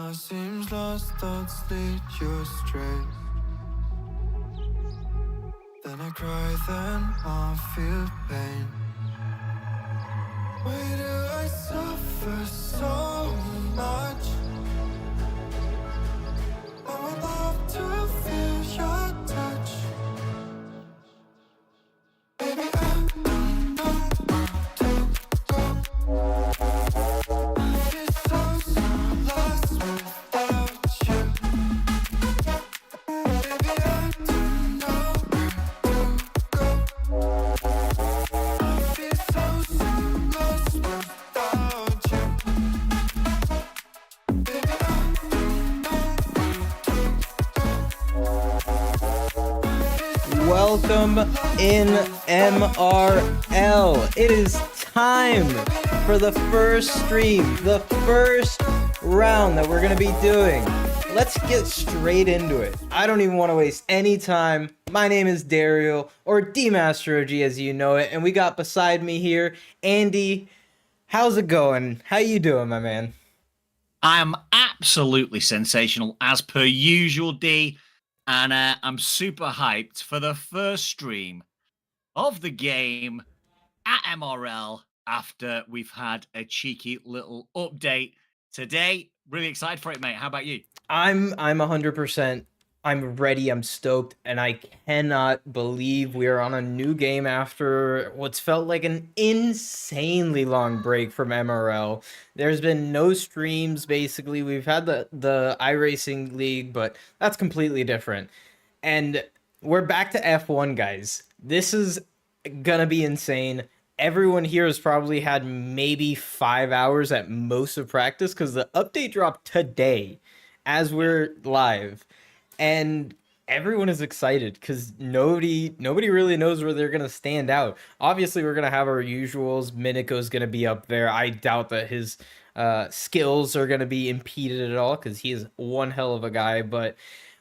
heart seems lost, thoughts lead you astray. Then I cry, then I feel pain. Why do I suffer so much? I would love to feel your touch. Baby, I don't know where to go. I feel so lost without you. Baby, I don't know where to go. I feel so lost without you. Baby, I don't know where to go. Welcome in MRL. It is time for the first stream, the first round that we're going to be doing. Let's get straight into it. I don't even want to waste any time. My name is Dario, or DMaster OG as you know it, and we got beside me here, Andy. How's it going? How you doing, my man? I am absolutely sensational, as per usual, D. And I'm super hyped for the first stream of the game at MRL after we've had a cheeky little update today. Really excited for it, mate. How about you? I'm 100%. I'm ready. I'm stoked, and I cannot believe we are on a new game after what's felt like an insanely long break from MRL. There's been no streams basically. We've had the iRacing League, but that's completely different. And we're back to F1, guys. This is gonna be insane. Everyone here has probably had maybe 5 hours at most of practice because the update dropped today as we're live, and everyone is excited because nobody really knows where they're gonna stand out. Obviously, we're gonna have our usuals. Minico's gonna be up there. I doubt that his skills are gonna be impeded at all because he is one hell of a guy. But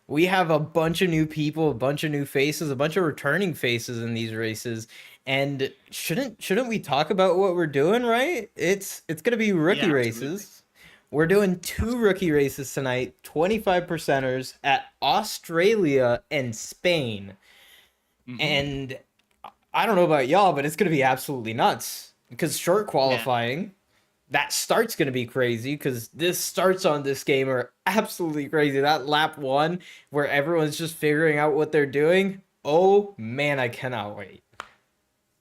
we have a bunch of new people, a bunch of new faces, a bunch of returning faces in these races. And shouldn't we talk about what we're doing, right? It's gonna be rookie Yeah, races. We're doing 2 rookie races tonight, 25 percenters at Australia and Spain. And I don't know about y'all, but it's going to be absolutely nuts because short qualifying, that start's going to be crazy because this starts on this game are absolutely crazy. That lap 1 where everyone's just figuring out what they're doing. Oh man, I cannot wait.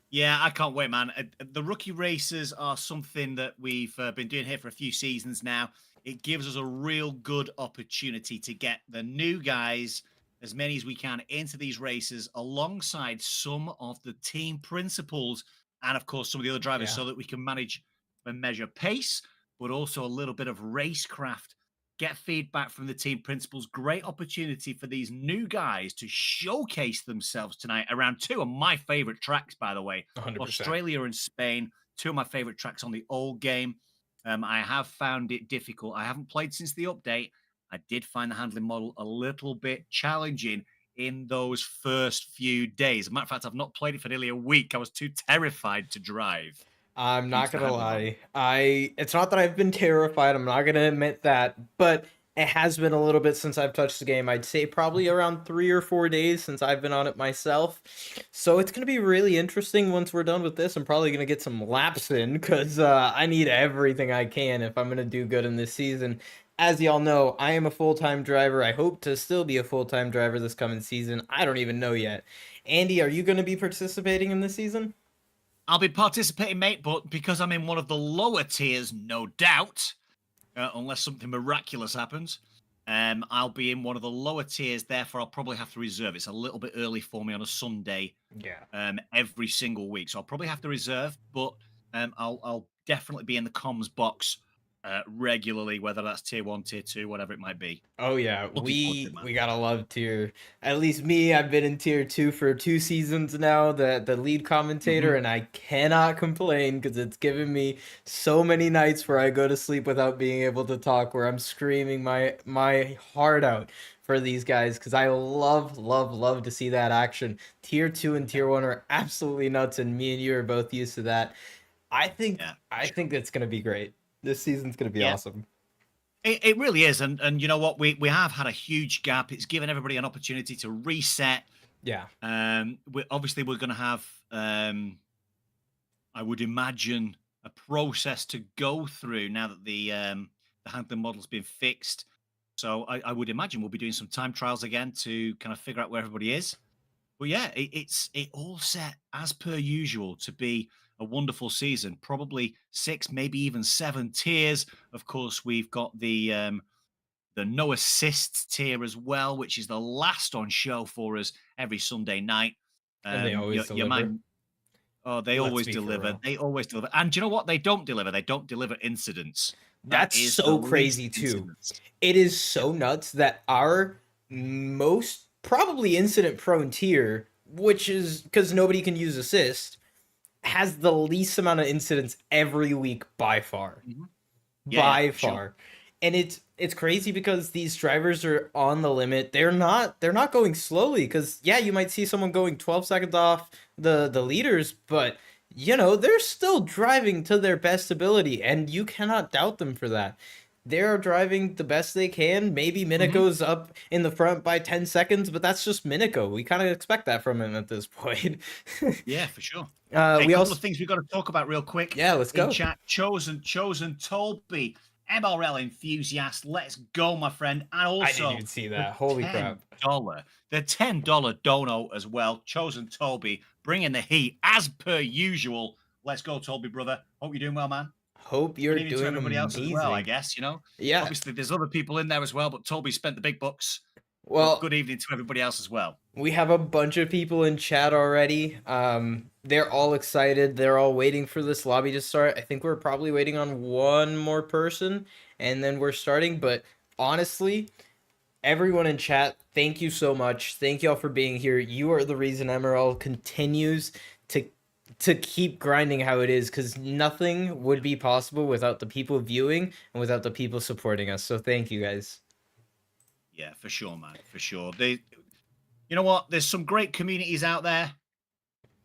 Yeah, I can't wait, man. The rookie races are something that we've been doing here for a few seasons now. It gives us a real good opportunity to get the new guys, as many as we can, into these races alongside some of the team principals and, of course, some of the other drivers so that we can manage and measure pace, but also a little bit of racecraft. Get feedback from the team principals. Great opportunity for these new guys to showcase themselves tonight around 2 of my favorite tracks, by the way. 100%. Australia and Spain, 2 of my favorite tracks on the old game. I have found it difficult. I haven't played since the update. I did find the handling model a little bit challenging in those first few days. As a matter of fact, I've not played it for nearly a week. I was too terrified to drive. I'm not gonna lie. It's not that I've been terrified. I'm not gonna admit that, but it has been a little bit since I've touched the game. I'd say probably around 3 or 4 days since I've been on it myself. So it's gonna be really interesting once we're done with this. I'm probably gonna get some laps in because I need everything I can if I'm gonna do good in this season. As y'all know, I am a full-time driver. I hope to still be a full-time driver this coming season. I don't even know yet. Andy, are you gonna be participating in this season? I'll be participating, mate, but because I'm in one of the lower tiers, no doubt, unless something miraculous happens, I'll be in one of the lower tiers. Therefore, I'll probably have to reserve. It's a little bit early for me on a Sunday. Every single week, so I'll probably have to reserve. But I'll definitely be in the comms box regularly, whether that's tier 1, tier 2, whatever it might be. Oh yeah, Looking forward to it, man. we gotta love tier. At least me, I've been in tier 2 for 2 seasons now, the lead commentator, and I cannot complain because it's given me so many nights where I go to sleep without being able to talk, where I'm screaming my heart out for these guys because I love to see that action. Tier 2 and tier 1 are absolutely nuts, and me and you are both used to that. I think that's gonna be great. This season's gonna be awesome. It really is, and you know what? We have had a huge gap. It's given everybody an opportunity to reset. Yeah. We're going to have, I would imagine, a process to go through now that the handling model's been fixed. So I would imagine we'll be doing some time trials again to kind of figure out where everybody is. But yeah, it all set as per usual to be a wonderful season. Probably 6, maybe even 7 tiers. Of course, we've got the no assists tier as well, which is the last on show for us every Sunday night. And they always Your deliver. man, oh, they Let's always be for deliver. real. They always deliver. And do you know what? They don't deliver. They don't deliver incidents. That That's is the so least crazy too. incidents. It is Yep. so nuts that our most probably incident prone tier, which is because nobody can use assist, has the least amount of incidents every week by far. Mhm. By Yeah, for sure. far. And it's crazy because these drivers are on the limit. They're not going slowly because yeah, you might see someone going 12 seconds off the leaders, but they're still driving to their best ability and you cannot doubt them for that. They're driving the best they can. Maybe Mhm. Minako's up in the front by 10 seconds, but that's just Minako. We kind of expect that from him at this point. Yeah, for sure. uh A we couple also of things we've got to talk about real quick Yeah, let's in go. chat. Chosen Tolby, MRL enthusiast. Let's go, my friend. And I didn't also even see the that. Holy crap. $10 dono as well. Chosen Tolby bringing the heat as per usual. Let's go, Tolby brother. Hope you're doing well, man. Hope you're Good evening to doing everybody else as well, I amazing. guess. Yeah. Obviously there's other people in there as well, but Tolby spent the big bucks. But Well, good evening to everybody else as well. we have a bunch of people in chat already. They're all excited. They're all waiting for this lobby to start. I think we're probably waiting on one more person and then we're starting. But honestly, everyone in chat, thank you so much. Thank y'all for being here. You are the reason MRL continues to keep grinding how it is because nothing would be possible without the people viewing and without the people supporting us. So thank you guys. Yeah, for sure, man. For sure. You know what? There's some great communities out there.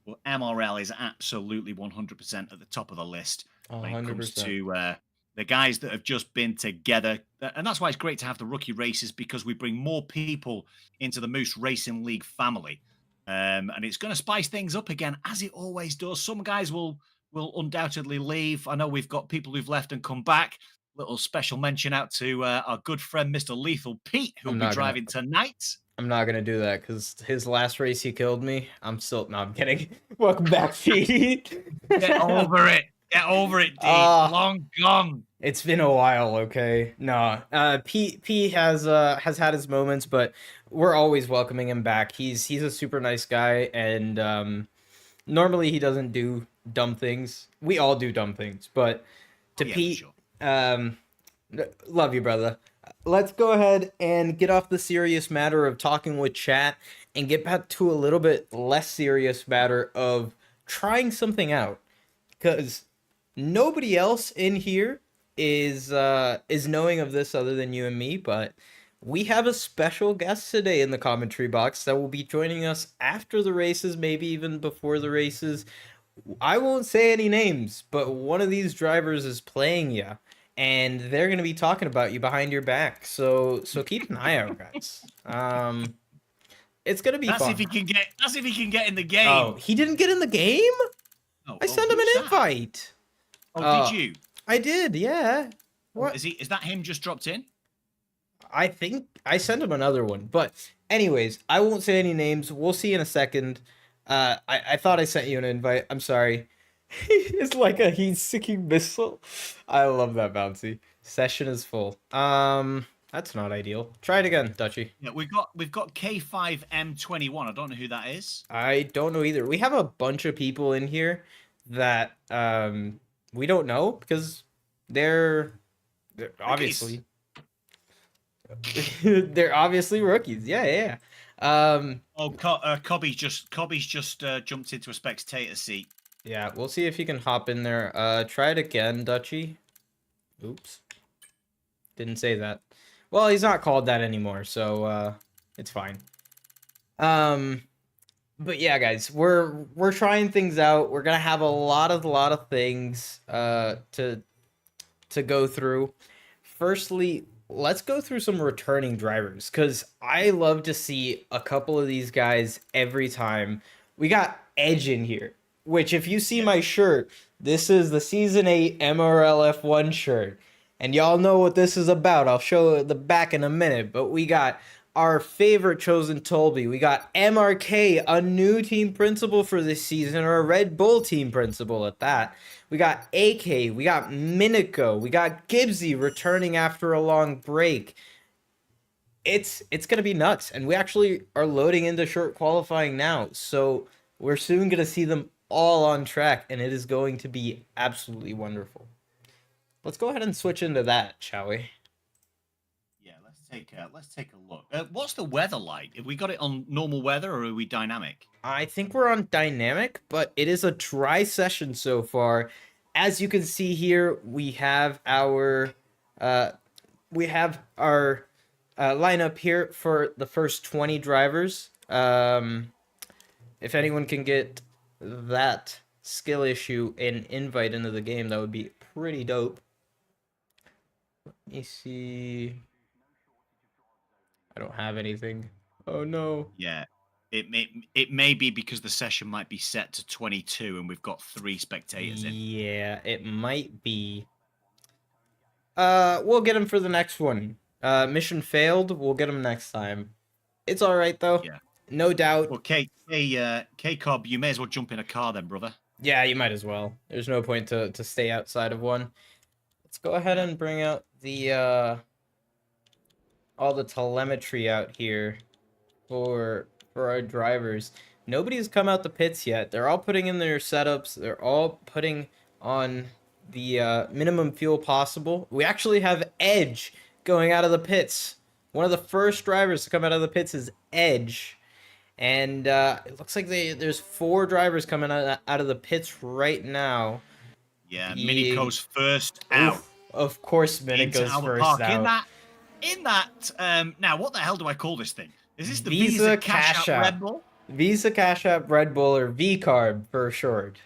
Well, MRL is absolutely 100% at the top of the list when it comes 100%. to the guys that have just been together. And that's why it's great to have the rookie races because we bring more people into the Moose Racing League family. And it's going to spice things up again, as it always does. Some guys will undoubtedly leave. I know we've got people who've left and come back. Little special mention out to our good friend, Mr. Lethal Pete, who'll I'm be not gonna driving tonight. I'm not gonna do that because his last race he killed me. No, I'm kidding. Welcome back, Pete. Get over it. Get over it, D. Ah. Long gone. It's been a while, okay? No, Pete has had his moments, but we're always welcoming him back. He's a super nice guy, and normally he doesn't do dumb things. We all do dumb things, but to Yeah, for Pete, sure. love you, brother. Let's go ahead and get off the serious matter of talking with chat and get back to a little bit less serious matter of trying something out. Because nobody else in here is knowing of this other than you and me, but we have a special guest today in the commentary box that will be joining us after the races, maybe even before the races. I won't say any names, but one of these drivers is playing you, and they're gonna be talking about you behind your back. So keep an eye out, guys. It's gonna be That's fun. if he can get. That's if he can get in the game. Oh, he didn't get in the game? I sent him an who's that? invite. Oh, did you? I did, yeah. What? Is that him just dropped in? I think I sent him another one. But anyways, I won't say any names. We'll see in a second. I thought I sent you an invite. I'm sorry. It's like a heat-seeking missile. I love that, Bouncy. Session is full. That's not ideal. Try it again, Dutchy. Yeah, we've got K5M21. I don't know who that is. I don't know either. We have a bunch of people in here that we don't know because they're obviously they're obviously rookies. Yeah. Cobby's just jumped into a spectator seat. Yeah, we'll see if you can hop in there. Try it again, Dutchy. Oops. Didn't say that. Well, he's not called that anymore, so it's fine. But yeah, guys, we're trying things out. We're gonna have a lot of things to go through. firstly, let's go through some returning drivers because I love to see a couple of these guys every time. We got Edge in here, which if you see my shirt, this is the Season 8 MRL F1 shirt. And y'all know what this is about. I'll show the back in a minute, but we got our favorite chosen Tolby. We got MRK, a new team principal for this season, or a Red Bull team principal at that. We got AK, we got Minico, we got Gibbsy returning after a long break. It's gonna be nuts, and we actually are loading into short qualifying now, so we're soon gonna see them all on track, and it is going to be absolutely wonderful. Let's go ahead and switch into that, shall we? Yeah, let's take a look. What's the weather like? Have we got it on normal weather or are we dynamic? I think we're on dynamic, but it is a dry session so far. As you can see here, we have our lineup here for the first 20 drivers. If anyone can get that skill issue and invite into the game, that would be pretty dope. Let me see. I don't have anything. Oh no. Yeah. It may be because the session might be set to 22 and we've got 3 spectators in. Yeah, it might be. We'll get him for the next one. Mission failed. We'll get him next time. It's all right though. Yeah. No doubt. Well, K-Cobb, you may as well jump in a car then, brother. Yeah, you might as well. There's no point to stay outside of one. Let's go ahead and bring out the all the telemetry out here for our drivers. Nobody's come out the pits yet. They're all putting in their setups. They're all putting on the minimum fuel possible. We actually have Edge going out of the pits. One of the first drivers to come out of the pits is Edge. And it looks like there's 4 drivers coming out of the pits right now. Yeah, Minico's first out. Of course, Minico's first out. In that, now what the hell do I call this thing? Is this the Visa Cash App Red Bull? Visa Cash App Red Bull, or V-Carb for short.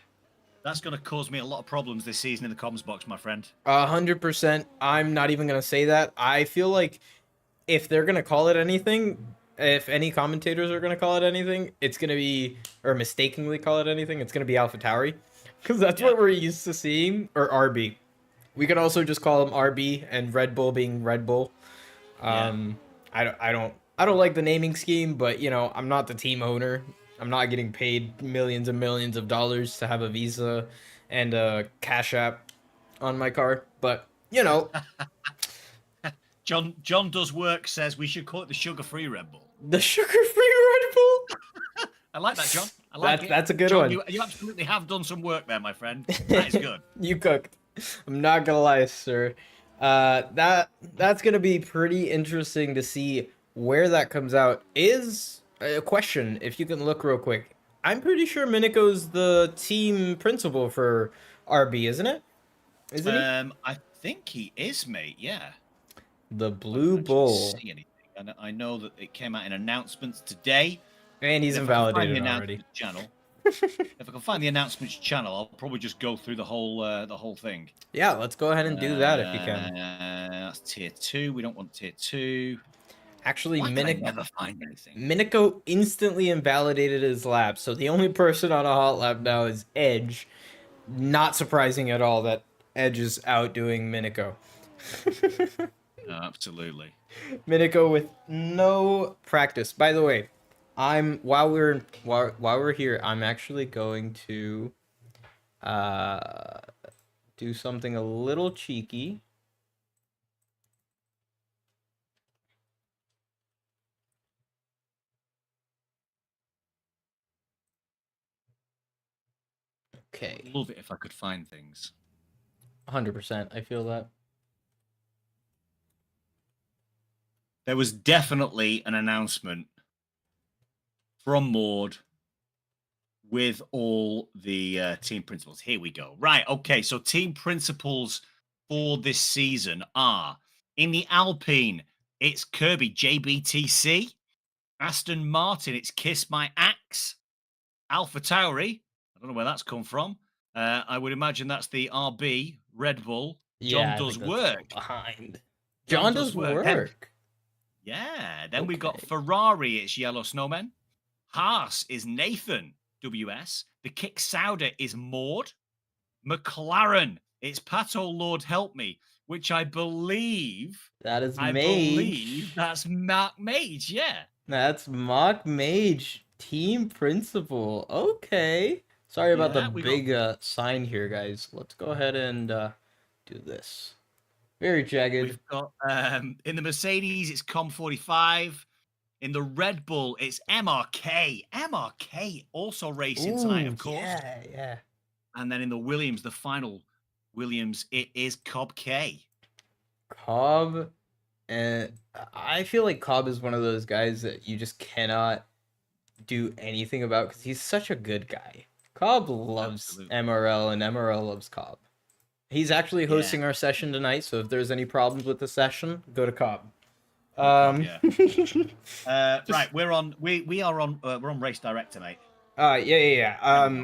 That's going to cause me a lot of problems this season in the comms box, my friend. 100%. I'm not even going to say that. I feel like if they're going to call it anything, if any commentators are going to call it anything, it's going to be, or mistakenly call it anything, it's going to be AlphaTauri. Because that's what we're used to seeing, or RB. We could also just call them RB and Red Bull being Red Bull. I don't like the naming scheme, but you know, I'm not the team owner. I'm not getting paid millions and millions of dollars to have a Visa and a Cash App on my car. But you know, John does work says we should call it the sugar-free Red Bull. The sugar-free Red Bull. I like that, John. I like it. That's a good John, one. You absolutely have done some work there, my friend. That is good. You cooked. I'm not gonna lie, sir. That's gonna be pretty interesting to see where that comes out. Is a question, if you can look real quick. I'm pretty sure Minico's the team principal for RB, isn't it? Isn't he? I think he is, mate. Yeah. The Blue Bull. See anything. And I know that it came out in announcements today. And he's invalidated already. If I can find the announcements channel, I'll probably just go through the whole thing. Yeah, let's go ahead and do that if you can. That's tier 2. We don't want tier 2. Actually, never find anything. Minico instantly invalidated his lap, so the only person on a hot lap now is Edge. Not surprising at all that Edge is outdoing Minico. No, absolutely. Minico with no practice. By the way, while we're here, I'm actually going to do something a little cheeky. Okay. Love it if I could find things. 100%. I feel that. There was definitely an announcement from Maud with all the team principals. Here we go. Right. Okay. So team principals for this season are in the Alpine, it's Kirby JBTC. Aston Martin, it's Kiss My Axe. AlphaTauri, I don't know where that's come from. I would imagine that's the RB Red Bull. John does work. Behind. John does work. Yeah. Then we've got Okay. Ferrari. It's Yellow Snowmen. Haas is Nathan WS. The Kick Sauder is Maud. McLaren. It's Pato Lord Help Me, which I believe I believe Mage. That's Mark Mage. Yeah. That's Mock Mage, team principal. Okay. Sorry about the Yeah, we got big sign here, guys. Let's go ahead and do this. Very jagged. We've got in the Mercedes, it's Com45. In the Red Bull, it's MRK. MRK also racing tonight, of course. Yeah. And then in the Williams, the final Williams, it is Cobb K. Cobb, and I feel like Cobb is one of those guys that you just cannot do anything about because he's such a good guy. Cobb loves Absolutely. MRL, and MRL loves Cobb. He's actually hosting our session tonight, so if there's any problems with the session, go to Cobb. Yeah. Right, we're on Race Director, mate. Yeah.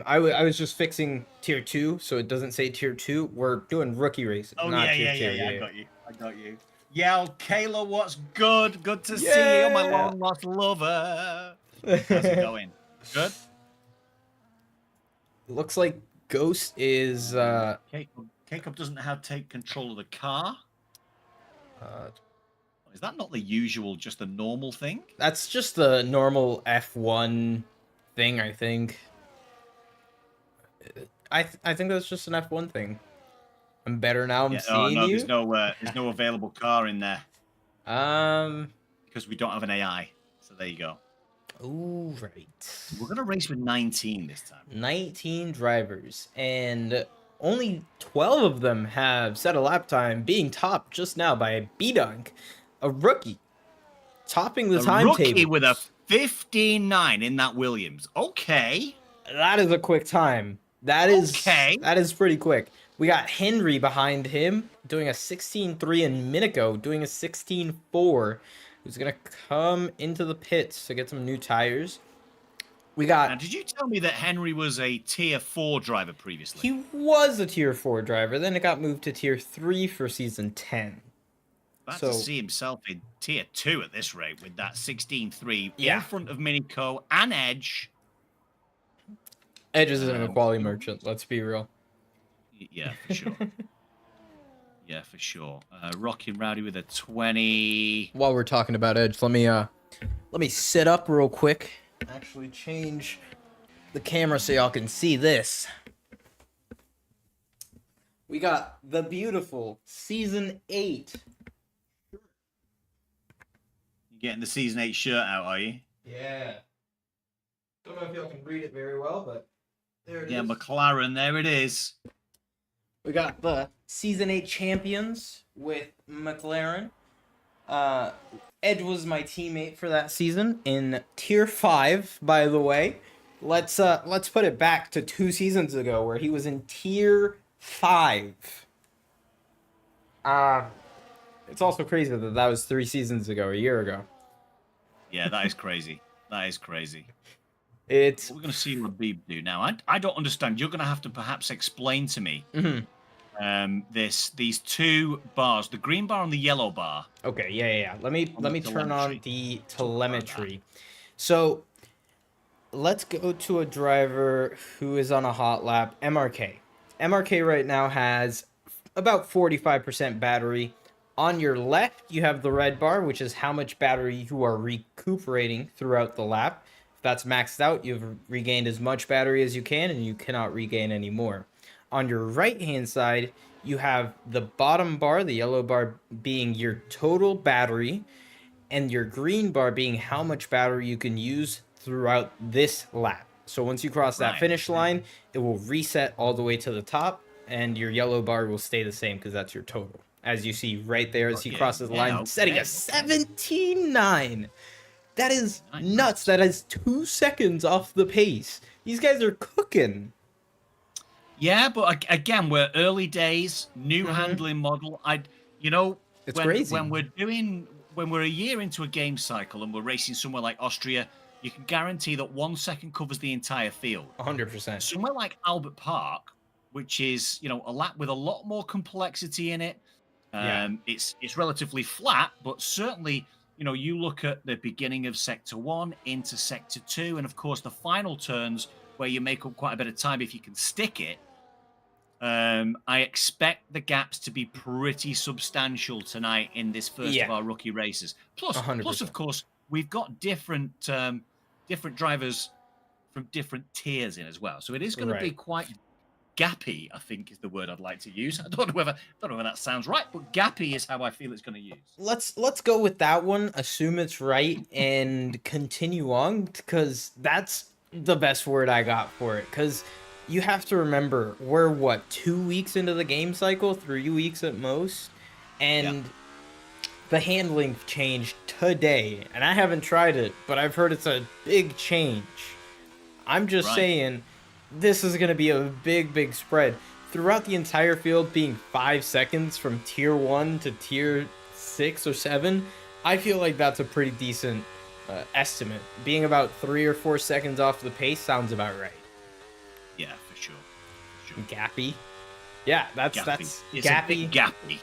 I was just fixing tier 2, so it doesn't say tier 2. We're doing rookie races, not tier 2. Yeah. I got you. Yeah, Kayla, what's good? Good to see you, my long lost lover. How's it going? Good? Looks like Ghost is K-Cup doesn't take control of the car. uh Is that not the usual, just the normal thing? that's just the normal F1 thing, I think. I think that's just an F1 thing. I'm better now. I'm seeing you. There's no available car in there because we don't have an AI. So there you go. Oh, right. We're gonna race with 19 this time. 19 drivers, and only 12 of them have set a lap time, being topped just now by B-Dunk, a rookie, topping the timetable. Rookie with a 15.9 in that Williams. Okay. That is a quick time. That is pretty quick. We got Henry behind him doing a 16.3 and Minico doing a 16.4, who's going to come into the pits to get some new tires. We got... Now, did you tell me that Henry was a tier 4 driver previously? He was a tier 4 driver, then it got moved to tier 3 for season 10. About to see himself in tier 2 at this rate with that 16.3 in front of Minico and Edge. Edge is an equality merchant, let's be real. Yeah, for sure. Yeah, for sure. Rockin' Rowdy with a 20. While we're talking about Edge, let me sit up real quick. Actually change the camera so y'all can see this. We got the beautiful Season 8. You getting the Season 8 shirt out, are you? Yeah. Don't know if y'all can read it very well, but there it is. Yeah, McLaren, there it is. We got the Season 8 champions with McLaren. Edge was my teammate for that season in Tier 5, by the way. Let's put it back to 2 seasons ago where he was in Tier 5. It's also crazy that was 3 seasons ago, a year ago. Yeah, that is crazy. That is crazy. It's... What we're going to see Labib do now. I don't understand. You're going to have to perhaps explain to me these 2 bars, the green bar and the yellow bar. Okay, yeah. Let me turn on the telemetry. So let's go to a driver who is on a hot lap, MRK. MRK right now has about 45% battery. On your left, you have the red bar, which is how much battery you are recuperating throughout the lap. If that's maxed out, you've regained as much battery as you can, and you cannot regain any more. On your right-hand side, you have the bottom bar, the yellow bar being your total battery, and your green bar being how much battery you can use throughout this lap. So once you cross that finish line, it will reset all the way to the top, and your yellow bar will stay the same because that's your total. As you see right there as he crosses the line, setting a 17.9. That is nuts. That is 2 seconds off the pace. These guys are cooking. Yeah, but again, we're early days, new handling model. It's crazy. When we're a year into a game cycle and we're racing somewhere like Austria, you can guarantee that 1 second covers the entire field. 100%. Somewhere like Albert Park, which is, a lap with a lot more complexity in it, Yeah. It's relatively flat, but certainly, you look at the beginning of Sector 1 into Sector 2, and of course the final turns where you make up quite a bit of time if you can stick it. I expect the gaps to be pretty substantial tonight in this first of Yeah. our rookie races. Plus, of 100%. course, we've got different drivers from different tiers in as well. So it is going to be Right. quite gappy, I think is the word I'd like to use. I don't know whether that sounds right, but gappy is how I feel it's going to use. Let's go with that one, assume it's right, and continue on, because that's the best word I got for it. Because you have to remember, we're what, 2 weeks into the game cycle, 3 weeks at most, and the handling changed today, and I haven't tried it, but I've heard it's a big change. I'm just Right. saying, this is going to be a big spread. Throughout the entire field being 5 seconds from tier 1 to tier 6 or 7, I feel like that's a pretty decent estimate. Being about 3 or 4 seconds off the pace sounds about right. Yeah, for sure. For sure. Gappy. Yeah, that's It's gappy. a bit gappy.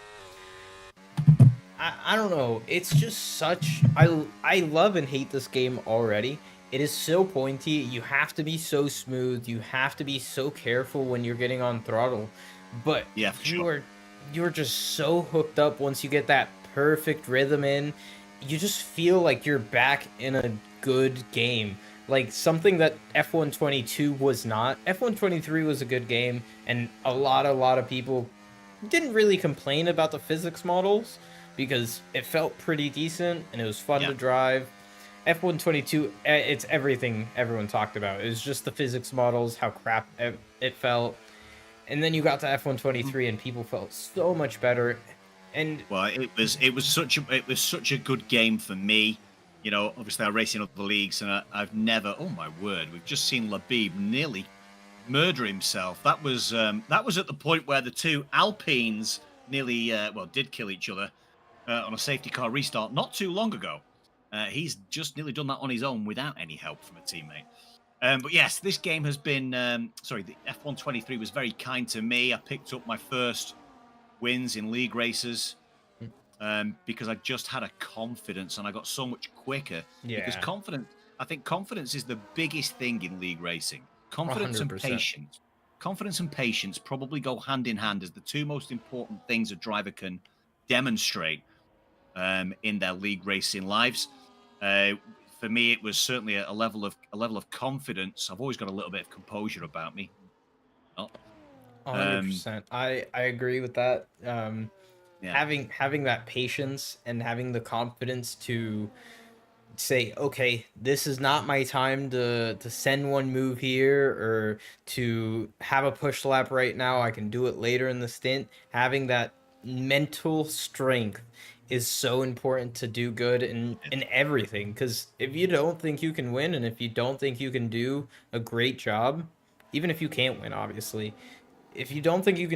I don't know. It's just such... I love and hate this game already. It is so pointy. You have to be so smooth. You have to be so careful when you're getting on throttle. But Yeah, for sure. you're just so hooked up once you get that perfect rhythm in. You just feel like you're back in a good game. Like something that F122 was not. F123 was a good game, and a lot of people didn't really complain about the physics models because it felt pretty decent and it was fun to drive. F122, it's everything everyone talked about. It was just the physics models, how crap it felt. And then you got to F123 and people felt so much better. And Well, it was such a good game for me. Obviously I race in other leagues, and I've never. Oh my word, we've just seen Labib nearly murder himself. That was at the point where the two Alpines nearly did kill each other on a safety car restart not too long ago. He's just nearly done that on his own without any help from a teammate. But yes, this game has been. The F123 was very kind to me. I picked up my first wins in league races because I just had a confidence, and I got so much quicker. Because I think confidence is the biggest thing in league racing. Confidence 100%. and patience. Confidence and patience probably go hand in hand as the two most important things a driver can demonstrate in their league racing lives. For me, it was certainly a level of confidence. I've always got a little bit of composure about me. 100%. I agree with that. Yeah. Having that patience and having the confidence to say, okay, this is not my time to send one move here or to have a push lap right now. I can do it later in the stint. Having that mental strength is so important to do good in everything, because if you don't think you can win and if you don't think you can do a great job, even if you can't win, obviously, if you don't think you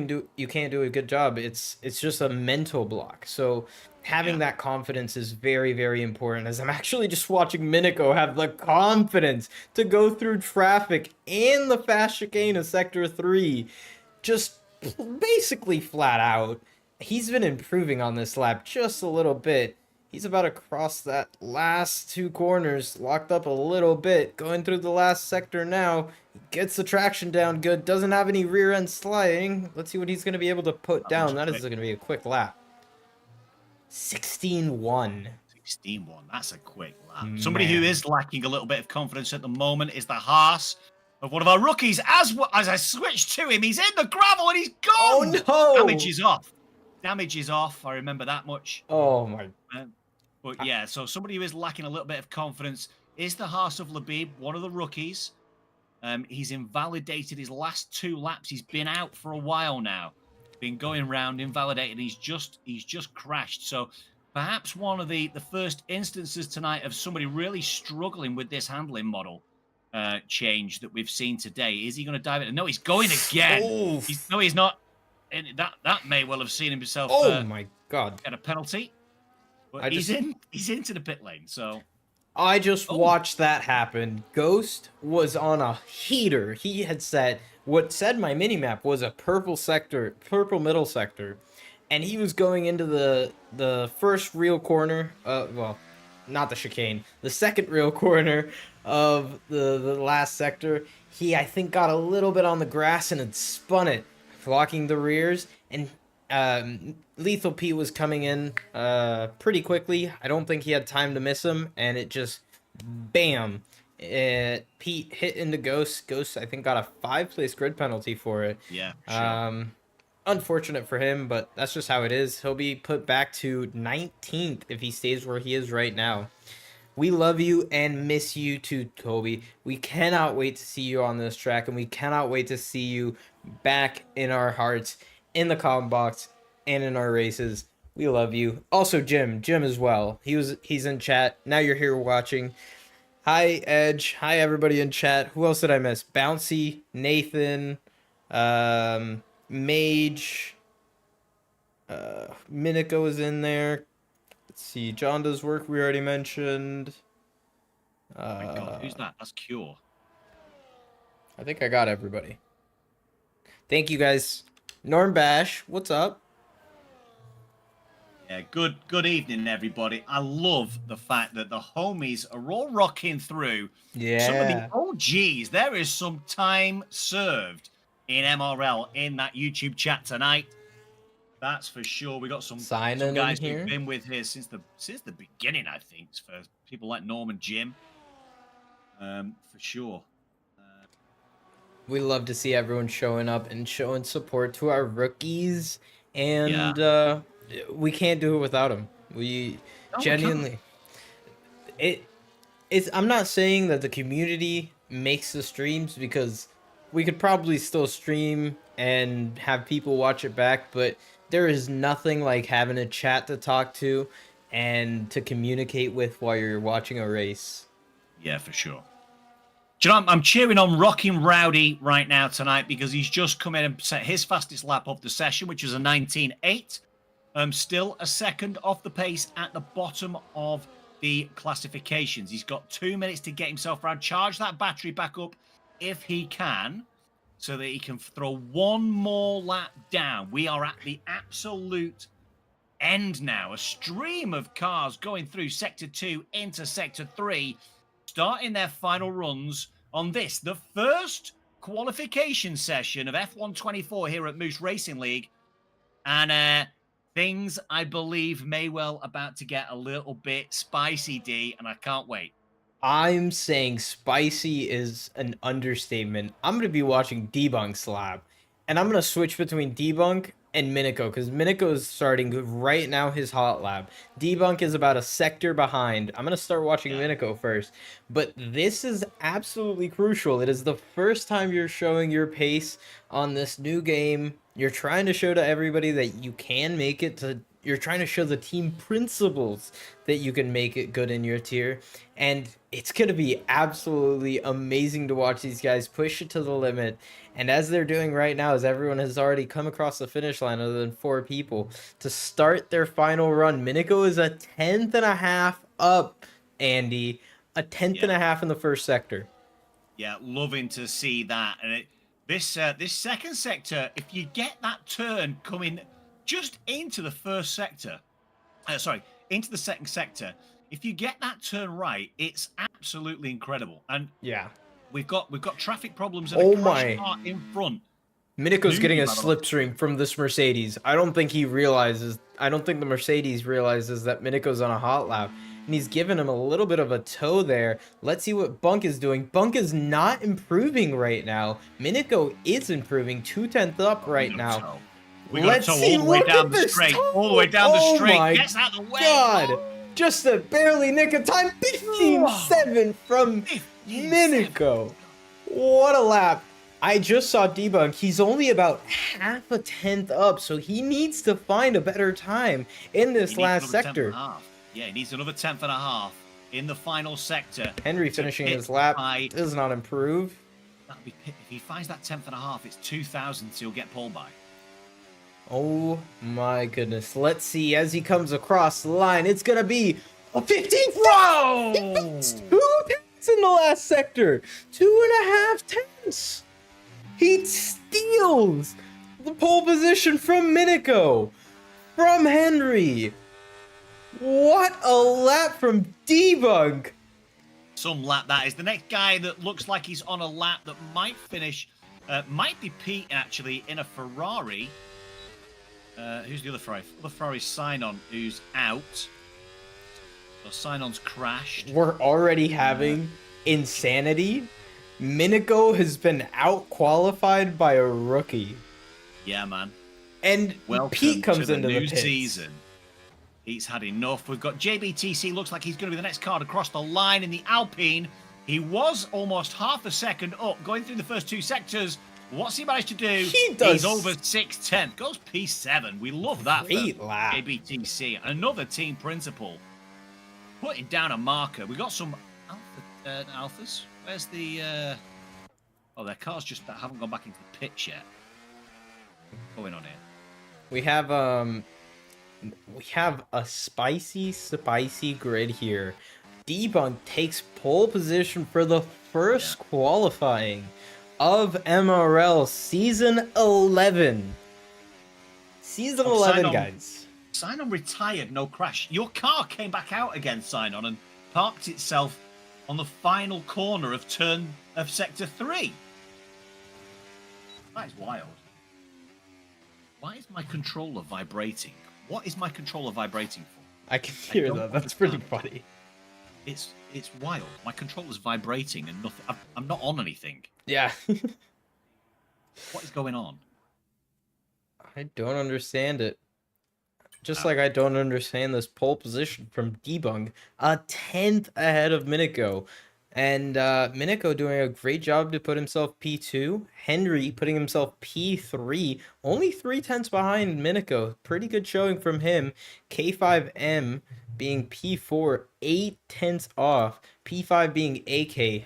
can't do a good job, it's just a mental block. So having that confidence is very important, as I'm actually just watching Miniko have the confidence to go through traffic and the fast chicane of Sector 3 just basically flat out. He's been improving on this lap just a little bit. He's about to cross that last two corners, locked up a little bit, going through the last sector now. He gets the traction down good, doesn't have any rear end sliding. Let's see what he's going to be able to put down. That is going to be a quick lap. 16-1. 16-1. That's a quick lap. Somebody who is lacking a little bit of confidence at the moment is the Haas of one of our rookies. As I switch to him, he's in the gravel and he's gone. Oh no! Damage is off. Damage is off. I remember that much. Oh my. But yeah, so somebody who is lacking a little bit of confidence is the Haas of Labib, one of the rookies. He's invalidated his last 2 laps. He's been out for a while now. Been going around invalidated. He's just crashed. So perhaps one of the first instances tonight of somebody really struggling with this handling model change that we've seen today. Is he going to dive in? No, he's going again. He's not. And that may well have seen himself. Oh my god! Get a penalty. But he's into the pit lane. So I just watched that happen. Ghost was on a heater. He had set what said my minimap was a purple middle sector, and he was going into the first real corner. Well, not the chicane, the second real corner of the last sector. He, I think, got a little bit on the grass and had spun it, blocking the rears, and Lethal Pete was coming in pretty quickly. I don't think he had time to miss him, and it just bam. Pete hit into Ghost. Ghost, I think, got a 5-place grid penalty for it. Yeah, sure. Unfortunate for him, but that's just how it is. He'll be put back to 19th if he stays where he is right now. We love you and miss you too, Toby. We cannot wait to see you on this track, and we cannot wait to see you back in our hearts, in the comment box, and in our races. We love you. Also, Jim as well. He's in chat. Now you're here watching. Hi, Edge. Hi, everybody in chat. Who else did I miss? Bouncy, Nathan, Mage, Minico is in there. Let's see. John does work. We already mentioned. Oh my God, who's that? That's Cure. I think I got everybody. Thank you, guys. Norm Bash, what's up? Yeah, good evening, everybody. I love the fact that the homies are all rocking through. Yeah. Some of the OGs. There is some time served in MRL in that YouTube chat tonight. That's for sure. We got some guys who've been with here since the beginning, I think, for people like Norm and Jim. For sure. We love to see everyone showing up and showing support to our rookies, and we can't do it without them. We genuinely, it's. I'm not saying that the community makes the streams, because we could probably still stream and have people watch it back, but there is nothing like having a chat to talk to and to communicate with while you're watching a race. Yeah, for sure. Do you know, I'm cheering on Rockin' Rowdy right now tonight, because he's just come in and set his fastest lap of the session, which was a 19.8. Still a second off the pace at the bottom of the classifications. He's got 2 minutes to get himself around, charge that battery back up if he can, so that he can throw one more lap down. We are at the absolute end now. A stream of cars going through Sector 2 into Sector 3, starting their final runs on this, the first qualification session of F124 here at Moose Racing League. And things, I believe, may well about to get a little bit spicy, D, and I can't wait. I'm saying spicy is an understatement. I'm going to be watching Debunk's lap, and I'm going to switch between Debunk and Minico, because Minico is starting right now his hot lap. Debunk is about a sector behind. I'm going to start watching Minico first, but this is absolutely crucial. It is the first time you're showing your pace on this new game. You're trying to show to everybody that you can make it to... You're trying to show the team principles that you can make it good in your tier. And it's going to be absolutely amazing to watch these guys push it to the limit. And as they're doing right now, as everyone has already come across the finish line other than 4 people, to start their final run, Minico is a 10th and a half up, Andy. A 10th and a half in the first sector. Yeah, loving to see that. And this second sector, if you get that turn coming just into the first sector, into the second sector, if you get that turn right, it's absolutely incredible. And yeah, we've got traffic problems and a crash car in front. Minico's getting a slipstream from this Mercedes. I don't think the Mercedes realizes that Minico's on a hot lap, and he's giving him a little bit of a tow there. Let's see what Bunk is doing. Bunk is not improving right now. Minico is improving, 2/10 up right now. Let's see, all the way down the straight. All the way down the straight. Gets out of the way. God, just a barely nick of time. 15.7 from Minico. What a lap. I just saw Debunk. He's only about half a 10th up, so he needs to find a better time in this last sector. Yeah, he needs another 10th and a half in the final sector. Henry finishing his lap does not improve. If he finds that 10th and a half, it's 2,000, so he'll get pulled by. Oh my goodness. Let's see as he comes across the line. It's going to be a 15th. Whoa! 2 tenths in the last sector. 2.5 tenths. He steals the pole position from Minico. from Henry. What a lap from Debug. Some lap that is. The next guy that looks like he's on a lap that might finish, might be Pete actually in a Ferrari. Who's the other Ferrari? The Ferrari's Sign-On, who's out. So Sign-On's crashed. We're already having insanity. Minico has been out-qualified by a rookie. Yeah, man. And Welcome Pete comes to the into new the pits. season. He's had enough. We've got JBTC. Looks like he's going to be the next car to cross the line in the Alpine. He was almost half a second up going through the first two sectors. What's he managed to do? He's over 6/10. Goes P7. We love that. Great lap. JBTC. Another team principal. Putting down a marker. We got some alphas. Where's the... Oh, their cars just haven't gone back into the pits yet. What's going on here? We have a spicy grid here. Debunk takes pole position for the first qualifying of MRL Season 11. Season 11, guys. Sign-On retired, no crash. Your car came back out again, Sign-On, and parked itself on the final corner of Sector 3. That is wild. Why is my controller vibrating? What is my controller vibrating for? I can hear that. That's pretty funny. It's wild. My controller's vibrating and nothing. I'm not on anything. Yeah. What is going on? I don't understand it. Just like I don't understand this pole position from Debunk, a 10th ahead of Minico. And Minico doing a great job to put himself P2. Henry putting himself P3. Only 3/10 behind Minico. Pretty good showing from him. K5M being P4, 8/10 off. P5 being AK,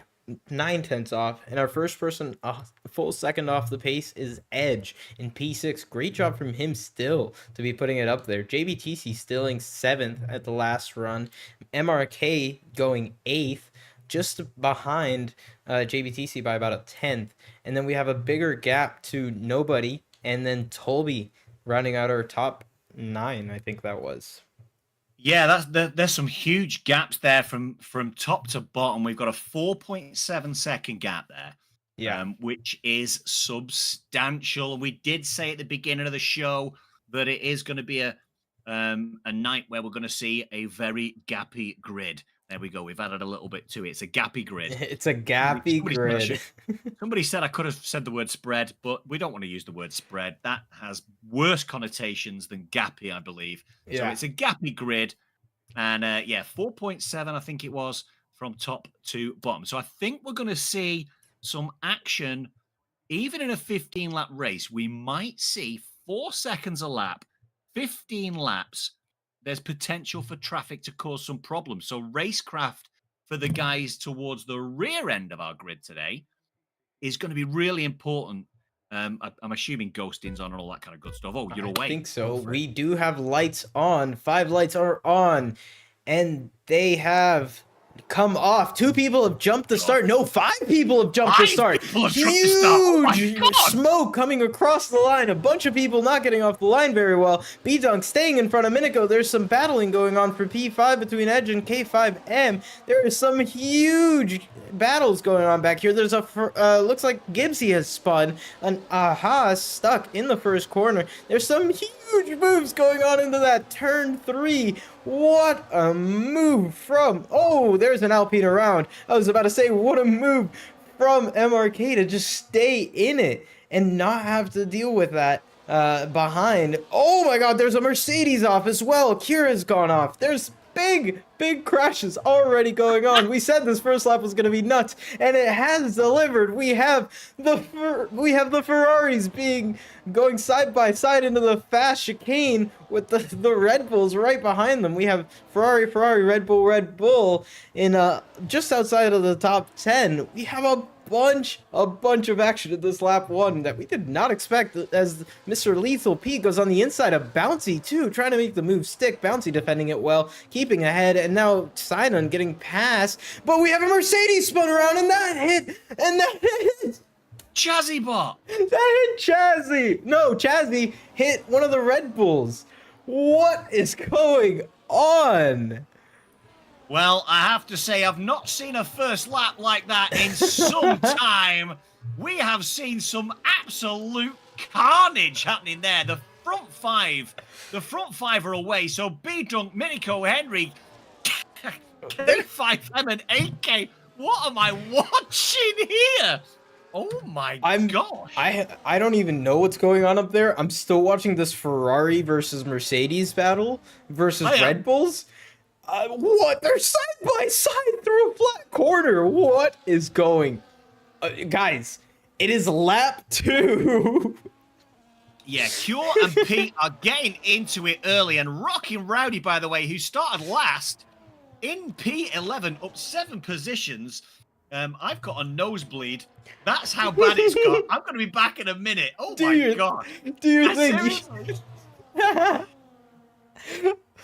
9/10 off. And our first person a full second off the pace is Edge in P6. Great job from him still to be putting it up there. JBTC stilling 7th at the last run. MRK going 8th. Just behind JBTC by about a 10th. And then we have a bigger gap to Nobody, and then Tolby rounding out our top 9, I think that was. Yeah, there's some huge gaps there from top to bottom. We've got a 4.7 second gap there. Yeah. Which is substantial. We did say at the beginning of the show that it is going to be a night where we're going to see a very gappy grid. There we go. We've added a little bit to it. It's a gappy grid. It's a gappy grid. Somebody said I could have said the word spread, but we don't want to use the word spread. That has worse connotations than gappy, I believe. Yeah. So it's a gappy grid. And 4.7, I think it was, from top to bottom. So I think we're going to see some action. Even in a 15-lap race, we might see 4 seconds a lap, 15 laps. There's potential for traffic to cause some problems. So racecraft for the guys towards the rear end of our grid today is going to be really important. I'm assuming ghosting's on and all that kind of good stuff. Oh, you're away. I think so. We do have lights on. 5 lights are on. And they have come off. 2 people have jumped the start. No, 5 people have jumped the start. Huge smoke coming across the line. A bunch of people not getting off the line very well. B-Dunk staying in front of Minico. There's some battling going on for P5 between Edge and K5M. There is some huge battles going on back here. There's a looks like Gibbsy has spun. An Aha stuck in the first corner. There's some huge moves going on into that turn 3. What a move from... Oh, there's an Alpine around. I was about to say, what a move from MRK to just stay in it and not have to deal with that behind. Oh my god, there's a Mercedes off as well. Kira's gone off. There's big crashes already going on. We said this first lap was going to be nuts, and it has delivered. We have the Ferraris going side by side into the fast chicane with the Red Bulls right behind them. We have Ferrari, Red Bull in just outside of the top 10. We have a bunch of action in this lap 1 that we did not expect, as Mr. Lethal P goes on the inside of Bouncy too, trying to make the move stick. Bouncy defending it well, keeping ahead, and now Sign-On getting past, but we have a Mercedes spun around, and that hit Chazzy bot. That hit Chazzy. No, Chazzy hit one of the Red Bulls. What is going on? Well, I have to say, I've not seen a first lap like that in some time. We have seen some absolute carnage happening there. The front five are away. So B-Dunk, Minico, Henry, K5M and 8K. What am I watching here? Oh my gosh. I don't even know what's going on up there. I'm still watching this Ferrari versus Mercedes battle versus Red Bulls. What? They're side by side through a flat corner. What is going? Guys, it is lap 2. Yeah, Cure and Pete are getting into it early, and Rockin' Rowdy, by the way, who started last in P11, up 7 positions. I've got a nosebleed. That's how bad it's got. I'm going to be back in a minute. Oh my god! Do you think?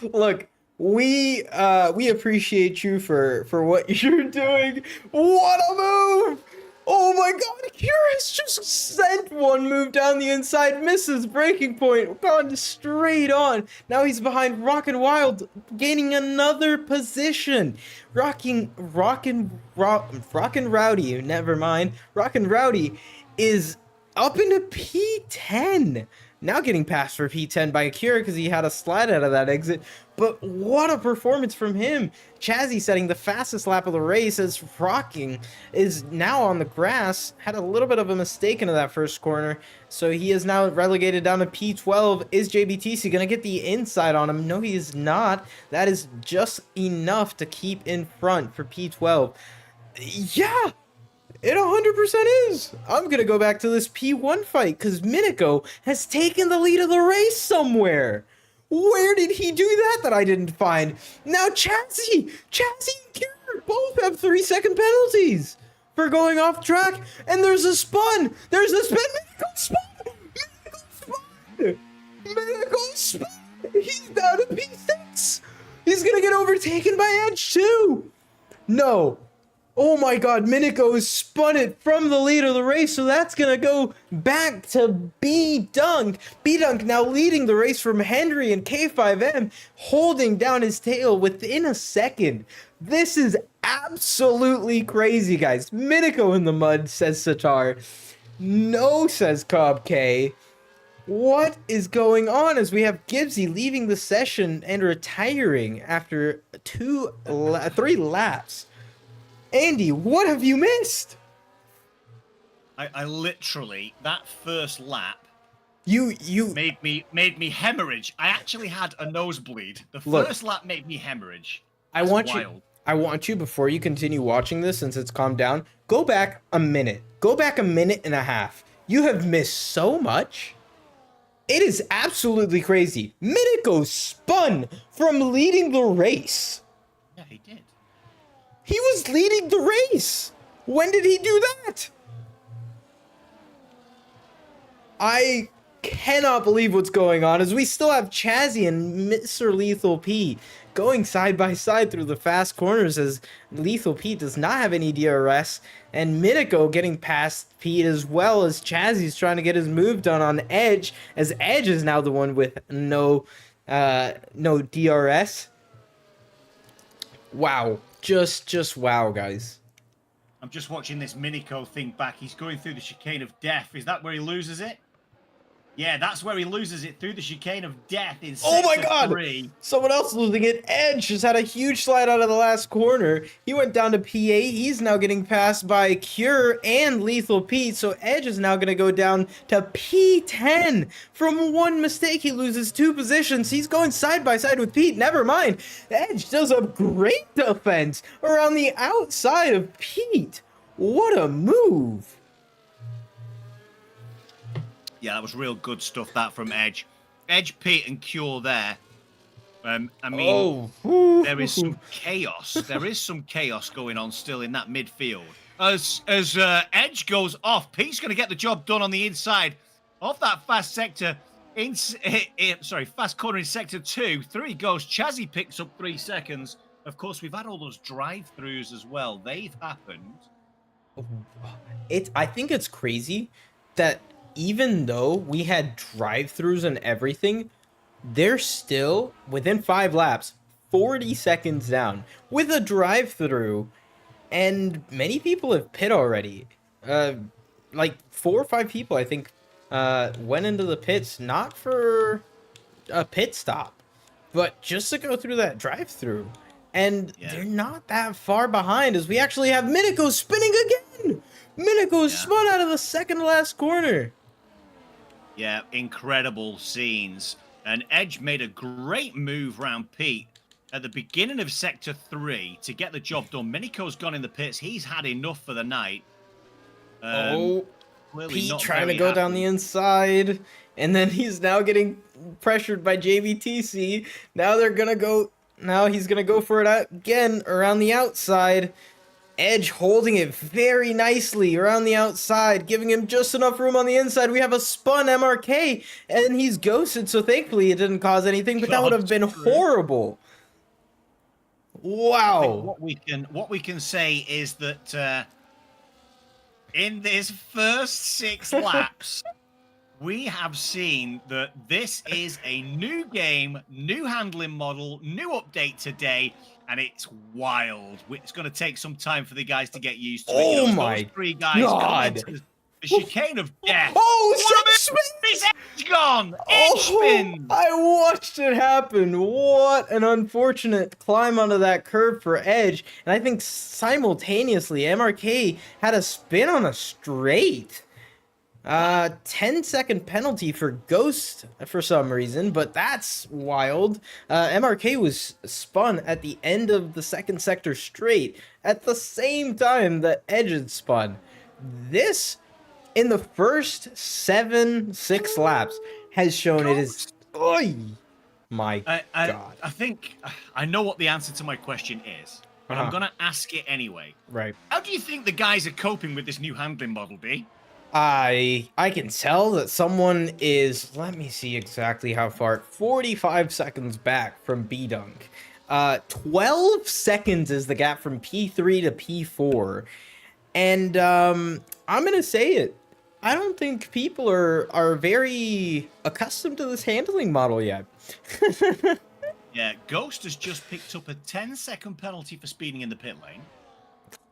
Look, we appreciate you for what you're doing. What a move! Oh my god, Curious just sent one move down the inside, misses breaking point, gone straight on. Now he's behind Rockin' Wild, gaining another position. Rockin' Rowdy, never mind. Rockin' Rowdy is up into P10. Now getting passed for P10 by Akira because he had a slide out of that exit. But what a performance from him. Chazzy setting the fastest lap of the race as Rocking is now on the grass. Had a little bit of a mistake into that first corner. So he is now relegated down to P12. Is JBTC going to get the inside on him? No, he is not. That is just enough to keep in front for P12. Yeah. It 100% is. I'm going to go back to this P1 fight because Minico has taken the lead of the race somewhere. Where did he do that I didn't find? Now Chazzy and Kieran both have 3-second penalties for going off track. And there's a spun. There's a spin. Minico spun. He's down to P6. He's going to get overtaken by Edge too. No. Oh my god, Minico spun it from the lead of the race, so that's gonna go back to B-Dunk. B-Dunk now leading the race from Henry and K5M, holding down his tail within a second. This is absolutely crazy, guys. Minico in the mud, says Satar. No, says Cobb K. What is going on as we have Gibbsy leaving the session and retiring after 3 laps? Andy, what have you missed? I literally, that first lap, you made me hemorrhage. I actually had a nosebleed. The first lap made me hemorrhage. That's wild. I want you before you continue watching this, since it's calmed down, go back a minute. Go back a minute and a half. You have missed so much. It is absolutely crazy. Minico spun from leading the race. Yeah, he did. He was leading the race. When did he do that? I cannot believe what's going on as we still have Chazzy and Mr. Lethal P going side by side through the fast corners as Lethal P does not have any DRS and Minico getting past Pete as well as Chazzy's trying to get his move done on Edge as Edge is now the one with no DRS. Wow. Just wow, guys. I'm just watching this Minico thing back. He's going through the chicane of death. Is that where he loses it? Yeah, that's where he loses it, through the chicane of death in sector 3. Oh my god! Someone else losing it. Edge just had a huge slide out of the last corner. He went down to P8. He's now getting passed by Cure and Lethal Pete. So Edge is now going to go down to P10. From one mistake, he loses 2 positions. He's going side by side with Pete. Never mind. Edge does a great defense around the outside of Pete. What a move. Yeah, that was real good stuff, that, from Edge. Edge, Pete, and Cure there. I mean, there is some chaos. There is some chaos going on still in that midfield. As Edge goes off, Pete's going to get the job done on the inside of that fast sector. Fast corner in sector 2. 3 goes. Chazzy picks up 3 seconds. Of course, we've had all those drive-throughs as well. They've happened. I think it's crazy that even though we had drive-throughs and everything, they're still within 5 laps, 40 seconds down with a drive-through, and many people have pit already. Uh, like 4 or 5 people, I think, went into the pits not for a pit stop, but just to go through that drive-through. And Yeah. they're not that far behind, as we actually have Miniko spinning again. Miniko spun out of the second to last corner. Yeah, incredible scenes. And Edge made a great move round Pete at the beginning of Sector 3 to get the job done. Miniko's gone in the pits. He's had enough for the night. Oh, Clearly Pete not trying to very go down happy. the inside, and then he's now getting pressured by JBTC. Now they're gonna go. Now he's gonna go for it again around the outside. Edge holding it very nicely around the outside, giving him just enough room on the inside. We have a spun MRK, and he's ghosted, so thankfully it didn't cause anything, but that would have been horrible. Wow. I think what we can say is that in this first 6 laps, we have seen that this is a new game, new handling model, new update today, and it's wild. It's going to take some time for the guys to get used to it. Oh Those my 3 guys God. come into the chicane of death. Oh, This Edge gone! Edge Oh, spin! I watched it happen. What an unfortunate climb onto that curve for Edge. And I think simultaneously, MRK had a spin on a straight. 10-second penalty for Ghost for some reason, but that's wild. MRK was spun at the end of the second sector straight at the same time that Edge had spun. This, in the first 6 laps, has shown it is... Oy! My God. I think I know what the answer to my question is, but I'm going to ask it anyway. Right. How do you think the guys are coping with this new handling model, B? I can tell that someone is, let me see exactly how far, 45 seconds back from B-Dunk. 12 seconds is the gap from P3 to P4. And I'm going to say it. I don't think people are very accustomed to this handling model yet. Yeah, Ghost has just picked up a 10-second penalty for speeding in the pit lane.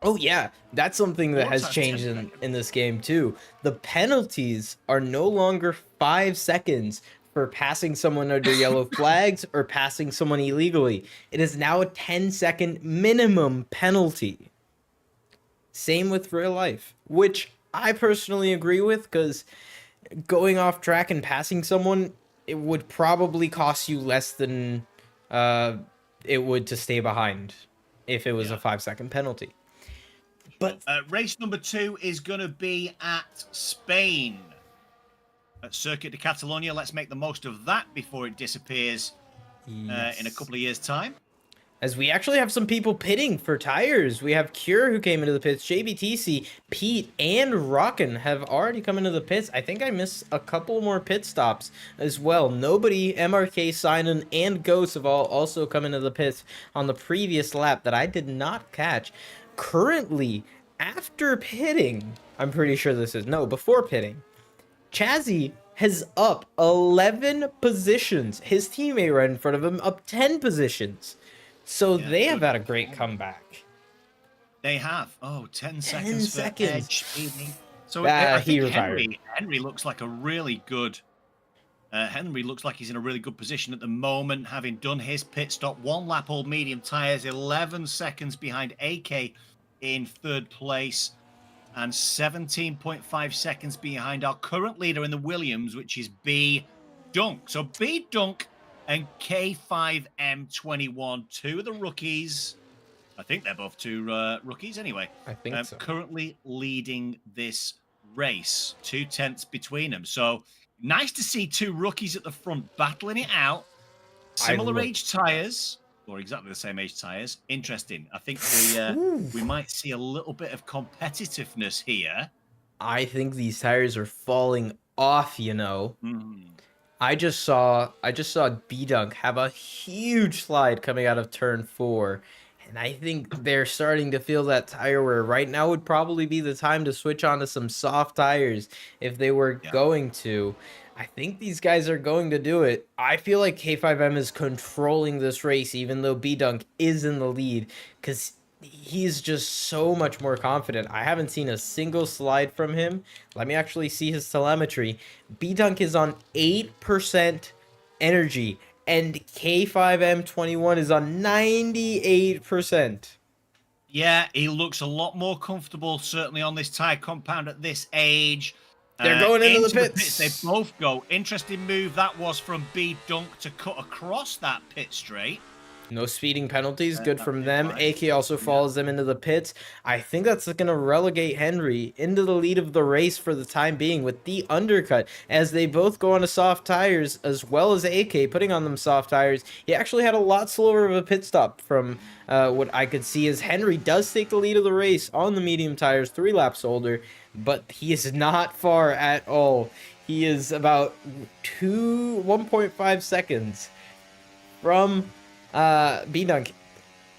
Oh yeah, that's something that has What's changed that in this game too. The penalties are no longer 5 seconds for passing someone under yellow flags or passing someone illegally. It is now a 10-second minimum penalty. Same with real life, which I personally agree with, because going off track and passing someone, it would probably cost you less than it would to stay behind if it was a 5-second penalty. But race number 2 is going to be at Spain. At Circuit de Catalunya. Let's make the most of that before it disappears in a couple of years' time. As we actually have some people pitting for tires. We have Cure who came into the pits. JBTC, Pete, and Rockin have already come into the pits. I think I missed a couple more pit stops as well. Nobody, MRK, Simon, and Ghost have all also come into the pits on the previous lap that I did not catch. Currently, after pitting, I'm pretty sure this is, no, before pitting, Chazzy has up 11 positions. His teammate right in front of him up 10 positions. So they have had a great comeback. They have. Oh, 10 seconds 10 for seconds. Edge speeding. So I he think retired. Henry looks like a really good... Henry looks like he's in a really good position at the moment, having done his pit stop. 1 lap old medium tyres, 11 seconds behind AK in 3rd place, and 17.5 seconds behind our current leader in the Williams, which is B Dunk. So B Dunk and K5M21, 2 of the rookies. I think they're both 2 rookies anyway. I think so. Currently leading this race, 2 tenths between them. So nice to see 2 rookies at the front battling it out. Similar age tyres, or exactly the same age tyres. Interesting. I think we might see a little bit of competitiveness here. I think these tires are falling off, you know. I just saw B-Dunk have a huge slide coming out of turn 4. And I think they're starting to feel that tire wear. Right now would probably be the time to switch onto some soft tires if they were going to. I think these guys are going to do it. I feel like K5M is controlling this race, even though B-Dunk is in the lead, because he's just so much more confident. I haven't seen a single slide from him. Let me actually see his telemetry. B-Dunk is on 8% energy, and K5M21 is on 98%. Yeah, he looks a lot more comfortable, certainly on this tire compound at this age. They're going into the pits. They pits. both go. Interesting move that was from B Dunk to cut across that pit straight. No speeding penalties, good from That'll be them. fine. AK also follows them into the pits. I think that's going to relegate Henry into the lead of the race for the time being with the undercut, as they both go on to soft tires, as well as AK putting on them soft tires. He actually had a lot slower of a pit stop from what I could see, as Henry does take the lead of the race on the medium tires, 3 laps older, but he is not far at all. He is about 1.5 seconds from B-Dunk.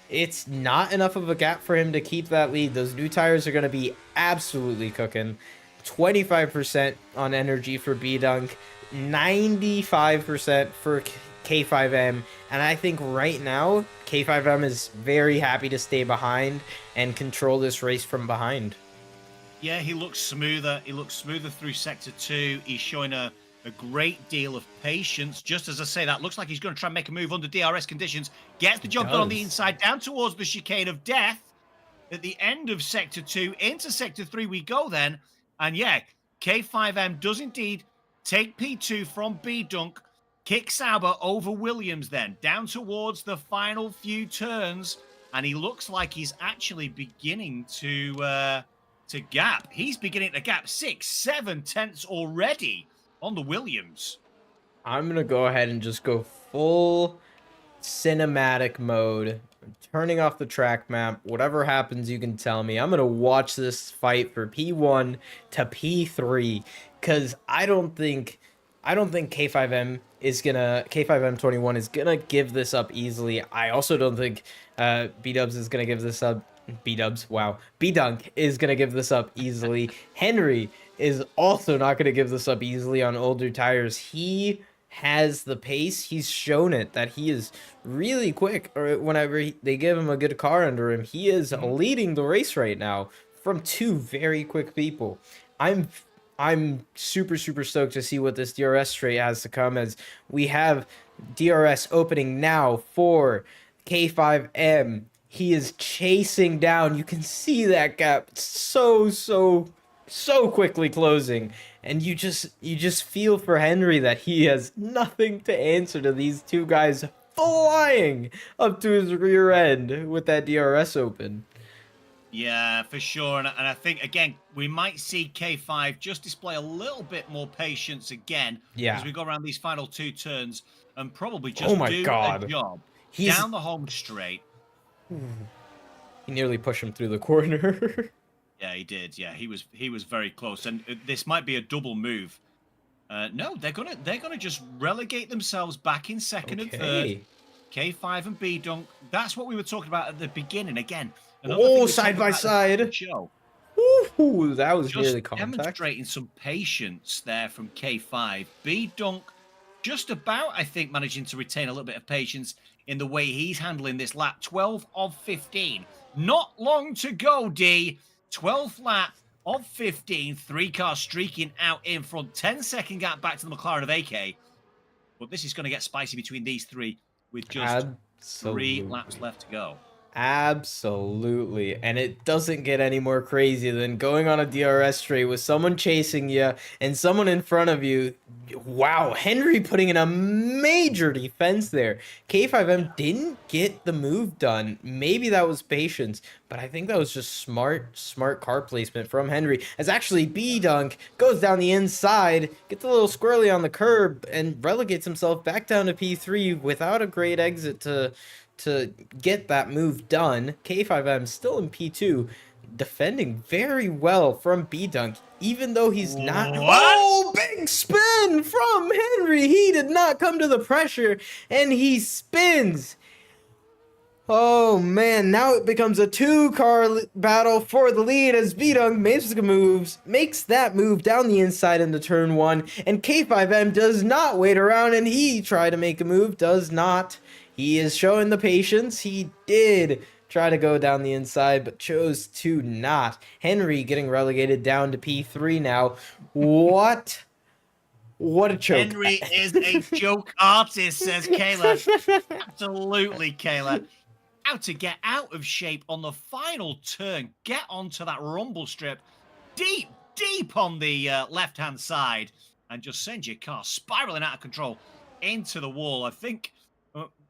It's not enough of a gap for him to keep that lead. Those new tires are going to be absolutely cooking. 25% on energy for B-Dunk, 95% for K5M, and I think right now K5M is very happy to stay behind and control this race from behind. Yeah, he looks smoother. He looks smoother through Sector 2. He's showing a great deal of patience. Just as I say, that looks like he's going to try and make a move under DRS conditions. Gets the job done on the inside, down towards the chicane of death. At the end of Sector 2, into Sector 3 we go then. And yeah, K5M does indeed take P2 from B-Dunk. Kick Sauber over Williams then, down towards the final few turns. And he looks like he's actually beginning to gap. He's beginning to gap 6-7 tenths already on the Williams. I'm going to go ahead and just go full cinematic mode. I'm turning off the track map. Whatever happens, you can tell me. I'm going to watch this fight for P1 to P3, because I don't think K5M is gonna K5M21 is gonna give this up easily. I also don't think B-Dubs is gonna give this up. B-Dubs, wow. B-Dunk is gonna give this up easily. Henry is also not gonna give this up easily on older tires. He has the pace. He's shown it that he is really quick, or whenever they give him a good car under him. He is leading the race right now from 2 very quick people. I'm super stoked to see what this DRS straight has to come, as we have DRS opening now for K5M. He is chasing down. You can see that gap so quickly closing, and you just feel for Henry that he has nothing to answer to these 2 guys flying up to his rear end with that DRS open. Yeah, for sure. And I think, again, we might see K5 just display a little bit more patience again as we go around these final 2 turns, and probably just do a job down the home straight. He nearly pushed him through the corner. Yeah, he did. Yeah, he was very close. And this might be a double move. No, they're gonna just relegate themselves back in second and third. K5 and B-Dunk. That's what we were talking about at the beginning. Again, side by side. Ooh, that was just really contact. Demonstrating some patience there from K5. B-Dunk just about, I think, managing to retain a little bit of patience in the way he's handling this lap. 12 of 15. Not long to go, D. 12th lap of 15. 3 cars streaking out in front. 10-second gap back to the McLaren of AK. But this is going to get spicy between these 3 with just 3 laps left to go. Absolutely. And it doesn't get any more crazy than going on a DRS straight with someone chasing you and someone in front of you. Wow, Henry putting in a major defense there. K5M didn't get the move done. Maybe that was patience, but I think that was just smart car placement from Henry. As actually B-Dunk goes down the inside, gets a little squirrely on the curb, and relegates himself back down to P3 without a great exit to get that move done. K5M still in P2, defending very well from B-Dunk, even though he's not... Oh, big spin from Henry! He did not come to the pressure, and he spins. Oh man, now it becomes a two-car battle for the lead as B-Dunk makes that move down the inside into turn 1, and K5M does not wait around, and he tried to make a move, does not. He is showing the patience. He did try to go down the inside, but chose to not. Henry getting relegated down to P3 now. What? What a choke. Henry is a joke artist, says Kayla. Absolutely, Kayla. How to get out of shape on the final turn. Get onto that rumble strip deep on the left-hand side and just send your car spiraling out of control into the wall. I think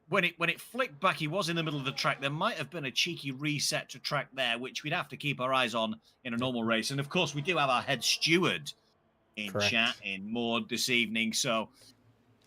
when it flicked back, he was in the middle of the track. There might have been a cheeky reset to track there, which we'd have to keep our eyes on in a normal race. And, of course, we do have our head steward in Correct. Chat in Maud this evening. So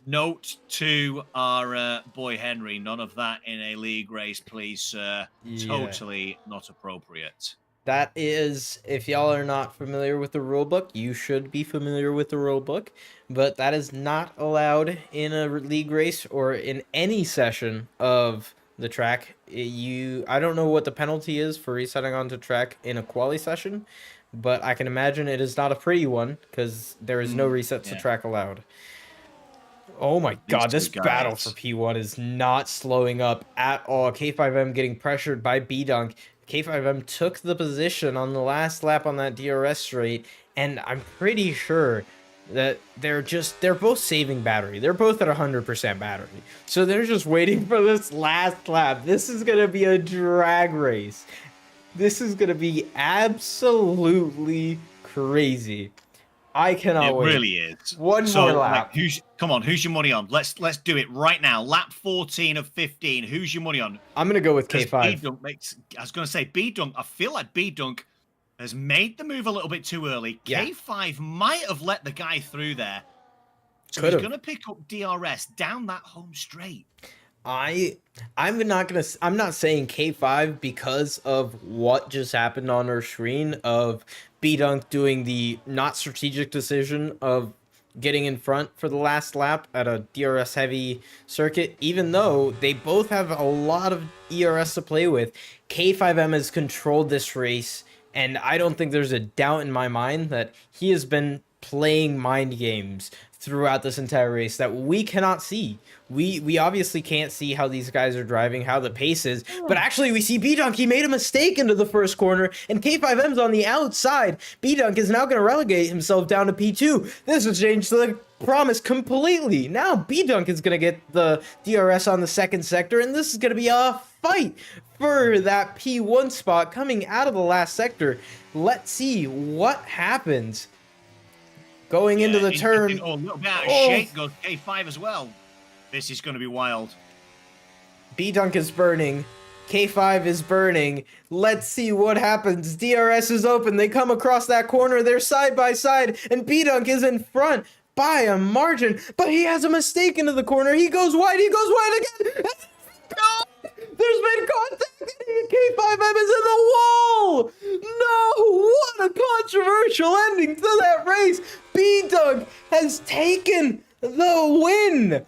note to our boy Henry, none of that in a league race, please, sir. Yeah. Totally not appropriate. That is, if y'all are not familiar with the rulebook, you should be familiar with the rulebook, but that is not allowed in a league race or in any session of the track. I don't know what the penalty is for resetting onto track in a quali session, but I can imagine it is not a pretty one because there is no resets to track allowed. Oh my god, this battle for P1 is not slowing up at all. K5M getting pressured by B-Dunk. K5M took the position on the last lap on that DRS straight, and I'm pretty sure that they're both saving battery. They're both at 100% battery. So they're just waiting for this last lap. This is going to be a drag race. This is going to be absolutely crazy. I cannot wait. It really is. One more lap. Come on, who's your money on? Let's do it right now. Lap 14 of 15. Who's your money on? I'm gonna go with K5. I was gonna say B-Dunk. I feel like B-Dunk has made the move a little bit too early. Yeah. K5 might have let the guy through there. So Could've. he's gonna pick up DRS down that home straight. I'm not saying K5 because of what just happened on our screen of B-Dunk doing the not strategic decision of getting in front for the last lap at a DRS heavy circuit. Even though they both have a lot of ERS to play with, K5M has controlled this race, and I don't think there's a doubt in my mind that he has been playing mind games throughout this entire race that we cannot see. We obviously can't see how these guys are driving, how the pace is, but actually we see B-Dunk, he made a mistake into the first corner, and K5M's on the outside. B-Dunk is now going to relegate himself down to P2. This has changed the promise completely. Now B-Dunk is going to get the DRS on the second sector, and this is going to be a fight for that P1 spot coming out of the last sector. Let's see what happens. Going into the turn. Oh, a little bit out of shape goes K5 as well. This is going to be wild. B-Dunk is burning. K5 is burning. Let's see what happens. DRS is open. They come across that corner. They're side by side. And B-Dunk is in front by a margin. But he has a mistake into the corner. He goes wide. He goes wide again. No! There's been contact. K5M is in the wall. No! What a controversial ending to that race. B-Dunk has taken the win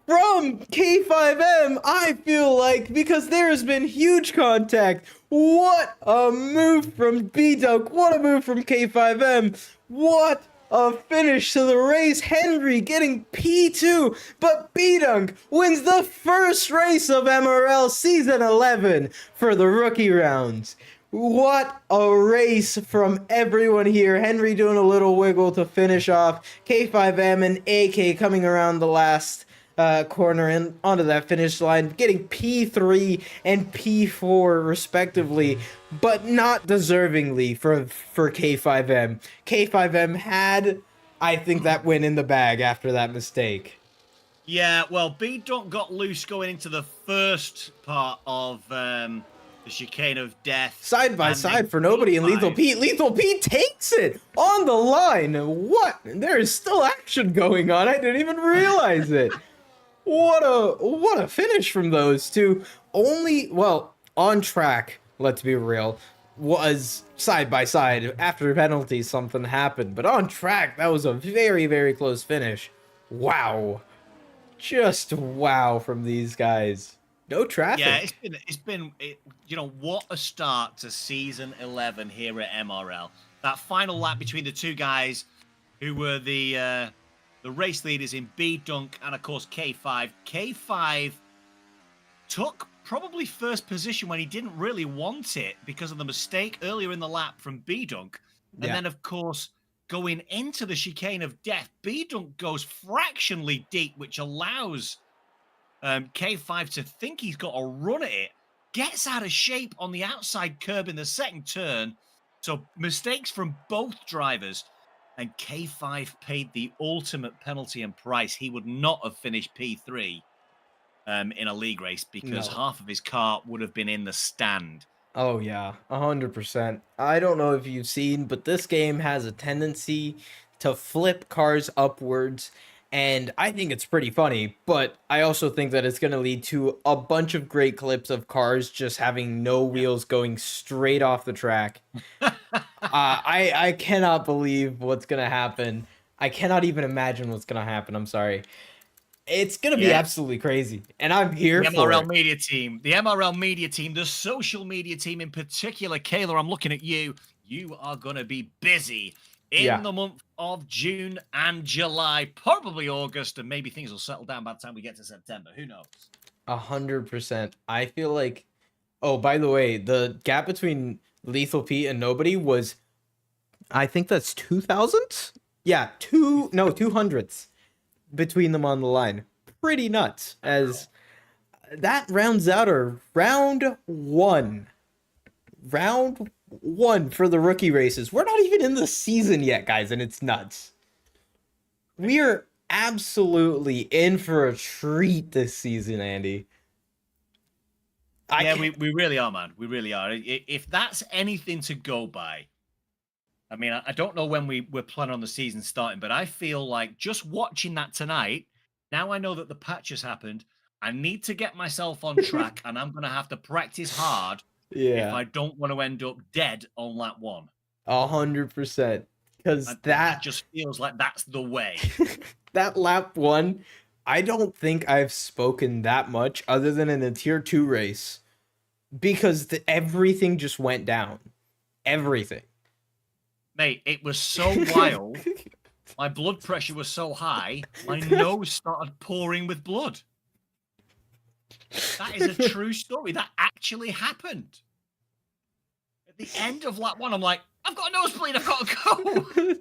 from K5M, I feel like, because there has been huge contact. What a move from B-Dunk. What a move from K5M. What a finish to the race. Henry getting P2, but B-Dunk wins the first race of MRL Season 11 for the rookie rounds. What a race from everyone here. Henry doing a little wiggle to finish off. K5M and AK coming around the last corner and onto that finish line, getting P3 and P4 respectively, but not deservingly for K5M. K5M had, I think, that win in the bag after that mistake. Yeah, well, B-Dunk got loose going into the first part of the chicane of death. Side by side for nobody, and Lethal Pete. Lethal Pete takes it on the line. What? There is still action going on. I didn't even realize it. What a finish from those two. Only, well, on track, let's be real, was side by side. After penalties, something happened. But on track, that was a very, very close finish. Wow. Just wow from these guys. No Yeah, traffic. you know, what a start to season 11 here at MRL. That final lap between the two guys who were the race leaders in B Dunk and of course K5. K5 took probably first position when he didn't really want it because of the mistake earlier in the lap from B Dunk. And Yeah. then of course going into the chicane of death, B Dunk goes fractionally deep, which allows K5 to think he's got a run at it, gets out of shape on the outside curb in the second turn. So mistakes from both drivers. And K5 paid the ultimate penalty and price. He would not have finished P3 in a league race because No. half of his car would have been in the stand. Oh yeah, 100%. I don't know if you've seen, but this game has a tendency to flip cars upwards, and I think it's pretty funny, but I also think that it's going to lead to a bunch of great clips of cars just having no wheels going straight off the track. I cannot believe what's going to happen. I cannot even imagine what's going to happen. I'm sorry. It's going to be Yeah. absolutely crazy, and I'm here The for MRL it. media team, the social media team in particular, Kayla, I'm looking at you. You are going to be busy in Yeah. the month of June and July, probably August, and maybe things will settle down by the time we get to September. Who knows? 100%. I feel like. Oh, by the way, the gap between Lethal Pete and Nobody was, I think that's 2000s. Yeah, 200s between them on the line. Pretty nuts. As that rounds out our round one. Round one for the rookie races. We're not even in the season yet, guys, and it's nuts. We are absolutely in for a treat this season, Andy. Yeah, we really are, man. We really are. If that's anything to go by, I mean, I don't know when we're planning on the season starting, but I feel like just watching that tonight, now I know that the patch has happened. I need to get myself on track, and I'm going to have to practice hard if Yeah, I don't want to end up dead on lap one. 100%. Because That just feels like that's the way. that lap one, I don't think I've spoken that much other than in a tier 2 race because everything just went down. Everything. Mate, it was so wild. My blood pressure was so high, my nose started pouring with blood. That is a true story. That actually happened. At the end of lap one, I'm like, I've got a nosebleed. I've got to go.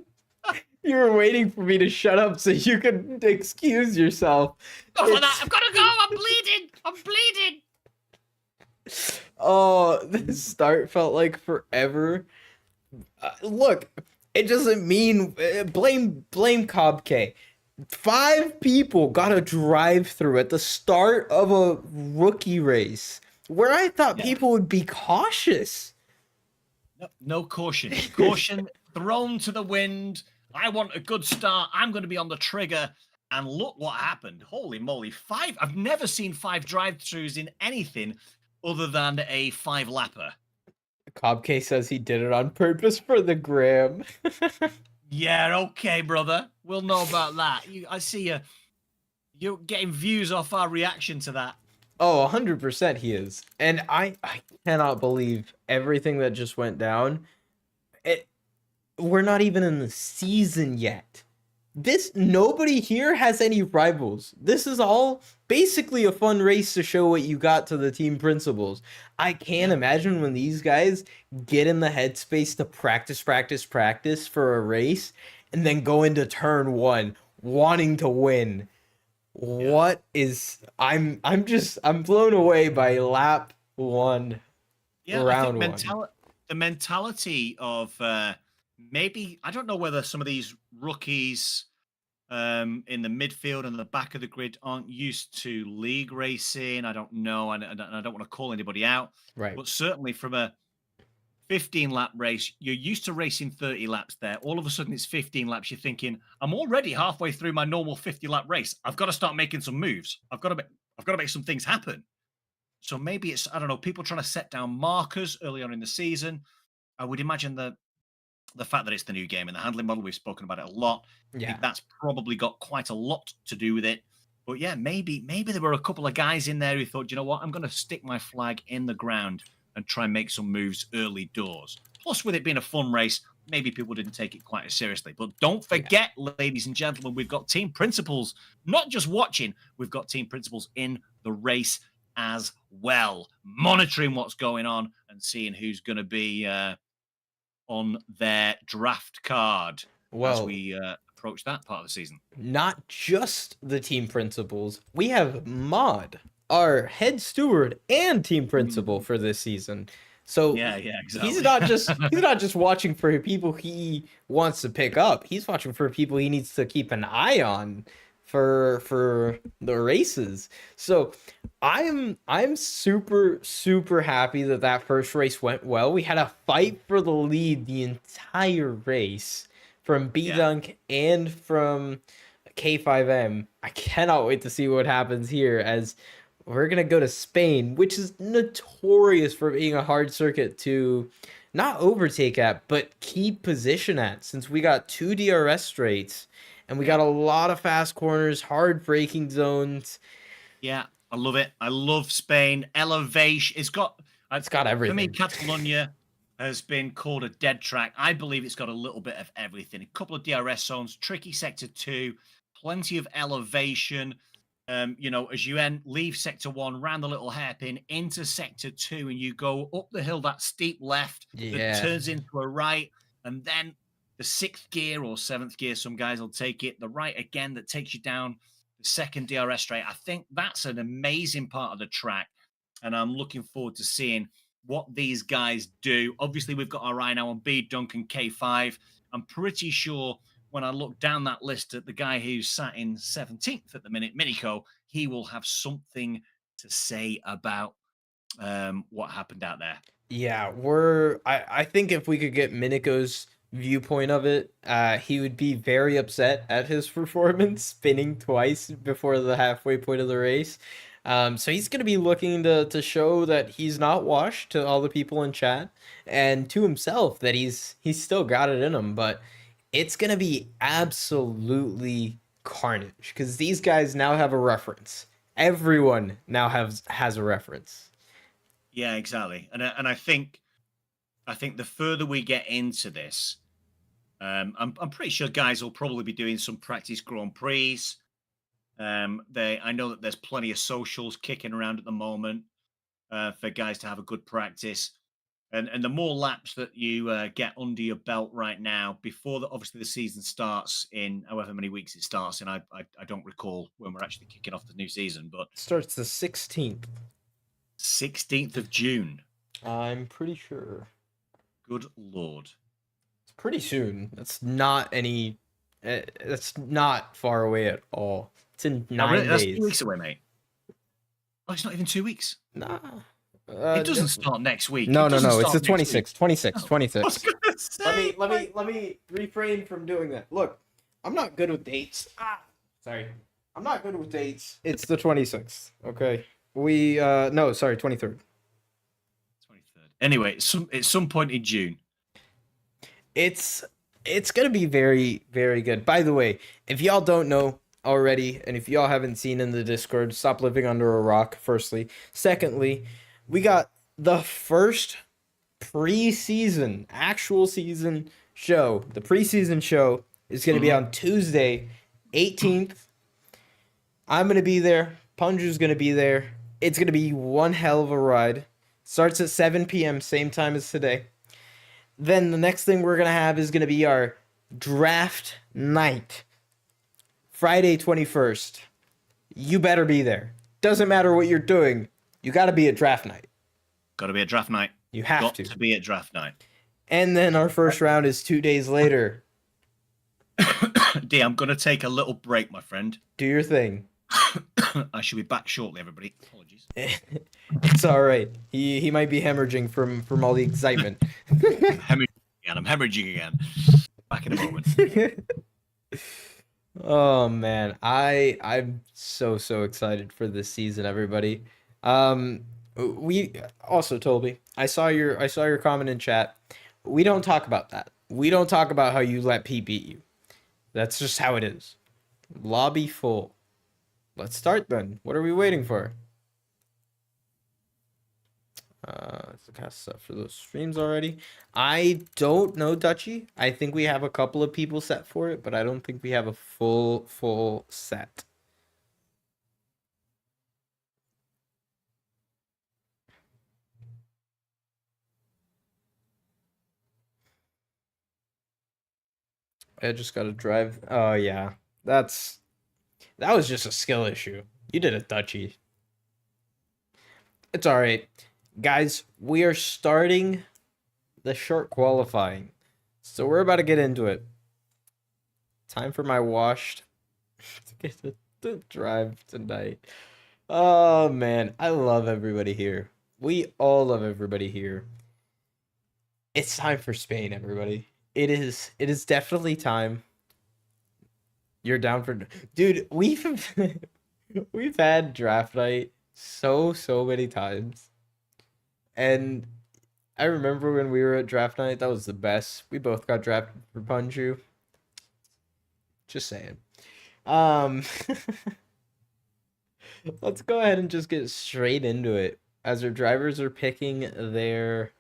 You were waiting for me to shut up so you could excuse yourself. Go for that. I've got to go. I'm bleeding. I'm bleeding. Oh, the start felt like forever. Look, it doesn't mean blame Cobb K. 5 people got a drive through at the start of a rookie race where I thought people would be cautious. No caution. Caution thrown to the wind. I want a good start. I'm going to be on the trigger. And look what happened. Holy moly. 5. I've never seen 5 drive-throughs in anything other than a 5-lapper. Cobb K says he did it on purpose for the gram. Yeah, okay, brother. We'll know about that. I see you're getting views off our reaction to that. Oh, 100% he is. And I cannot believe everything that just went down. We're not even in the season yet. Nobody here has any rivals. This is all basically a fun race to show what you got to the team principals. I can't imagine when these guys get in the headspace to practice for a race and then go into turn 1 wanting to win. What is I'm blown away by lap 1. Yeah, round I think 1. the mentality of maybe I don't know whether some of these rookies in the midfield and the back of the grid aren't used to league racing. I don't know, and I don't want to call anybody out, Right. but certainly from a 15-lap race, you're used to racing 30 laps there. All of a sudden, it's 15 laps. You're thinking, I'm already halfway through my normal 50-lap race. I've got to start making some moves. I've got to make some things happen. So maybe it's, I don't know, people trying to set down markers early on in the season. I would imagine the fact that it's the new game and the handling model, we've spoken about it a lot. I Yeah. think that's probably got quite a lot to do with it. But yeah, maybe there were a couple of guys in there who thought, you know what, I'm going to stick my flag in the ground and try and make some moves early doors. Plus, with it being a fun race, maybe people didn't take it quite as seriously. But don't forget, ladies and gentlemen, we've got team principals not just watching, we've got team principals in the race as well, monitoring what's going on and seeing who's going to be on their draft card as we approach that part of the season. Not just the team principals. We have Mod, our head steward and team principal for this season. So yeah, exactly. he's not just watching for people he wants to pick up. He's watching for people he needs to keep an eye on for the races. So I'm super happy that first race went well. We had a fight for the lead the entire race from B-Dunk and from K5M. I cannot wait to see what happens here, as we're going to go to Spain, which is notorious for being a hard circuit to not overtake at, but keep position at, since we got 2 DRS straights and we got a lot of fast corners, hard braking zones. Yeah, I love it. I love Spain. Elevation. It's got everything. For me, Catalonia has been called a dead track. I believe it's got a little bit of everything. A couple of DRS zones, tricky sector 2, plenty of elevation. You know, as you leave sector 1, round the little hairpin into sector 2, and you go up the hill, that steep left that turns into a right, and then the 6th gear or 7th gear, some guys will take it, the right again that takes you down the second DRS straight. I think that's an amazing part of the track, and I'm looking forward to seeing what these guys do. Obviously, we've got our eye now on B-Dunk and K5. I'm pretty sure when I look down that list at the guy who's sat in 17th at the minute, Minico, he will have something to say about what happened out there. Yeah, I think if we could get Minico's viewpoint of it, he would be very upset at his performance, spinning twice before the halfway point of the race. So he's going to be looking to show that he's not washed to all the people in chat, and to himself that he's still got it in him. But it's going to be absolutely carnage, because these guys now have a reference. Everyone now has a reference. Yeah, exactly. And I think the further we get into this, I'm pretty sure guys will probably be doing some practice Grand Prix. I know that there's plenty of socials kicking around at the moment for guys to have a good practice, and the more laps that you get under your belt right now before obviously the season starts in however many weeks it starts, and I don't recall when we're actually kicking off the new season, but it starts the 16th of June. I'm pretty sure. Good Lord, it's pretty soon. That's not far away at all. It's in 9 days. That's 2 weeks away, mate. Oh, it's not even 2 weeks. Nah. It doesn't start next week. No. It's the 26th. 26th. Say, Let me refrain from doing that. Look, I'm not good with dates. Sorry. I'm not good with dates. It's the 26th. Okay. 23rd. 23rd. Anyway, it's some point in June. It's gonna be very, very good. By the way, if y'all don't know already, and if y'all haven't seen in the Discord, stop living under a rock, firstly. Secondly, we got the first actual season show. The preseason show is going to be on Tuesday, 18th. I'm going to be there. Punju's going to be there. It's going to be one hell of a ride. Starts at 7 p.m., same time as today. Then the next thing we're going to have is going to be our draft night. Friday 21st. You better be there. Doesn't matter what you're doing. You got to be at draft night. Got to be at draft night. You have to. Got to be at draft night. And then our first round is 2 days later. D, I'm going to take a little break, my friend. Do your thing. I should be back shortly, everybody. Apologies. It's all right. He might be hemorrhaging from all the excitement. I'm hemorrhaging again. Back in a moment. Oh man, I'm so excited for this season, everybody. We also, Toby, I saw your comment in chat. We don't talk about that. We don't talk about how you let Pete beat you. That's just how it is. Lobby full. let's start then. What are we waiting for? It's the cast set for those streams already. I don't know, Dutchy. I think we have a couple of people set for it, but I don't think we have a full set. I just gotta drive. Oh yeah, that was just a skill issue. You did it, Dutchy. It's all right, guys. We are starting the short qualifying, so we're about to get into it. Time for my washed to get to drive tonight. Oh man, I love everybody here. We all love everybody here. It's time for Spain, everybody. It is definitely time. You're down for dude, we've had draft night so many times. And I remember when we were at draft night, that was the best. We both got drafted for Punju. Just saying. Um Let's go ahead and just get straight into it. As our drivers are picking their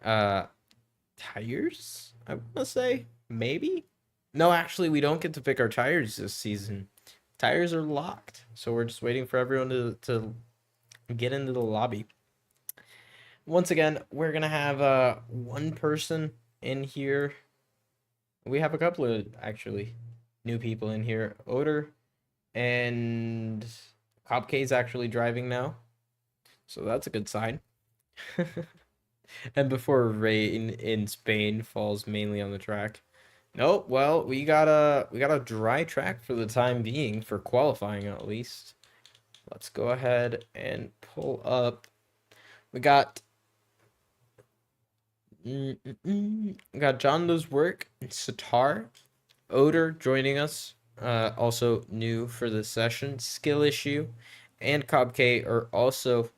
tires, I want to say. Maybe? No, actually, we don't get to pick our tires this season. Tires are locked. So we're just waiting for everyone to get into the lobby. Once again, we're going to have one person in here. We have a couple of, actually, new people in here. Odor and Cop K is actually driving now. So that's a good sign. And before rain in Spain falls mainly on the track. Nope, well, we got a dry track for the time being, for qualifying at least. Let's go ahead and pull up. We got John Does Work, Sitar, Odor joining us. Also new for this session. Skill Issue and Cobb K are also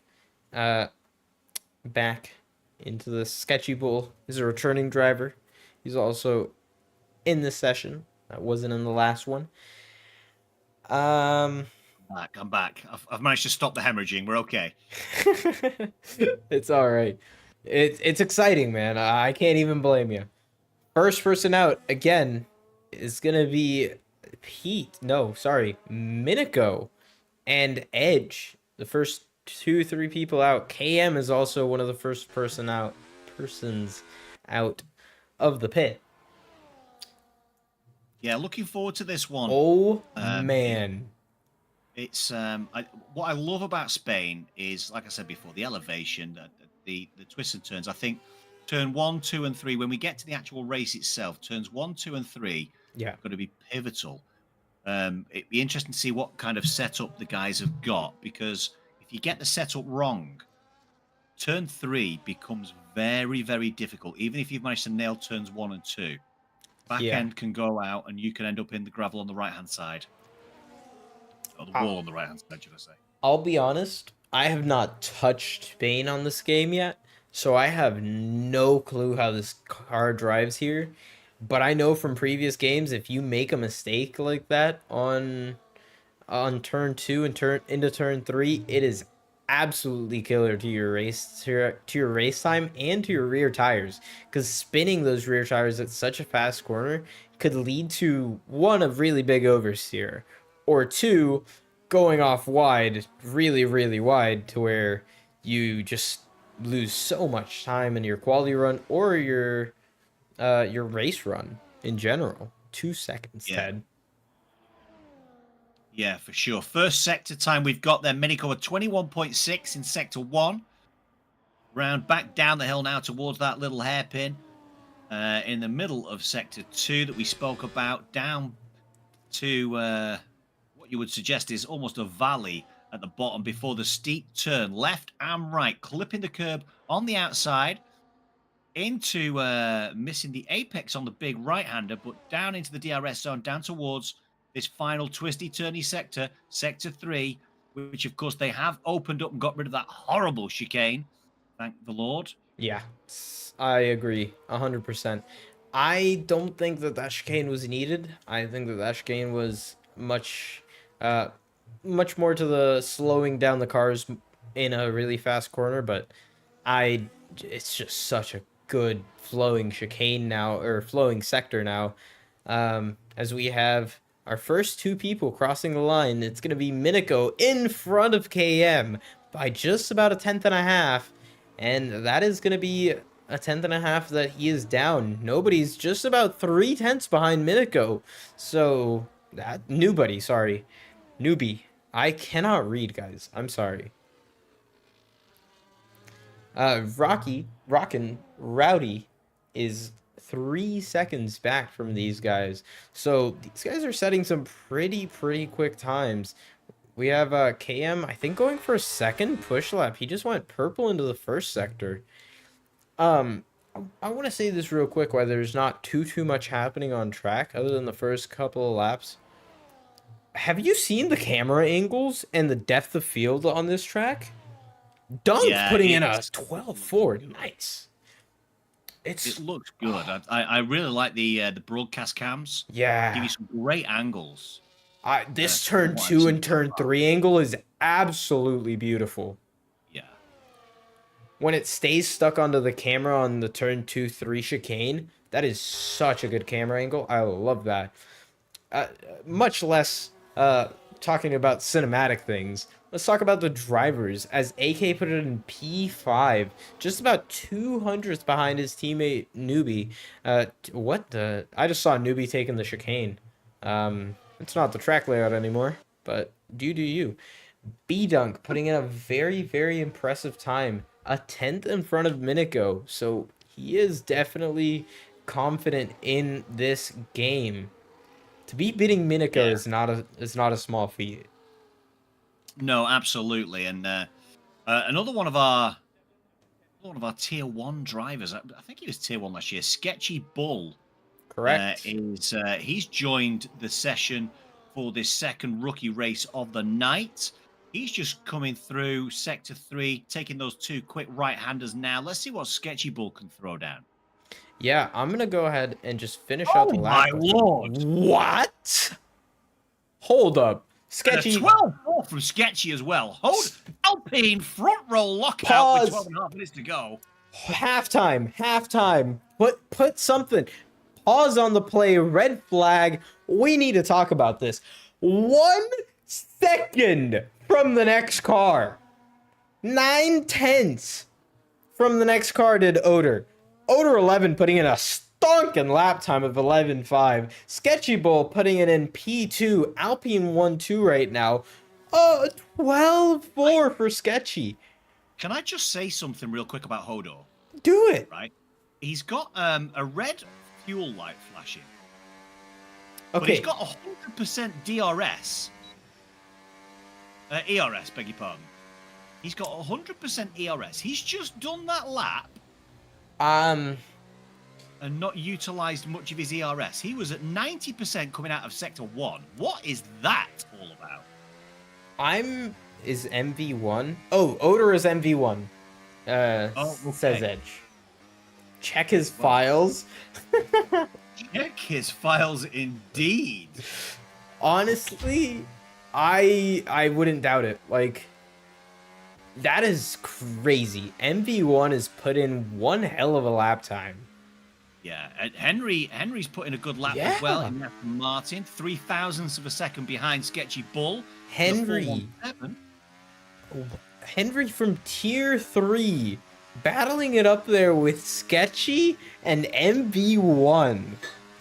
back into the Sketchy Bowl. He's a returning driver. He's also in this session. That wasn't in the last one. I'm back. I've managed to stop the hemorrhaging. We're okay. It's all right. It's exciting, man. I can't even blame you. First person out again is gonna be Pete. No, sorry, Minico and Edge. The first 2-3 people out. KM is also one of the first persons out of the pit. Yeah, looking forward to this one. Oh man. It's what I love about Spain is, like I said before, the elevation, the twists and turns. I think turn 1, 2, and 3, when we get to the actual race itself, turns 1, 2, and 3 Yeah, are going to be pivotal. It'd be interesting to see what kind of setup the guys have got, because if you get the setup wrong, turn 3 becomes very, very difficult. Even if you've managed to nail turns 1 and 2, back end can go out and you can end up in the gravel on the right hand side. Or the wall on the right hand side, should I say. I'll be honest, I have not touched Spain on this game yet, so I have no clue how this car drives here. But I know from previous games, if you make a mistake like that on turn 2 and turn into turn 3, it is absolutely killer to your race to your race time and to your rear tires, because spinning those rear tires at such a fast corner could lead to, one, a really big oversteer, or two, going off wide, really wide, to where you just lose so much time in your quality run or your race run in general. 2 seconds, Ted. Yeah, for sure. First sector time we've got there. Minico at 21.6 in sector 1. Round back down the hill now towards that little hairpin. In the middle of sector 2 that we spoke about, down to what you would suggest is almost a valley at the bottom before the steep turn. Left and right, clipping the curb on the outside into missing the apex on the big right-hander, but down into the DRS zone, down towards this final twisty turny sector, sector 3, which of course they have opened up and got rid of that horrible chicane. Thank the Lord. Yeah, I agree 100%. I don't think that chicane was needed. I think that chicane was much much more to the slowing down the cars in a really fast corner, but it's just such a good flowing chicane now, or flowing sector now. As we have our first two people crossing the line, it's going to be Miniko in front of KM by just about a tenth and a half. And that is going to be a tenth and a half that he is down. Nobody's just about 3/10 behind Miniko. So, sorry. Newbie. I cannot read, guys. I'm sorry. Rowdy is 3 seconds back from these guys. So these guys are setting some pretty quick times. We have KM, I think, going for a second push lap. He just went purple into the first sector. I want to say this real quick, why there's not too much happening on track other than the first couple of laps. Have you seen the camera angles and the depth of field on this track? Dunk putting in a 12.4. Nice. It looks good. I really like the broadcast cams. Yeah. Give you some great angles. This turn 2 and turn 3 angle is absolutely beautiful. Yeah. When it stays stuck onto the camera on the turn 2-3 chicane, that is such a good camera angle. I love that. Much less talking about cinematic things. Let's talk about the drivers, as AK put it in P5, just about 200th behind his teammate Newbie. I just saw Newbie taking the chicane. It's not the track layout anymore, but do you. B-Dunk putting in a very impressive time, a 10th in front of Miniko, so he is definitely confident in this game. To be beating Miniko is not a small feat. No, absolutely, and another one of our tier 1 drivers. I think he was tier 1 last year. Sketchy Bull, correct? He's joined the session for this second rookie race of the night. He's just coming through sector 3, taking those 2 quick right-handers now. Let's see what Sketchy Bull can throw down. Yeah, I'm gonna go ahead and just finish out the lap. Oh my lord! What? Hold up. Sketchy. 12-4 from Sketchy as well. Hold Alpine front row lockout Pause. with 12.5 minutes to go. Halftime. Put something. Pause on the play. Red flag. We need to talk about this. 1 second from the next car. 9/10 from the next car did Oder. Oder 11 putting in a stonking lap time of 11.5. Sketchy Bull putting it in P2. Alpine 1-2 right now. 12.4 for Sketchy. Can I just say something real quick about Hodor? Do it. Right? He's got a red fuel light flashing. Okay. But he's got 100% DRS. ERS, beg your pardon. He's got 100% ERS. He's just done that lap. And not utilized much of his ERS. He was at 90% coming out of sector 1. What is that all about? Is MV1? Oh, Oder is MV1. Okay. Says Edge. Check his files. Check his files indeed. Honestly, I wouldn't doubt it. Like, that is crazy. MV1 has put in one hell of a lap time. Yeah, Henry's put in a good lap as well in Aston Martin. 0.003 of a second behind Sketchy Bull. Henry from tier 3, battling it up there with Sketchy and MV1.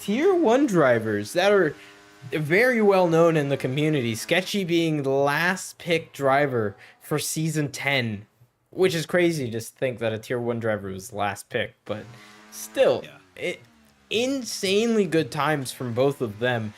Tier 1 drivers that are very well known in the community. Sketchy being the last pick driver for season 10, which is crazy to think that a tier 1 driver was last pick, but still, insanely good times from both of them.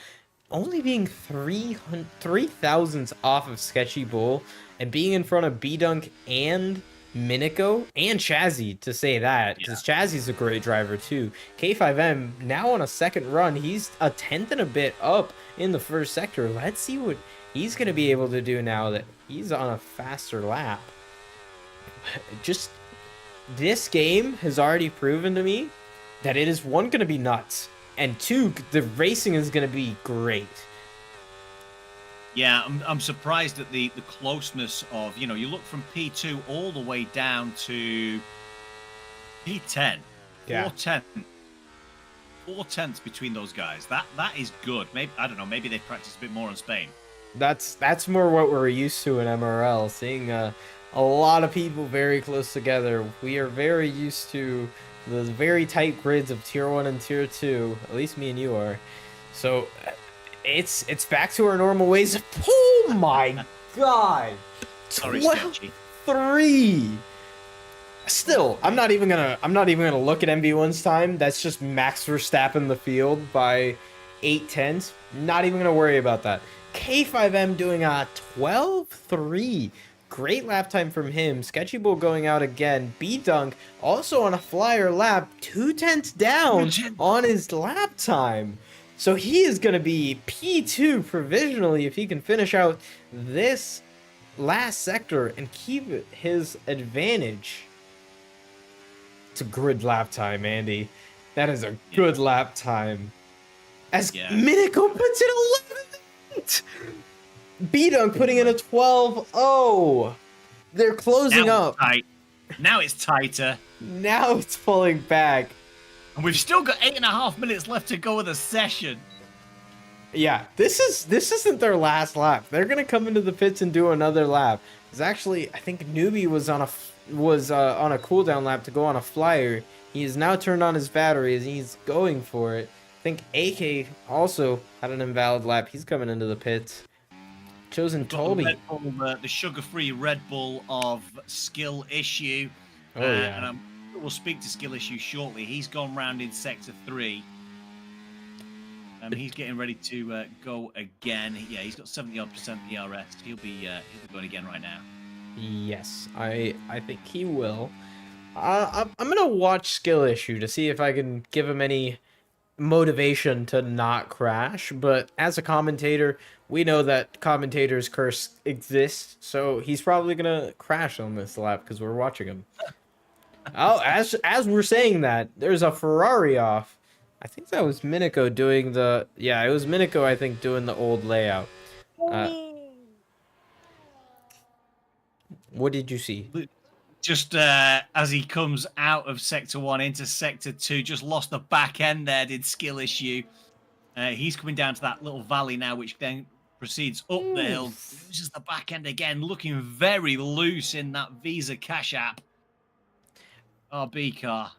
Only being 3,000ths off of Sketchy Bull and being in front of B-Dunk and Miniko and Chazzy, to say that, because Chazzy's a great driver too. K5M now on a second run. He's a 10th and a bit up in the first sector. Let's see what he's going to be able to do now that he's on a faster lap. Just, this game has already proven to me that it is, one, going to be nuts, and two, the racing is going to be great. Yeah, I'm surprised at the closeness of, you look from P2 all the way down to P10. Yeah. 4 tenths between those guys. That is good. Maybe, I don't know, maybe they practice a bit more on Spain. That's more what we're used to in MRL, seeing a lot of people very close together. We are very used to the very tight grids of tier 1 and tier 2, at least me and you are. So it's back to our normal ways. Oh my god. Sorry, Sketchy. 3. Still, I'm not even gonna look at MV1's time. That's just Max Verstappen the field by 8/10. Not even gonna worry about that. K5M doing a 12-3. Great lap time from him. Sketchy Bull going out again. B-Dunk also on a flyer lap. 2/10 down on his lap time. So he is going to be P2 provisionally if he can finish out this last sector and keep his advantage. It's a good lap time, Andy. That is a good lap time. As Miniko puts it 11th. B-Dunk putting in a 12-0. They're closing up. Tight. Now it's tighter. Now it's pulling back. And we've still got 8.5 minutes left to go of the session. Yeah, this isn't their last lap. They're gonna come into the pits and do another lap. Because actually, I think Newbie was on a cooldown lap to go on a flyer. He has now turned on his batteries and he's going for it. I think AK also had an invalid lap. He's coming into the pits. Chosen Toby. The sugar-free Red Bull of Skill Issue. Oh, yeah. And we'll speak to Skill Issue shortly. He's gone round in Sector 3. He's getting ready to go again. Yeah, he's got 70-odd% DRS. He'll be going again right now. Yes, I think he will. I'm gonna watch Skill Issue to see if I can give him any motivation to not crash. But as a commentator, we know that commentator's curse exists, so he's probably gonna crash on this lap because we're watching him. Oh, as we're saying that, there's a Ferrari off. I think that was Miniko doing the... Yeah, it was Miniko, I think, doing the old layout. What did you see? Just as he comes out of Sector 1 into Sector 2, just lost the back end there, did Skill Issue. He's coming down to that little valley now, which then proceeds up the hill. Loses the back end again, looking very loose in that Visa Cash app. RB car.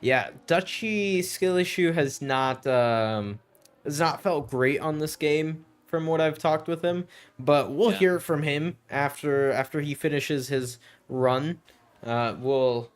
Yeah, Dutchy Skill Issue has not felt great on this game from what I've talked with him, but we'll hear from him after he finishes his run. We'll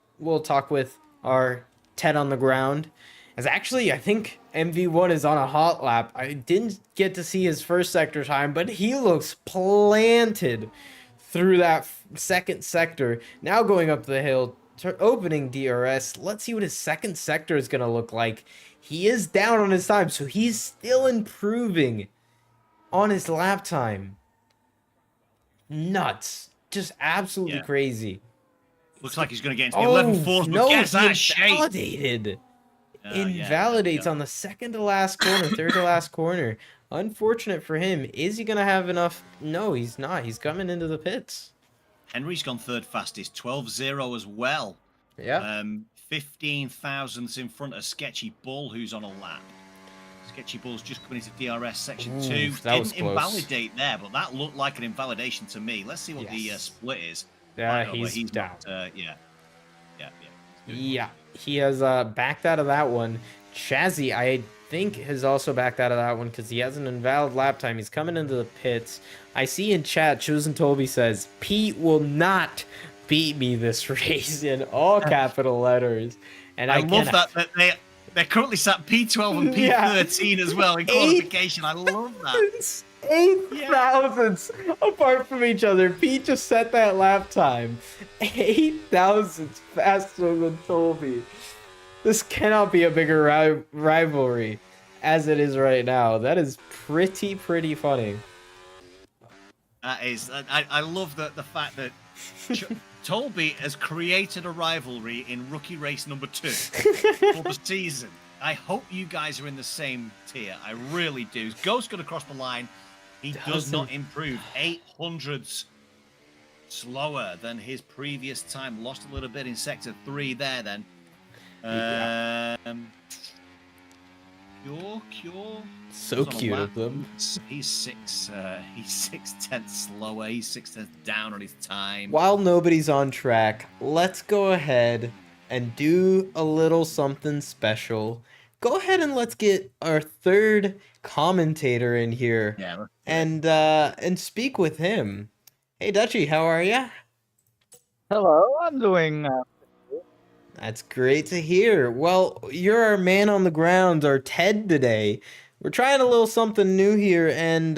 talk with our Ted on the ground. As actually, I think MV1 is on a hot lap. I didn't get to see his first sector time, but he looks planted through that second sector. Now going up the hill, opening DRS. Let's see what his second sector is going to look like. He is down on his time, so he's still improving on his lap time. Nuts. Just absolutely crazy. Looks like he's going to get into the 11-4s, but guess that shape. Invalidated. Invalidates on the second to last corner, third to last corner. Unfortunate for him. Is he going to have enough? No, he's not. He's coming into the pits. Henry's gone third fastest, 12-0 as well. Yeah. 15 thousandths in front of Sketchy Bull, who's on a lap. Sketchy Bull's just coming into DRS section 2. Didn't invalidate there, but that looked like an invalidation to me. Let's see what the split is. Yeah, he's down. Yeah, he has backed out of that one. Chazzy, I think, has also backed out of that one because he has an invalid lap time. He's coming into the pits. I see in chat, Chosen Toby says, Pete will not beat me this race in all capital letters. And I love that they're currently sat P12 and P13 as well in qualification. I love that. 8 thousandths apart from each other. Pete just set that lap time. 8 thousandths faster than Toby. This cannot be a bigger rivalry as it is right now. That is pretty funny. That is. I love the fact that Toby has created a rivalry in rookie race number 2 for the season. I hope you guys are in the same tier. I really do. Ghost got across the line. He does not improve. 800s slower than his previous time. Lost a little bit in sector 3 there then. Cure. So cute of them. He's 6/10 slower. He's 6/10 down on his time. While nobody's on track, let's go ahead and do a little something special. Go ahead and let's get our third commentator in here. Yeah. And speak with him. Hey Dutchy, how are ya? Hello, I'm doing. That's great to hear. Well, you're our man on the ground, our Ted today. We're trying a little something new here, and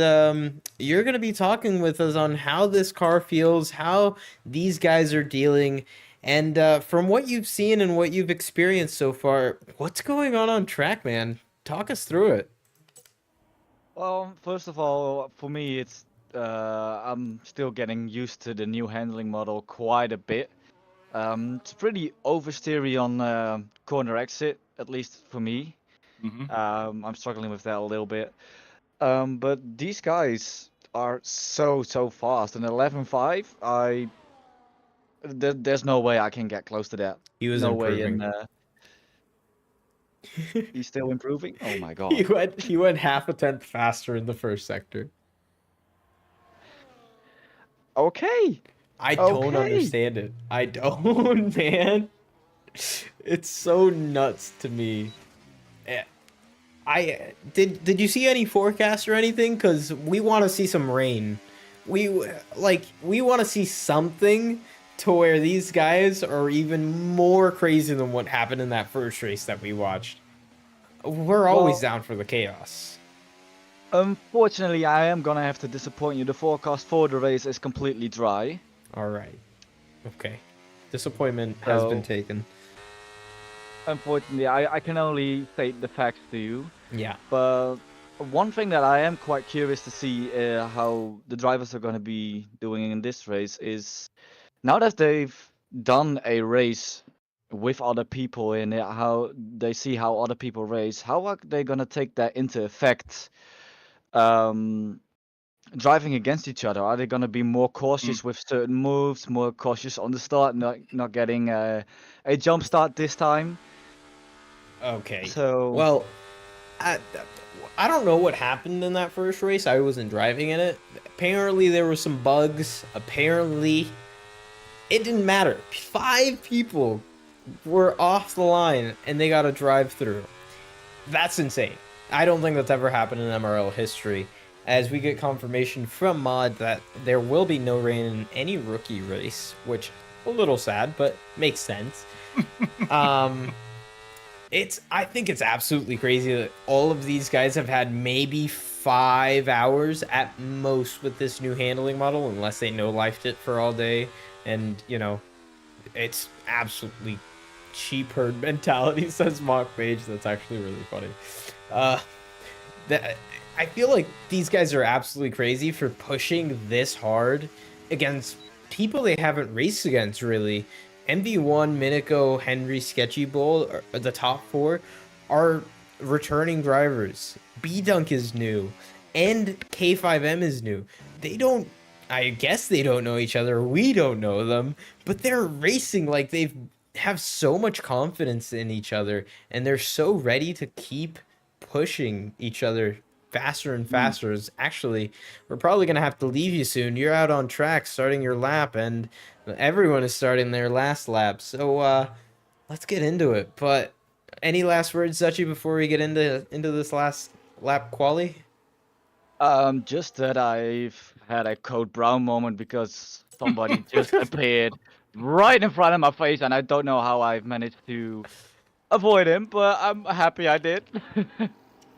you're going to be talking with us on how this car feels, how these guys are dealing, and from what you've seen and what you've experienced so far, what's going on track, man? Talk us through it. Well, first of all, for me, it's I'm still getting used to the new handling model quite a bit. It's pretty oversteery on corner exit, at least for me. I'm struggling with that a little bit. But these guys are so fast. And 11.5, there's no way I can get close to that. He was no improving. way. He's still improving. Oh my god. He went half a tenth faster in the first sector. Okay. I don't understand it. I don't, man. It's so nuts to me. Did you see any forecasts or anything? Because we want to see some rain. We want to see something to where these guys are even more crazy than what happened in that first race that we watched. We're always down for the chaos. Unfortunately, I am gonna have to disappoint you. The forecast for the race is completely dry. All right. Okay. Disappointment has been taken. Unfortunately, I can only state the facts to you. Yeah. But one thing that I am quite curious to see how the drivers are going to be doing in this race is now that they've done a race with other people in it, how they see how other people race, how are they going to take that into effect driving against each other? Are they going to be more cautious with certain moves, more cautious on the start, not getting a jump start this time? Okay. So well, I don't know what happened in that first race. I wasn't driving in it. Apparently there were some bugs. Apparently it didn't matter. 5 people were off the line and they got a drive through. That's insane. I don't think that's ever happened in MRL history, as we get confirmation from Mod that there will be no rain in any rookie race, which a little sad, but makes sense. I think it's absolutely crazy that all of these guys have had maybe 5 hours at most with this new handling model, unless they no-lifed it for all day. And, you know, it's absolutely cheap herd mentality, says Mock Mage. That's actually really funny. I feel like these guys are absolutely crazy for pushing this hard against people they haven't raced against, really. MV1, Minico, Henry, Sketchy Bull, the top 4 are returning drivers. B-Dunk is new, and K5M is new. I guess they don't know each other, we don't know them, but they're racing like they have so much confidence in each other, and they're so ready to keep pushing each other faster and faster. Actually, we're probably going to have to leave you soon. You're out on track starting your lap, and everyone is starting their last lap. So let's get into it. But any last words, Dutchy, before we get into this last lap quali? Just that I've had a Code Brown moment because somebody just appeared right in front of my face, and I don't know how I've managed to avoid him, but I'm happy I did.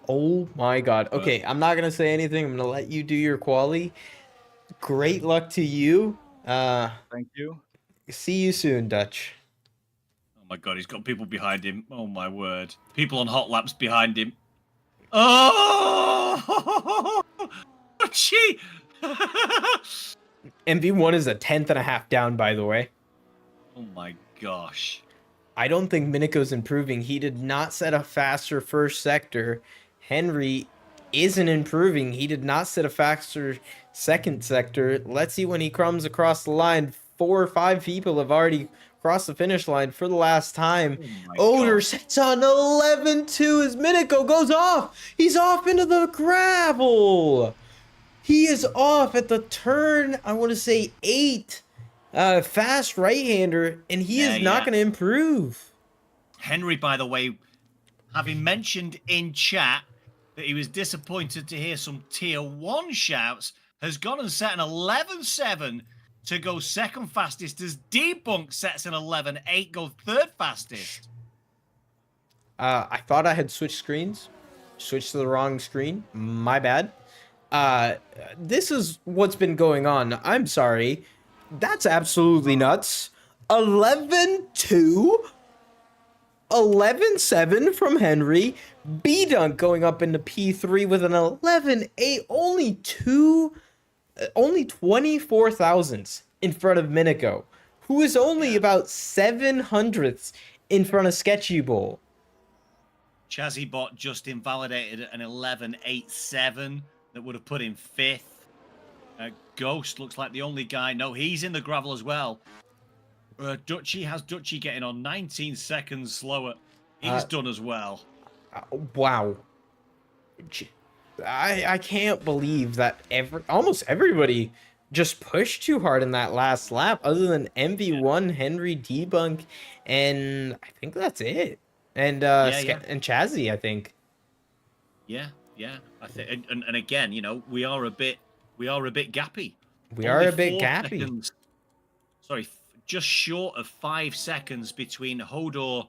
Oh my god. Okay, I'm not gonna say anything. I'm gonna let you do your quali. Great luck to you. Thank you. See you soon, Dutch. Oh my god, he's got people behind him. Oh my word. People on hot laps behind him. Oh! Gee! MV1 is a 10.5 down, by the way. Oh my gosh. I don't think Minico's improving. He did not set a faster first sector. Henry isn't improving. He did not set a faster second sector. Let's see when he comes across the line. 4 or 5 people have already crossed the finish line for the last time. Oh my Oder God. sets on 11-2 as Miniko goes off. He's off into the gravel. He is off at the turn, I want to say 8. Fast right-hander, and he is not going to improve. Henry, by the way, having mentioned in chat that he was disappointed to hear some tier 1 shouts, has gone and set an 11-7 to go second fastest as Debunk sets an 11-8, go third fastest. I thought I had switched screens. Switched to the wrong screen. My bad. This is what's been going on. I'm sorry. That's absolutely nuts. 11-2? 11-7 from Henry. B-Dunk going up into P3 with an 11-8. Only 24 thousandths in front of Miniko, who is only about 700ths in front of Sketchy Bull. Chazzy Bot just invalidated an 11-8-7 that would have put him 5th. Ghost looks like the only guy. No, he's in the gravel as well. Dutchy has Dutchy getting on 19 seconds slower. He's done as well. Wow. I can't believe that almost everybody just pushed too hard in that last lap, other than MV1, Henry, Debunk, and I think that's it. And and Chazzy, I think. Yeah. I think, and again, you know, we are a bit gappy. We are a bit gappy. Seconds, sorry, just short of 5 seconds between Hodor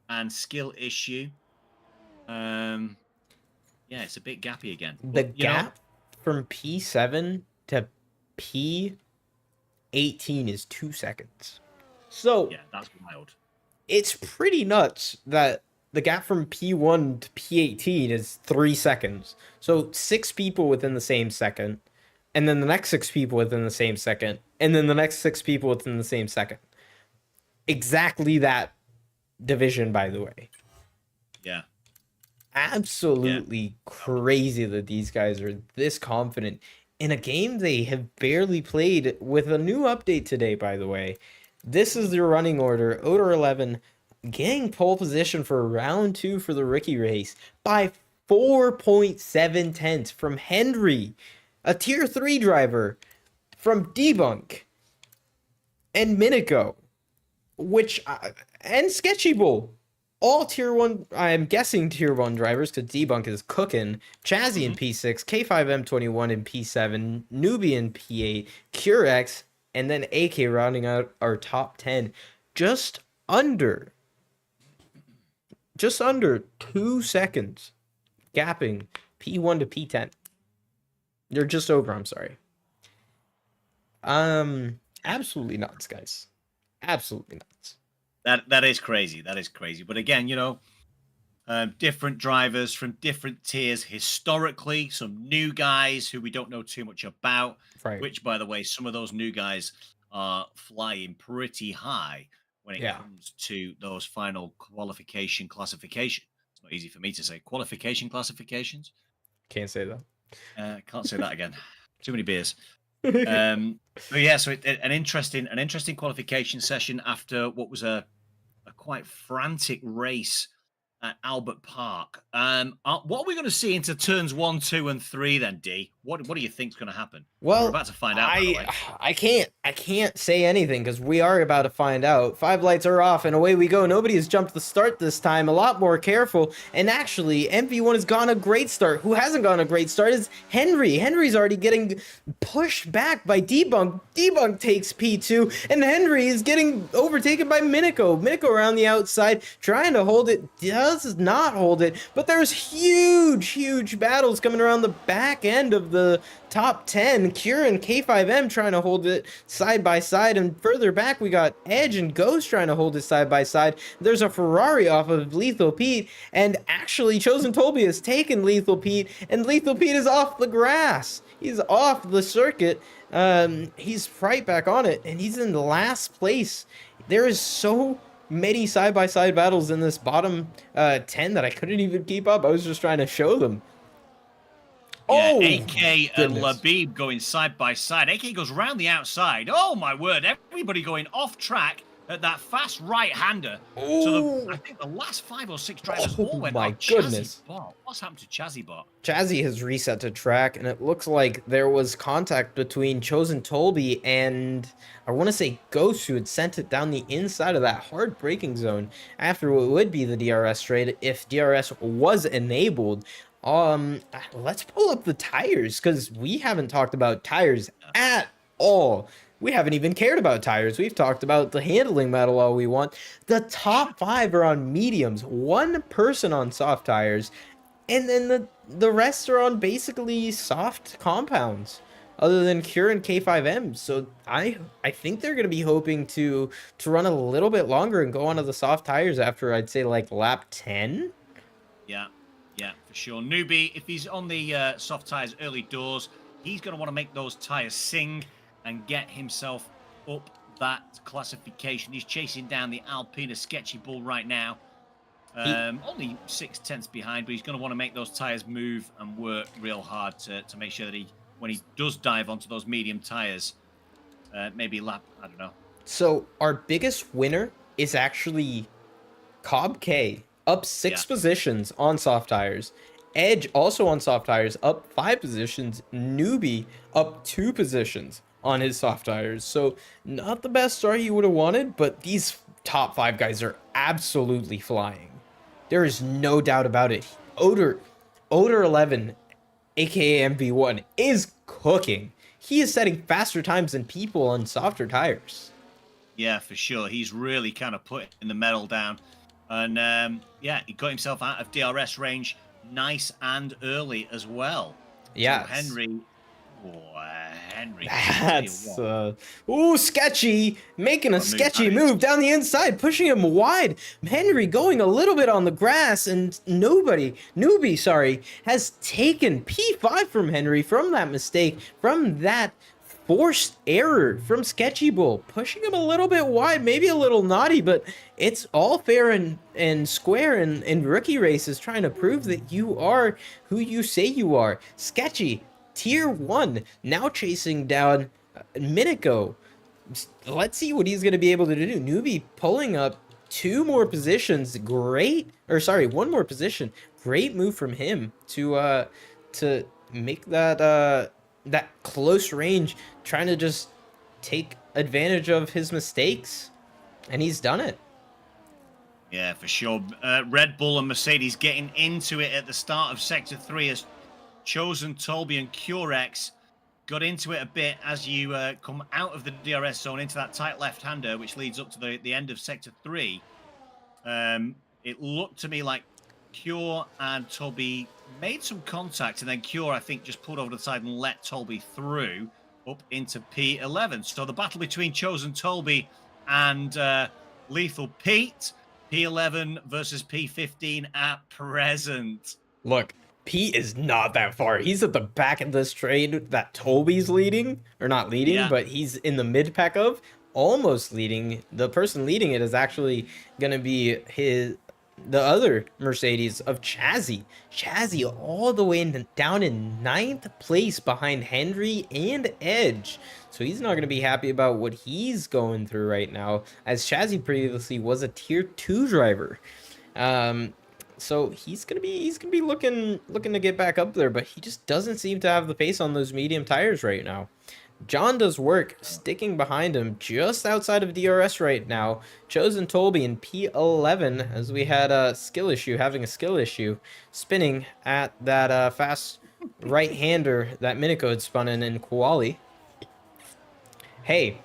and Skill Issue. Yeah, it's a bit gappy again. The gap from P7 to P18 is 2 seconds. So yeah, that's wild. It's pretty nuts that the gap from P1 to P18 is 3 seconds. So 6 people within the same second, and then the next 6 people within the same second, and then the next 6 people within the same second. Exactly that division, by the way. Yeah. Absolutely crazy that these guys are this confident in a game they have barely played, with a new update today, by the way. This is the running order. Oder 11 getting pole position for round 2 for the rookie race by 4.7 tenths from Henry, a tier 3 driver, from Debunk and Miniko, and Sketchy Bull. All tier 1, I'm guessing tier 1 drivers, because Debunk is cooking. Chazzy in P6, K5M21 in P7, Newbie in P8, Curex, and then AK rounding out our top 10. Just under 2 seconds gapping P1 to P10. You're just over, I'm sorry. Absolutely nuts, guys. Absolutely nuts. That is crazy. That is crazy. But again, you know, different drivers from different tiers historically, some new guys who we don't know too much about, Right. Which, by the way, some of those new guys are flying pretty high when it comes to those final classification. It's not easy for me to say. Classifications. Can't say that. Can't say that again. Too many beers. But yeah, so an interesting qualification session after what was a quite frantic race at Albert Park. What are we going to see into turns 1, 2, and 3 then, D? What do you think's going to happen? Well, we're about to find out. I can't say anything because we are about to find out. 5 lights are off and away we go. Nobody has jumped the start this time. A lot more careful. And actually, MV1 has gone a great start. Who hasn't gone a great start is Henry. Henry's already getting pushed back by Debunk. Debunk takes P2, and Henry is getting overtaken by Miniko. Miniko around the outside, trying to hold it. Does not hold it, but there's huge battles coming around the back end of the top 10. Cure and K5M trying to hold it side by side, and further back we got Edge and Ghost trying to hold it side by side. There's a Ferrari off of Lethal Pete, and actually Chosen Tolby has taken Lethal Pete, and Lethal Pete is off the grass. He's off the circuit. He's right back on it, and he's in the last place. There is so many side-by-side battles in this bottom 10 that I couldn't even keep up. I was just trying to show them. Yeah, Oh, AK and goodness. Labib going side by side. AK goes round the outside. Oh my word! Everybody going off track at that fast right-hander. So I Oh, think the last 5 or 6 drivers oh all went my off. goodness. Bot. What's happened to Chazzy Bot? Chazzy has reset to track, and it looks like there was contact between Chosen Tolby and I want to say Ghost, who had sent it down the inside of that hard braking zone after what would be the DRS straight if DRS was enabled. Let's pull up the tires because we haven't talked about tires at all. We haven't even cared about tires. We've talked about the handling metal all we want. The top 5 are on mediums, 1 person on soft tires, and then the rest are on basically soft compounds, other than Cure and K5M. So I think they're gonna be hoping to run a little bit longer and go onto the soft tires after I'd say like lap 10. Yeah, yeah, for sure. Newbie, if he's on the soft tires early doors, he's going to want to make those tires sing and get himself up that classification. He's chasing down the Alpina Sketchy Bull right now. Only 6/10 behind, but he's going to want to make those tires move and work real hard to make sure that when he does dive onto those medium tires, maybe lap, I don't know. So our biggest winner is actually Cobb K, up 6 positions on soft tires. Edge also on soft tires, up 5 positions. Newbie up 2 positions on his soft tires. So not the best start he would have wanted, but these top 5 guys are absolutely flying. There is no doubt about it. Oder 11, aka MV1, is cooking. He is setting faster times than people on softer tires. Yeah, for sure. He's really kind of putting the medal down. And yeah, he got himself out of DRS range nice and early as well. Yeah. So Henry. That's ooh, sketchy, making a sketchy move down the inside, pushing him wide. Henry going a little bit on the grass, and newbie, sorry, has taken P5 from Henry from that mistake, from that forced error from Sketchy Bull, pushing him a little bit wide, maybe a little naughty, but it's all fair and square in rookie races, trying to prove that you are who you say you are. Sketchy, Tier 1, now chasing down Miniko. Let's see what he's going to be able to do. Newbie pulling up 2 more positions. One more position. Great move from him to make that close range, trying to just take advantage of his mistakes. And he's done it. Yeah, for sure. Red Bull and Mercedes getting into it at the start of Sector 3 as Chosen, Tolby, and Curex got into it a bit as you come out of the DRS zone into that tight left-hander, which leads up to the end of Sector 3. It looked to me like Cure and Tolby made some contact, and then Cure, I think, just pulled over to the side and let Tolby through up into P11. So the battle between Chosen Tolby and Lethal Pete, P11 versus P15 at present. Look, Pete is not that far. He's at the back of this trade that Toby's leading, or not leading, but he's in the mid pack of, almost leading. The person leading it is actually going to be the other Mercedes of Chazzy. Chazzy all the way down in 9th place behind Henry and Edge. So he's not going to be happy about what he's going through right now, as Chazzy previously was a tier 2 driver. So he's gonna be looking to get back up there, but he just doesn't seem to have the pace on those medium tires right now. John does work sticking behind him just outside of DRS right now. Chosen Tolby in P11 as we had having a skill issue, spinning at that fast right-hander that Miniko had spun in quali. Hey,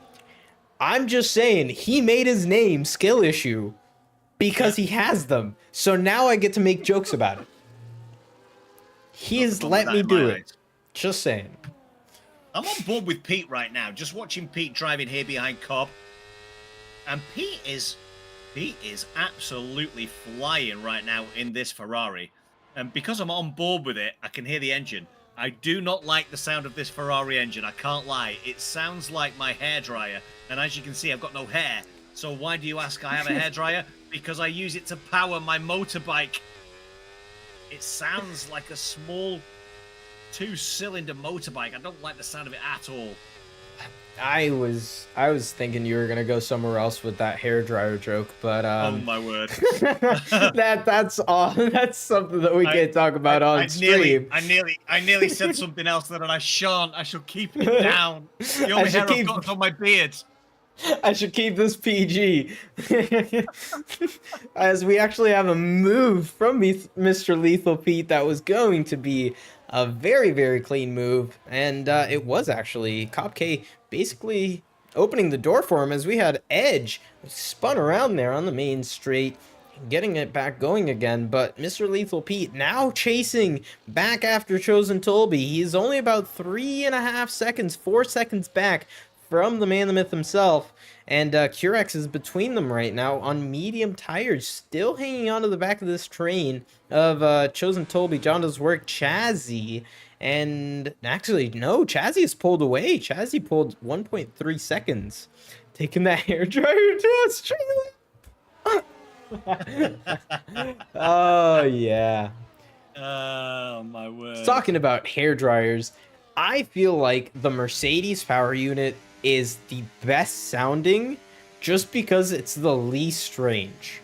I'm just saying he made his name skill issue because he has them. So now I get to make jokes about it. He has let me do it. Just saying. I'm on board with Pete right now. Just watching Pete driving here behind Cobb. And Pete is absolutely flying right now in this Ferrari. And because I'm on board with it, I can hear the engine. I do not like the sound of this Ferrari engine. I can't lie. It sounds like my hairdryer. And as you can see, I've got no hair. So why do you ask I have a hairdryer? Because I use it to power my motorbike. It sounds like a small two-cylinder motorbike. I don't like the sound of it at all. I was thinking you were gonna go somewhere else with that hairdryer joke, but Oh my word! that's all. That's something that we can't talk about on stream. I nearly said something else then, and I shan't. I shall keep it down. The only hair I've got is on my beard. I should keep this PG. As we actually have a move from Mr. Lethal Pete that was going to be a very, very clean move. And it was actually Cop K basically opening the door for him as we had Edge spun around there on the main straight, getting it back going again. But Mr. Lethal Pete now chasing back after Chosen Tolby. He's only about 3.5 seconds, 4 seconds back from the man, the myth himself, and Curex is between them right now on medium tires, still hanging onto the back of this train of Chosen Tolby, John Does Work, Chazzy, and actually, no, Chazzy is pulled away. Chazzy pulled 1.3 seconds, taking that hairdryer to Australia. Oh, yeah. Oh, my word. Talking about hairdryers, I feel like the Mercedes power unit is the best sounding just because it's the least strange.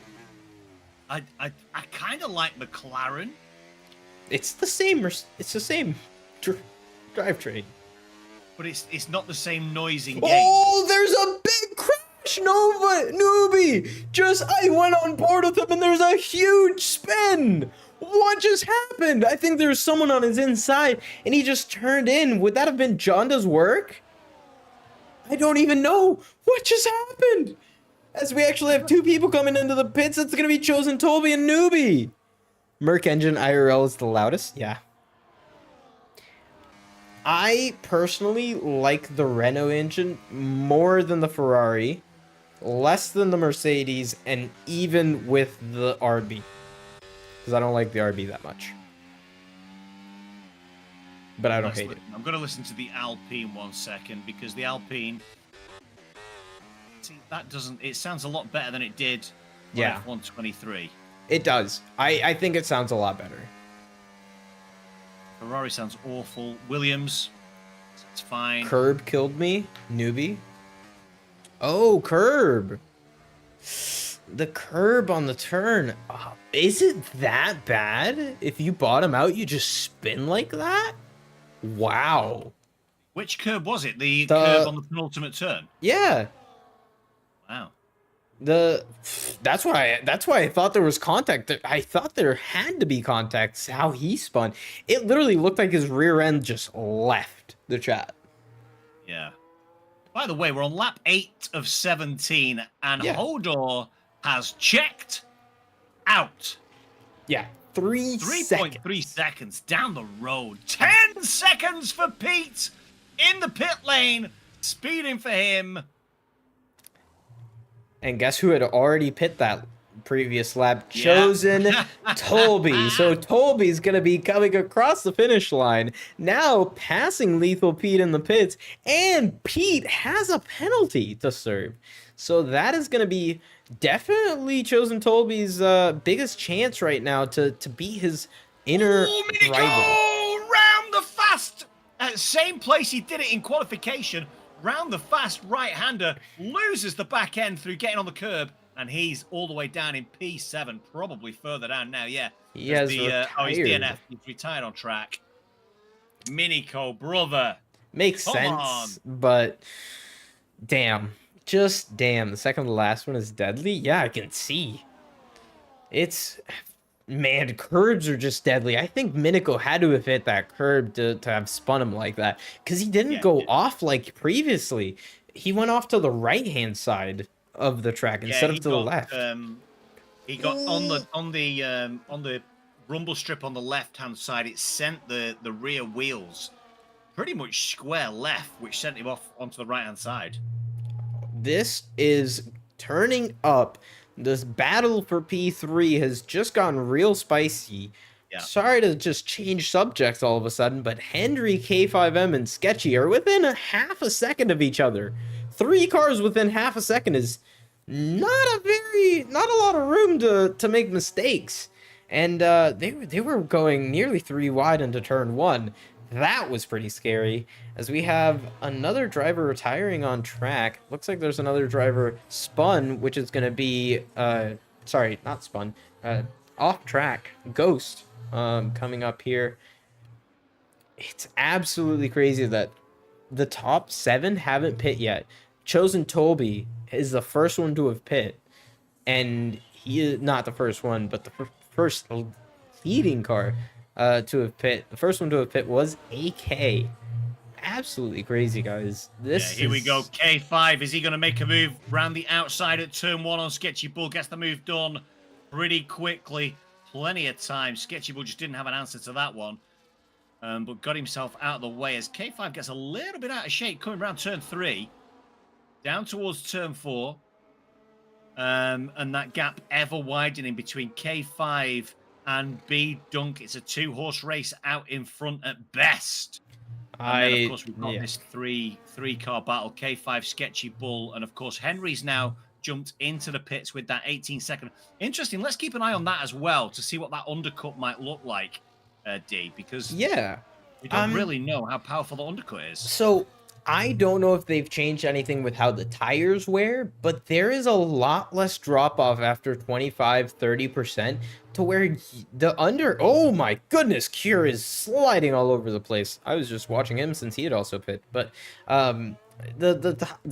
I kind of like McLaren. It's the same. It's the same drivetrain. But it's not the same noise in game. Oh, there's a big crash, Newbie. I went on board with him, and there's a huge spin. What just happened? I think there's someone on his inside, and he just turned in. Would that have been John Does Work? I don't even know. What just happened? As we actually have two people coming into the pits, it's going to be Chosen Tolby and Newbie. Merc Engine IRL is the loudest. Yeah. I personally like the Renault engine more than the Ferrari, less than the Mercedes, and even with the RB. Because I don't like the RB that much. But I don't hate it. I'm going to listen to the Alpine 1 second, because the Alpine... See, it sounds a lot better than it did on F123. It does. I think it sounds a lot better. Ferrari sounds awful. Williams, it's fine. Curb killed me. Newbie. Oh, curb. The curb on the turn. Oh, is it that bad? If you bottom out, you just spin like that? Wow. Which curb was it? The curb on the penultimate turn? Yeah. Wow. That's why I thought there was contact. I thought there had to be contact. How he spun. It literally looked like his rear end just left the chat. Yeah. By the way, we're on lap 8 of 17, and Hodor has checked out. Yeah. 3.3 seconds down the road. 10 seconds for Pete in the pit lane. Speeding for him. And guess who had already pit that previous lap? Chosen Tolby. So Tolby's going to be coming across the finish line, now passing Lethal Pete in the pits, and Pete has a penalty to serve. So that is going to be definitely Chosen Tolby's biggest chance right now to beat his inner rival. Round the fast! Same place he did it in qualification. Round the fast right-hander, loses the back end through getting on the curb, and he's all the way down in P7, probably further down now, yeah. He has retired. His DNF, he's retired on track. Minico, brother. Makes sense, but damn. Just damn. The second to last one is deadly? Yeah, I can see. Man, curbs are just deadly. I think Minico had to have hit that curb to have spun him like that. Because he didn't go off like previously. He went off to the right-hand side of the track instead of to the left. He got on the rumble strip on the left-hand side. It sent the rear wheels pretty much square left, which sent him off onto the right-hand side. This is turning up. This battle for P3 has just gotten real spicy. Yeah. Sorry to just change subjects all of a sudden, but Henry, K5M, and Sketchy are within a half a second of each other. 3 cars within half a second is not a lot of room to make mistakes. And they were going nearly 3 wide into turn 1. That was pretty scary, as we have another driver retiring on track. Looks like there's another driver spun, which is going to be, sorry, not spun, off track, Ghost, coming up here. It's absolutely crazy that the top 7 haven't pit yet. Chosen Toby is the first one to have pit, and he is not the first one, but the first leading car to have pit. The first one to have pit was AK. Absolutely crazy, guys. Here we go. K5, is he going to make a move round the outside at turn 1 on Sketchy Bull? Gets the move done pretty quickly. Plenty of time. Sketchy Bull just didn't have an answer to that one. But got himself out of the way as K5 gets a little bit out of shape coming around turn 3. Down towards turn 4. And that gap ever widening between K5 and B Dunk. It's a 2-horse race out in front at best. And then, of course, we've got this three-car battle. K5, Sketchy Bull, and of course Henry's now jumped into the pits with that 18-second. Interesting. Let's keep an eye on that as well to see what that undercut might look like, D, because we don't really know how powerful the undercut is. So I don't know if they've changed anything with how the tires wear, but there is a lot less drop off after 25-30% to where oh my goodness, Cure is sliding all over the place. I was just watching him since he had also pit, but the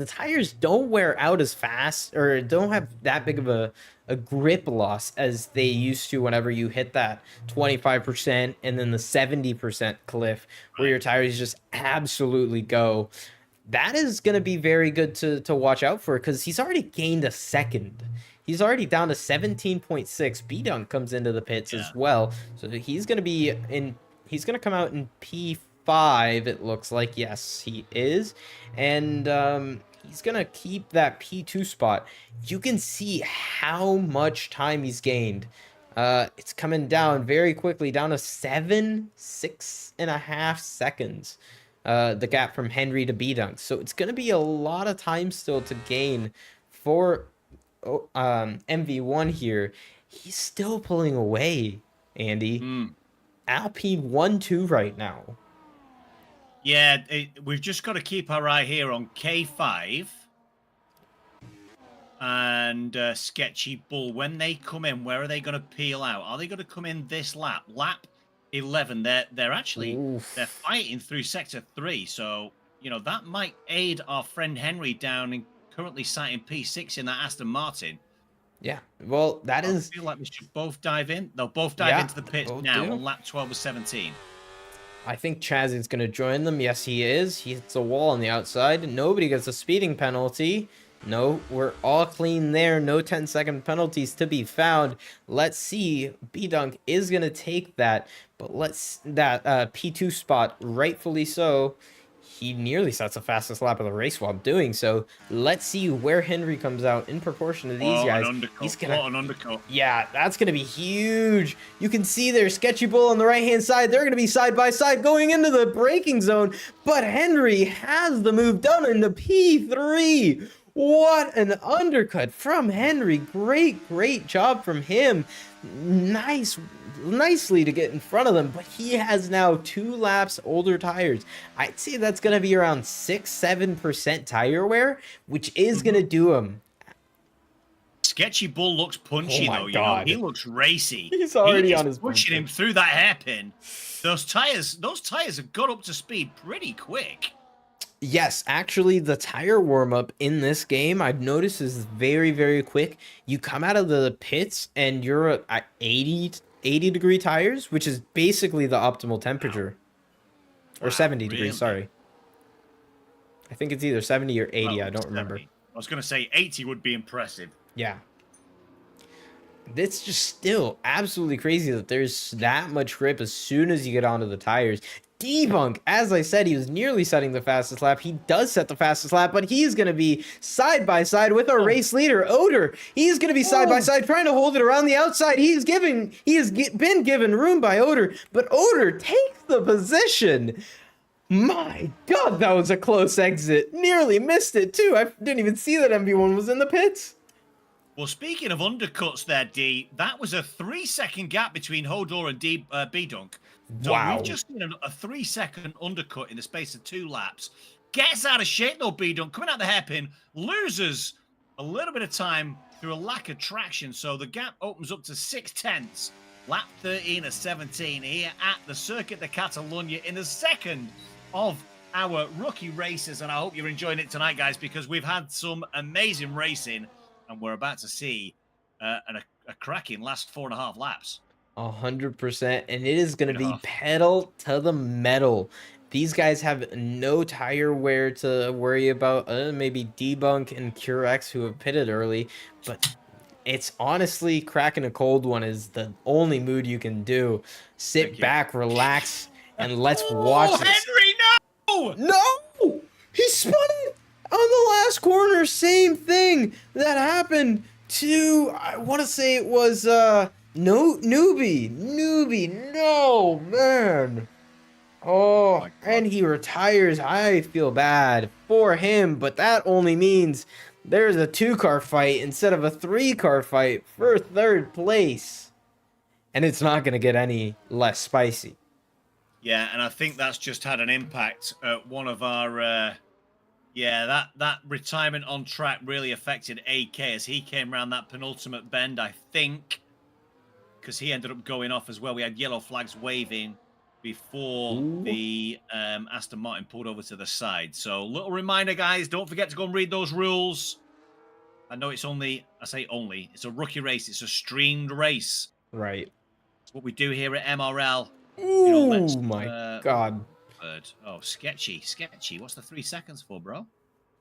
tires don't wear out as fast, or don't have that big of a grip loss as they used to whenever you hit that 25% and then the 70% cliff where your tires just absolutely go. That is going to be very good to watch out for, because he's already gained a second. He's already down to 17.6. B-Dunk comes into the pits as well. So he's going to be he's going to come out in P5, it looks like. Yes, he is. And he's going to keep that P2 spot. You can see how much time he's gained. It's coming down very quickly, down to 6.5 seconds. The gap from Henry to B-Dunk. So it's going to be a lot of time still to gain for MV1 here. He's still pulling away, Andy. Alpine 1-2 right now. Yeah, we've just got to keep our eye here on K5 and Sketchy Bull. When they come in, where are they going to peel out? Are they going to come in this lap? Lap 11. They're actually they're fighting through sector 3, so you know that might aid our friend Henry down and currently sat in P6 in that Aston Martin. Yeah, well, I feel like we should both dive in. They'll both dive into the pits now on lap 12 of 17. I think Chaz is going to join them. Yes, he is. He hits a wall on the outside. Nobody gets a speeding penalty. No, we're all clean there. No 10-second penalties to be found. Let's see. B-Dunk is going to take that, but that P2 spot, rightfully so. He nearly sets the fastest lap of the race while doing so. Let's see where Henry comes out in proportion to these guys. He's gonna, an undercut. Yeah, that's going to be huge. You can see there, Sketchy Bull on the right-hand side. They're going to be side by side going into the braking zone, but Henry has the move done in the P3. What an undercut from Henry. Great job from him. Nicely to get in front of them, but he has now 2 laps older tires. I'd say that's going to be around 6-7% tire wear, which is going to do him. Sketchy Bull looks punchy though, you know. He looks racy. He's already on his pushing him through that hairpin. Those tires have got up to speed pretty quick. Yes, actually, the tire warm-up in this game, I've noticed, is very quick. You come out of the pits, and you're at 80-degree tires, which is basically the optimal temperature. Or 70 degrees, sorry. I think it's either 70 or 80, I don't remember. I was going to say 80 would be impressive. Yeah. It's just still absolutely crazy that there's that much grip as soon as you get onto the tires. Debunk, as I said, he was nearly setting the fastest lap. He does set the fastest lap, but he's going to be side by side with our race leader, Oder. He's going to be side by side trying to hold it around the outside. He has been given room by Oder, but Oder takes the position. My God, that was a close exit. Nearly missed it too. I didn't even see that MV1 was in the pits. Well, speaking of undercuts there, D, that was a 3-second gap between Hodor and B-Dunk. So Wow. we've just seen a 3-second undercut in the space of 2 laps. Gets out of shape, though, B-Dunk, coming out the hairpin, loses a little bit of time through a lack of traction. So the gap opens up to 6/10. Lap 13 of 17 here at the Circuit de Catalunya in the second of our rookie races. And I hope you're enjoying it tonight, guys, because we've had some amazing racing. And we're about to see a cracking last 4.5 laps. 100%, and it is going to be pedal to the metal. These guys have no tire wear to worry about. Maybe Debunk and Curex who have pitted early, but it's honestly cracking a cold one is the only mood you can do. Sit back, relax, and let's watch this. Henry, no! No! He spun it on the last corner. Same thing that happened to, I want to say it was Newbie, no, man. Oh, and he retires. I feel bad for him, but that only means there's a 2-car fight instead of a 3-car fight for 3rd place. And it's not going to get any less spicy. Yeah, and I think that's just had an impact at one of our... yeah, that retirement on track really affected AK as he came around that penultimate bend, I think, because he ended up going off as well. We had yellow flags waving before the Aston Martin pulled over to the side. So, little reminder, guys, don't forget to go and read those rules. I know it's only, I say only, it's a rookie race. It's a streamed race. Right. It's what we do here at MRL. Ooh, my God. Oh, sketchy. What's the 3 seconds for, bro?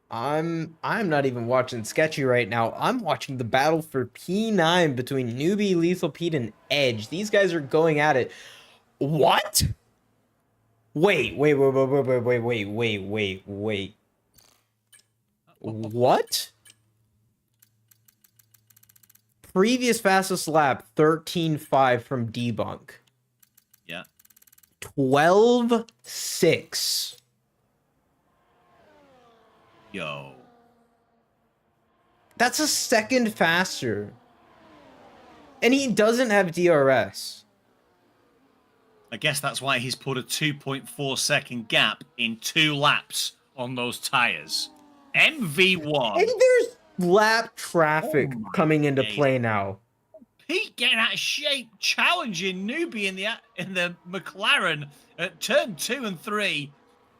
I'm not even watching sketchy right now. I'm watching the battle for P9 between Newbie, Lethal Pete, and Edge. These guys are going at it. What? Wait. What? Previous fastest lap, 13.5 from Debunk. Yeah. 12.6. Yo. That's a second faster. And he doesn't have DRS. I guess that's why he's put a 2.4 second gap in 2 laps on those tires. MV1. And there's lap traffic coming into days. play now. Pete getting out of shape, challenging Newbie in the McLaren at turn 2 and 3.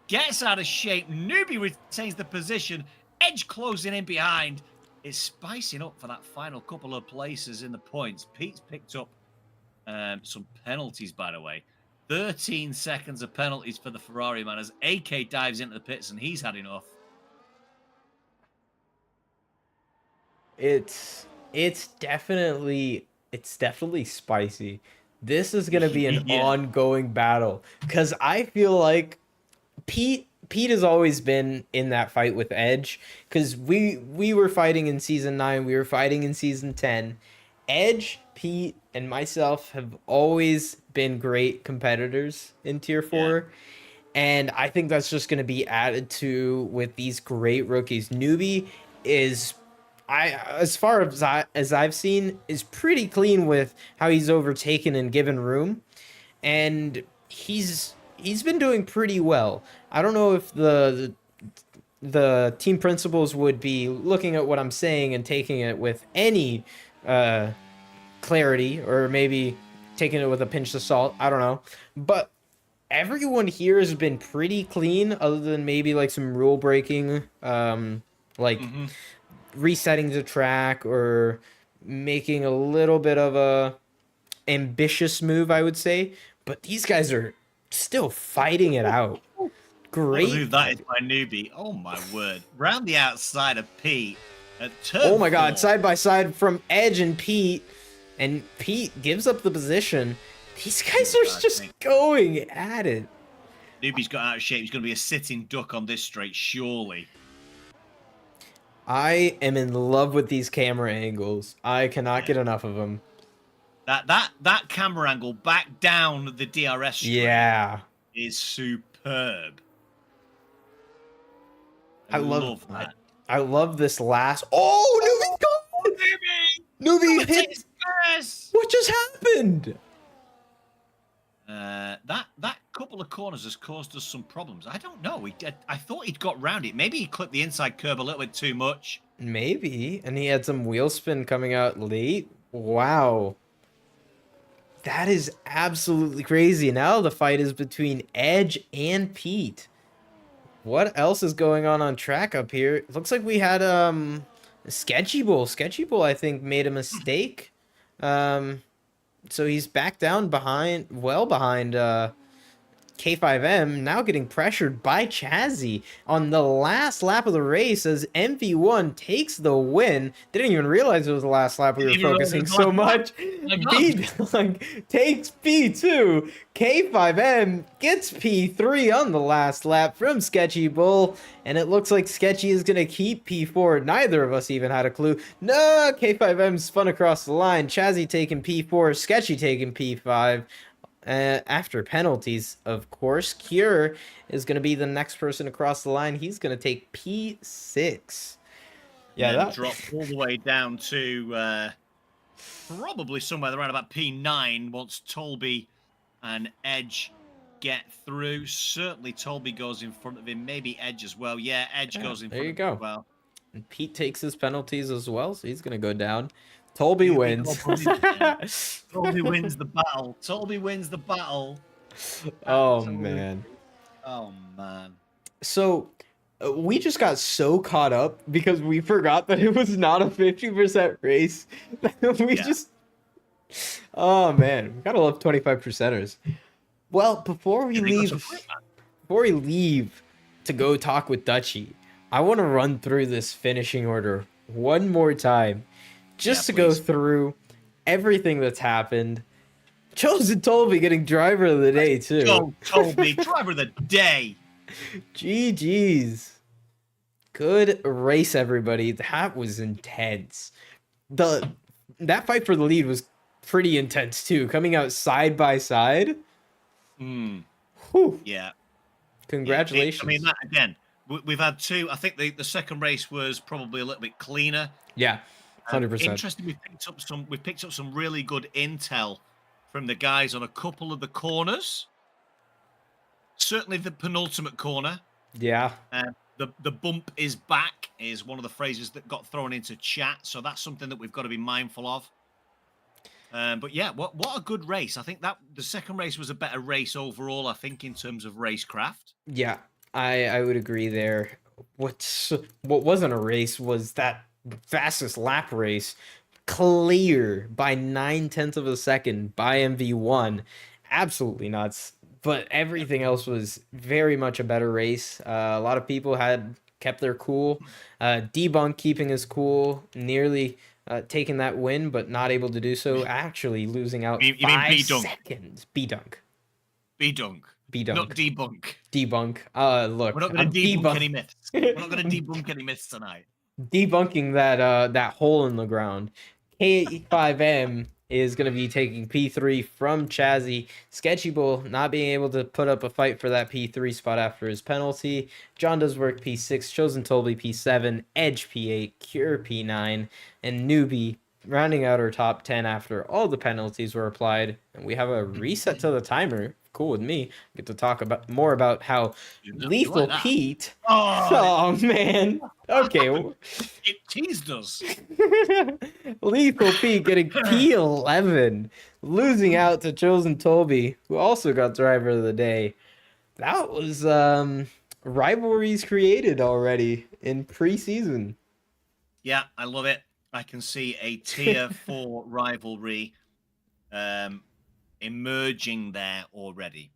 Gets out of shape. Newbie retains the position. Edge closing in behind. It's spicing up for that final couple of places in the points. Pete's picked up some penalties, by the way. 13 seconds of penalties for the Ferrari man as AK dives into the pits and he's had enough. It's definitely spicy. This is gonna be an ongoing battle because I feel like Pete has always been in that fight with Edge because we were fighting in season 9, we were fighting in season 10. Edge, Pete, and myself have always been great competitors in Tier 4. And I think that's just going to be added to with these great rookies. Newbie is, as far as I've seen, is pretty clean with how he's overtaken and given room. And he's been doing pretty well. I don't know if the team principals would be looking at what I'm saying and taking it with any clarity, or maybe taking it with a pinch of salt. I don't know. But everyone here has been pretty clean, other than maybe like some rule breaking, resetting the track or making a little bit of a ambitious move, I would say. But these guys are still fighting it out. Great. Move that is my Newbie. Oh my word! Round the outside of Pete at turn. Oh my God! 4. Side by side from Edge and Pete gives up the position. These guys are just going at it. Newbie's got out of shape. He's going to be a sitting duck on this straight, surely. I am in love with these camera angles. I cannot get enough of them. That camera angle back down the DRS straight is superb. I love that. I love this last. Oh, Newbie's gone! Newbie hit. Commentator's curse! What just happened? That couple of corners has caused us some problems. I don't know. I thought he'd got round it. Maybe he clipped the inside curb a little bit too much. Maybe. And he had some wheel spin coming out late. Wow. That is absolutely crazy. Now the fight is between Edge and Pete. What else is going on track up here? It looks like we had Sketchy Bull. Sketchy Bull, I think, made a mistake. So he's back down behind, well behind K5M, now getting pressured by Chazzy on the last lap of the race as MV1 takes the win. Didn't even realize it was the last lap. We were focusing so much. B-Dunk takes P2. K5M gets P3 on the last lap from Sketchy Bull. And it looks like Sketchy is going to keep P4. Neither of us even had a clue. No, K5M spun across the line. Chazzy taking P4. Sketchy taking P5. After penalties, of course, Cure is going to be the next person across the line. He's going to take P6. Yeah, that dropped all the way down to probably somewhere around about P9 once Tolby and Edge get through. Certainly Tolby goes in front of him, maybe Edge as well. Yeah, Edge goes in front of him as well. And Pete takes his penalties as well, so he's going to go down. Tolby wins. Tolby wins the battle. Tolby wins the battle. Oh, Absolutely. man. Oh, man. So we just got so caught up because we forgot that it was not a 50% race. Oh, man. We got to love 25%ers. Well, before we leave to go talk with Dutchie, I want to run through this finishing order one more time. Just to go through everything that's happened. Chosen Tolby getting driver of the day, too. Tolby, driver of the day. GG's. Good race, everybody. That was intense. That fight for the lead was pretty intense, too. Coming out side by side. Whew. Yeah. Congratulations. I mean, that, again, we've had two. I think the second race was probably a little bit cleaner. Yeah. 100%. Interesting. We picked up some really good intel from the guys on a couple of the corners. Certainly the penultimate corner. Yeah. The bump is back is one of the phrases that got thrown into chat, so that's something that we've got to be mindful of. But yeah, what a good race. I think that the second race was a better race overall, I think, in terms of racecraft. Yeah, I would agree there. What wasn't a race was that fastest lap race, clear by 9/10 of a second by MV1. Absolutely nuts. But everything else was very much a better race. A lot of people had kept their cool. Debunk keeping his cool, nearly taking that win, but not able to do so. Actually losing out you 5 mean B-Dunk? seconds. B-Dunk. B-Dunk. B-Dunk. Not debunk. Debunk. Look, We're not going to debunk any myths. We're not going to debunk any myths tonight. Debunking that hole in the ground. K5M is going to be taking P3 from Chazzy. Sketchy Bull not being able to put up a fight for that P3 spot after his penalty. John Does Work P6, Chosen Tolby P7, Edge P8, Cure P9, and Newbie rounding out our top 10 after all the penalties were applied. And we have a reset to the timer. Cool with me. Get to talk more about how Lethal Pete. Oh man. Okay. It teased us. Lethal Pete getting P11, losing out to Chosen Tolby, who also got driver of the day. That was rivalries created already in preseason. Yeah, I love it. I can see a tier 4 rivalry emerging there already.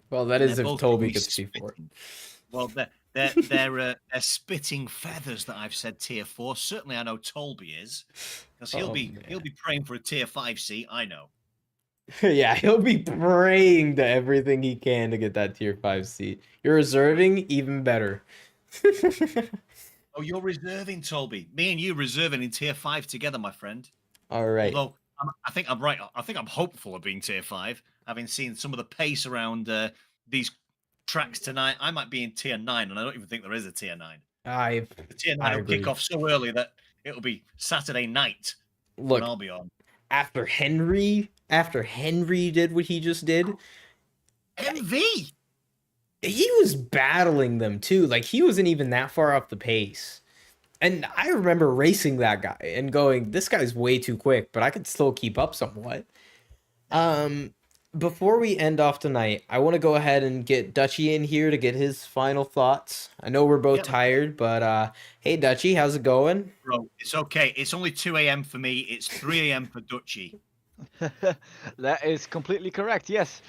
Well, that is if Tolby gets P4. Well, they're spitting feathers that I've said tier 4. Certainly, I know Tolby is, because he'll be praying for a tier 5 seat. I know. Yeah, he'll be praying to everything he can to get that tier 5 seat. You're reserving, even better. Oh, you're reserving, Tolby. Me and you reserving in tier 5 together, my friend. All right. Although I think I'm right. I think I'm hopeful of being tier 5, having seen some of the pace around these tracks tonight. I might be in tier 9, and I don't even think there is a tier 9. The tier 9 will kick off so early that it'll be Saturday night when look, I'll be on. after Henry did what he just did, MV. he was battling them too. Like, he wasn't even that far off the pace. And I remember racing that guy and going, this guy's way too quick, but I could still keep up somewhat. Before we end off tonight, I want to go ahead and get Dutchy in here to get his final thoughts. I know we're both Yep. tired, but hey, Dutchy, how's it going? Bro, it's okay. It's only 2 a.m. for me. It's 3 a.m. for Dutchy. That is completely correct. Yes.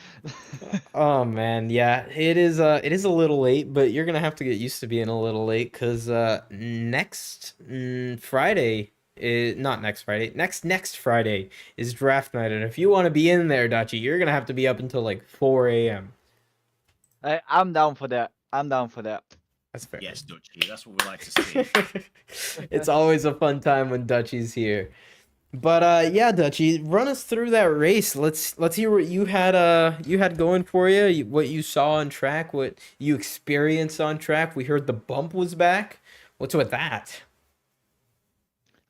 Oh man, yeah, it is a little late, but you're gonna have to get used to being a little late because next Friday is not next Friday, next Friday is draft night, and if you want to be in there, Dutchy, you're gonna have to be up until like 4 a.m. I'm down for that. I'm down for that. That's fair. Yes, Dutchy. That's what we like to see. It's always a fun time when Dutchy's here. But yeah, Dutchy, run us through that race. Let's hear what you had going for you, what you saw on track, what you experienced on track. We heard the bump was back. What's with that?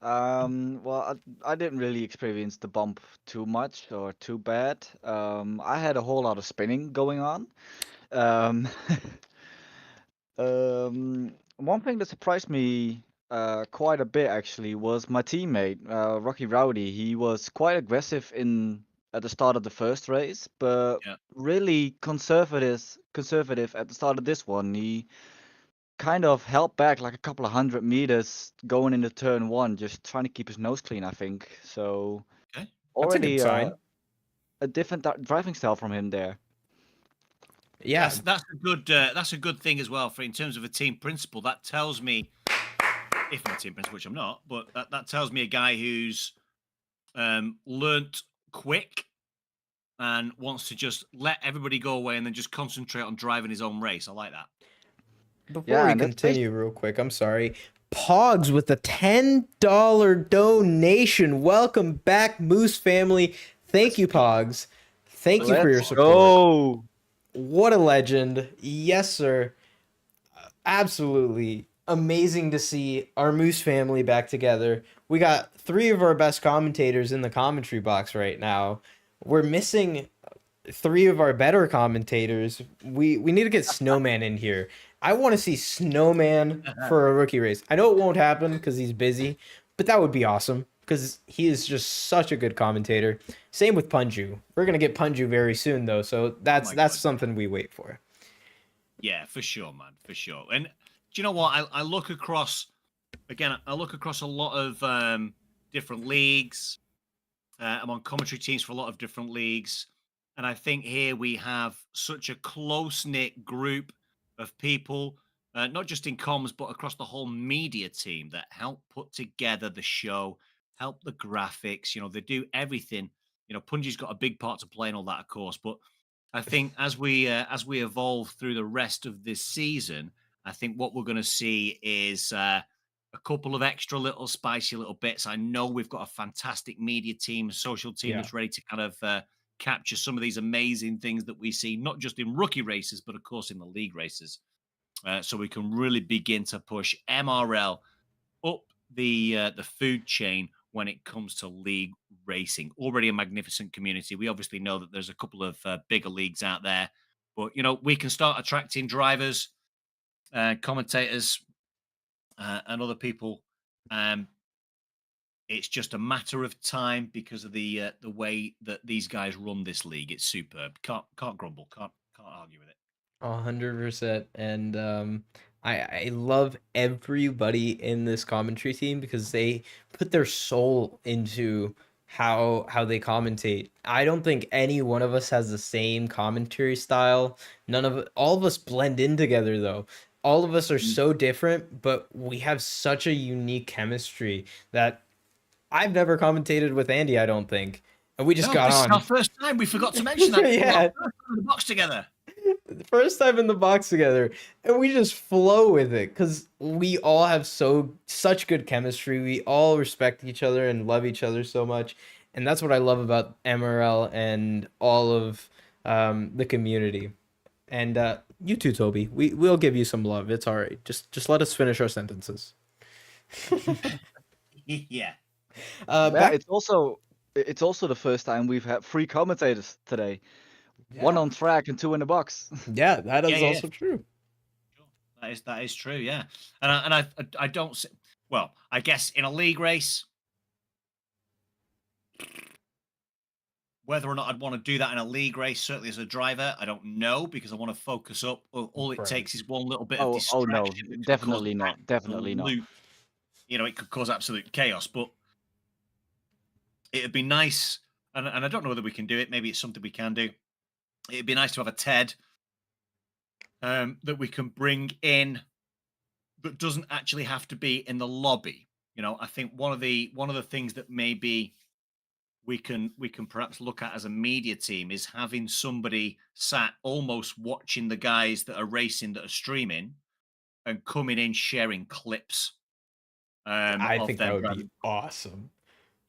Well, I didn't really experience the bump too much or too bad. I had a whole lot of spinning going on. Um, one thing that surprised me quite a bit actually was my teammate, Rocky Rowdy. He was quite aggressive in at the start of the first race, but Yeah. really conservative at the start of this one. He kind of held back like a couple of 100 meters going into turn one, just trying to keep his nose clean, I think. So Okay. That's a good already sign. a different driving style from him there. Yeah, That's a good thing as well for in terms of a team principal. That tells me, if I'm a team principal, which I'm not, but that tells me a guy who's learnt quick and wants to just let everybody go away and then just concentrate on driving his own race. I like that. before Yeah, we and that's continue real quick, I'm sorry. Pogs with a $10 donation. Welcome back, Moose family. Thank you, Pogs. Thank you for your Let's support. go. What a legend. Yes, sir. Absolutely amazing to see our Moose family back together. We got three of our best commentators in the commentary box right now. We're missing three of our better commentators. We need to get Snowman in here. I want to see Snowman for a rookie race. I know it won't happen because he's busy, but that would be awesome because he is just such a good commentator. Same with Punju. We're gonna get Punju very soon though, so that's my God. something we wait for. Yeah, for sure, man, for sure. And do you know what? I look across again. I look across a lot of different leagues. I'm on commentary teams for a lot of different leagues, and I think here we have such a close knit group of people, not just in comms but across the whole media team that help put together the show, help the graphics. You know, they do everything. You know, Punji's got a big part to play in all that, of course, but I think as we evolve through the rest of this season, I think what we're going to see is a couple of extra little spicy little bits. I know we've got a fantastic media team, a social team Yeah. that's ready to kind of capture some of these amazing things that we see, not just in rookie races, but of course in the league races. So we can really begin to push MRL up the food chain when it comes to league racing. Already a magnificent community. We obviously know that there's a couple of bigger leagues out there, but you know we can start attracting drivers, commentators, and other people. It's just a matter of time because of the way that these guys run this league. It's superb. Can't grumble. Can't argue with it. 100%. And I love everybody in this commentary team because they put their soul into how they commentate. I don't think any one of us has the same commentary style. All of us blend in together though. All of us are so different, but we have such a unique chemistry that I've never commentated with Andy, I don't think. And we just got this on. is our first time. We forgot to mention that. Yeah. We got our first time in the box together. The first time in the box together, and we just flow with it because we all have such good chemistry. We all respect each other and love each other so much, and that's what I love about MRL and all of the community. And you too, Toby. We'll give you some love. It's all right. Just let us finish our sentences. Yeah. Yeah, Back. it's also the first time we've had 3 commentators today. 1 Yeah. on track and 2 in the box. Yeah, that Yeah, is yeah, also true. sure. That is true. Yeah, and I don't. Well, I guess in a league race, whether or not I'd want to do that in a league race, certainly as a driver, I don't know because I want to focus up. All it Right. takes is one little bit of Oh no, distraction that could cause definitely not. Definitely not. absolute, it could cause absolute chaos. But it'd be nice, and I don't know whether we can do it. Maybe it's something we can do. It'd be nice to have a TED that we can bring in that doesn't actually have to be in the lobby. I think one of the things that maybe we can perhaps look at as a media team is having somebody sat almost watching the guys that are racing that are streaming and coming in sharing clips I of think that them would be driving. awesome.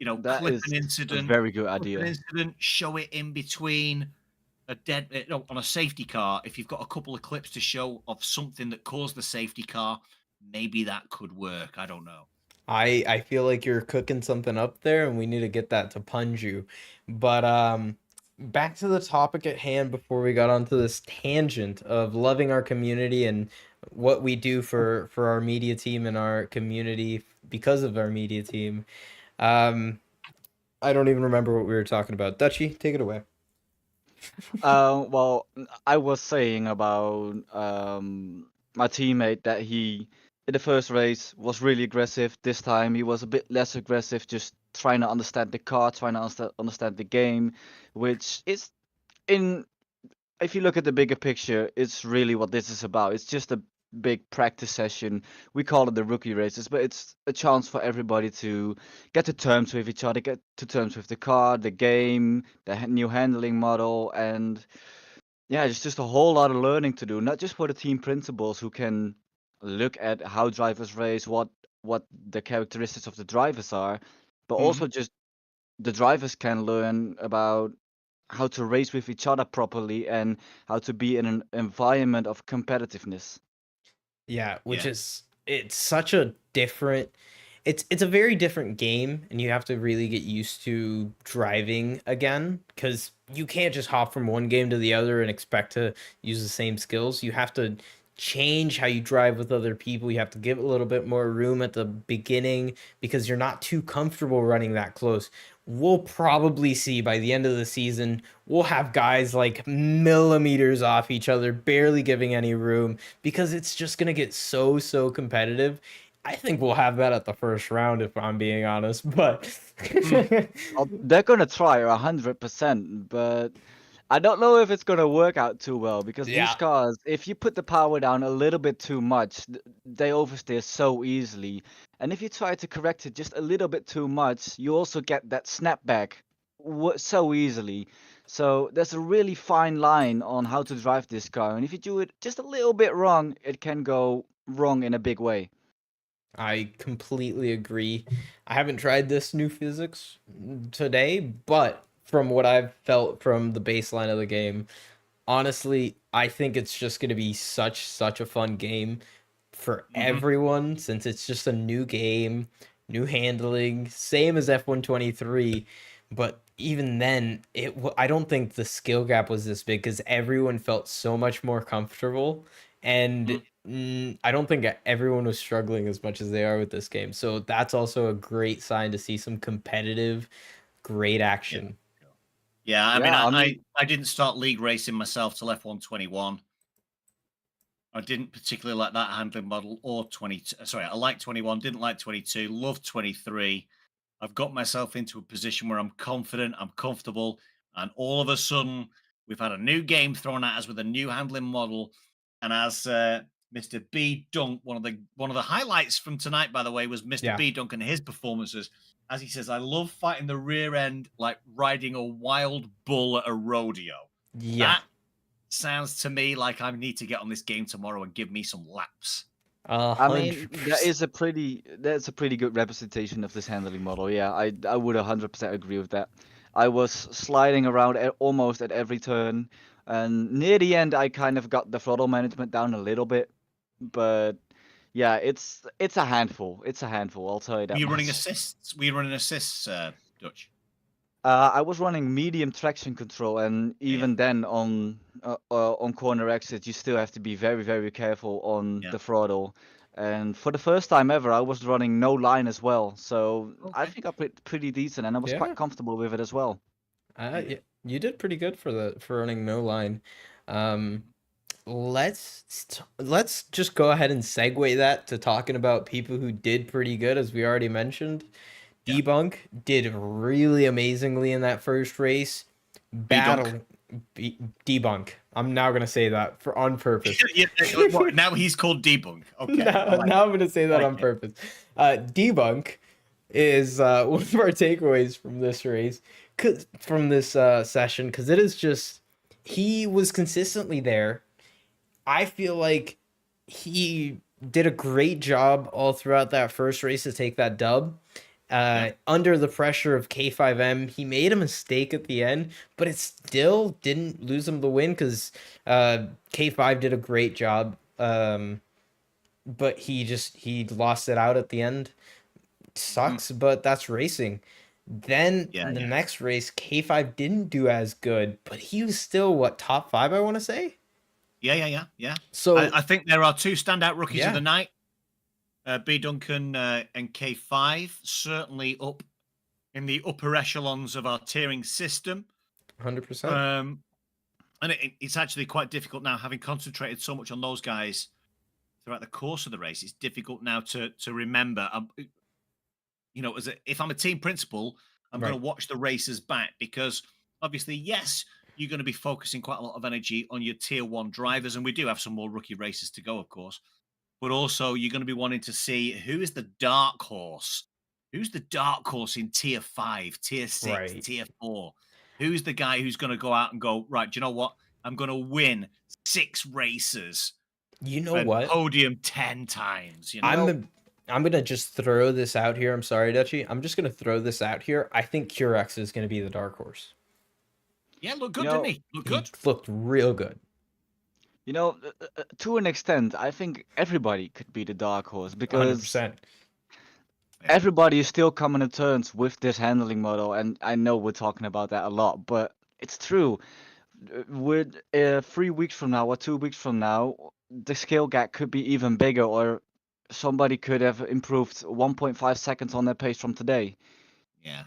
That Clip is an a incident, very good idea. show it in between a dead no, on a safety car. If you've got a couple of clips to show of something that caused the safety car, maybe that could work. I don't know. I feel like you're cooking something up there, and we need to get that to Punju. But back to the topic at hand before we got onto this tangent of loving our community and what we do for our media team and our community because of our media team. Um, I don't even remember what we were talking about. Dutchy, take it away. Well, I was saying about my teammate that he, in the first race, was really aggressive. This time he was a bit less aggressive, just trying to understand the car, trying to understand the game, which is in if you look at the bigger picture, it's really what this is about. It's just a big practice session. We call it the rookie races, but it's a chance for everybody to get to terms with each other, get to terms with the car, the game, the new handling model, and yeah, it's just a whole lot of learning to do. Not just for the team principals who can look at how drivers race, what the characteristics of the drivers are, but Mhm. also just the drivers can learn about how to race with each other properly and how to be in an environment of competitiveness. Yeah, which Yeah. is it's such a different it's a very different game, and you have to really get used to driving again because you can't just hop from one game to the other and expect to use the same skills. You have to change how you drive with other people. You have to give a little bit more room at the beginning because you're not too comfortable running that close. We'll probably see by the end of the season, we'll have guys like millimeters off each other, barely giving any room because it's just going to get so competitive. I think we'll have that at the first round if I'm being honest, but Mm. They're gonna try 100%, but I don't know if it's gonna work out too well because these yeah. cars, if you put the power down a little bit too much, they oversteer so easily. And if you try to correct it just a little bit too much, you also get that snapback so easily. So there's a really fine line on how to drive this car, and if you do it just a little bit wrong, it can go wrong in a big way. I completely agree. I haven't tried this new physics today, but from what I've felt from the baseline of the game, honestly, I think it's just going to be such a fun game for Mhm. everyone since it's just a new game, new handling, same as F123, but even then I don't think the skill gap was this big cuz everyone felt so much more comfortable and Mm. I don't think everyone was struggling as much as they are with this game. So that's also a great sign to see some competitive great Yeah. action. Sure. Yeah. I mean, Yeah, I, I I mean, I didn't start league racing myself till F121. I didn't particularly like that handling model or 22. Sorry, I like 21, didn't like 22, loved 23. I've got myself into a position where I'm confident, I'm comfortable, and all of a sudden we've had a new game thrown at us with a new handling model. And as Mr. B Dunk, one of the highlights from tonight, by the way, was Mr. Yeah. B Dunk and his performances. As he says, I love fighting the rear end like riding a wild bull at a rodeo. Yeah. That sounds to me like I need to get on this game tomorrow and give me some laps. A I mean, hundred that percent. is that's a pretty good representation of this handling model. Yeah, I would 100% agree with that. I was sliding around almost at every turn, and near the end I kind of got the throttle management down a little bit, but Yeah, it's a handful. It's a handful. I'll tell you Were that you running much. assists? Were you running assists, Dutch? I was running medium traction control, and Yeah, yeah, even then on corner exit, you still have to be very, very careful on yeah. the throttle. And for the first time ever, I was running no line as well, so I Okay. think I put pretty decent, and I was Yeah. quite comfortable with it as well. Yeah, you did pretty good for running no line. Um, let's just go ahead and segue that to talking about people who did pretty good, as we already mentioned. Yeah. Debunk did really amazingly in that first race. B-Dunk. Battle Debunk. I'm now gonna say that for on purpose. Yeah, what, now he's called Debunk. Okay, I now, like now I'm gonna say I that like on it. purpose. Debunk is one of our takeaways from this race, from this session, because it is just he was consistently there. I feel like he did a great job all throughout that first race to take that dub. Yeah. Under the pressure of K5M, he made a mistake at the end, but it still didn't lose him the win because K5 did a great job. But he lost it out at the end. Sucks, but that's racing. Then Yeah, the yeah. next race, K5 didn't do as good, but he was still what, top 5, I want to say. Yeah. So I think there are two standout rookies of yeah, the night. B Duncan and K5 certainly up in the upper echelons of our tiering system. 100%. And it's actually quite difficult now, having concentrated so much on those guys throughout the course of the race. It's difficult now to remember. If I'm a team principal, I'm going Right. to watch the races back because obviously, yes, you're going to be focusing quite a lot of energy on your tier 1 drivers, and we do have some more rookie races to go, of course. But also, you're going to be wanting to see who is the dark horse. Who's the dark horse in tier 5, tier 6, Right. tier 4? Who's the guy who's going to go out and go, right, do you know what? I'm going to win 6 races You know and what? podium 10 times, you know? I'm gonna just throw this out here. I'm sorry, Dutchy. I'm just gonna throw this out here. I think Curex is gonna be the dark horse. Yeah, look You good, didn't know, he? Look He good. looked real good. to an extent, I think everybody could be the dark horse because 100%. Yeah. everybody is still coming to terms with this handling model, and I know we're talking about that a lot, but it's true. With 3 weeks from now or 2 weeks from now, the skill gap could be even bigger, or somebody could have improved 1.5 seconds on their pace from today. Yeah.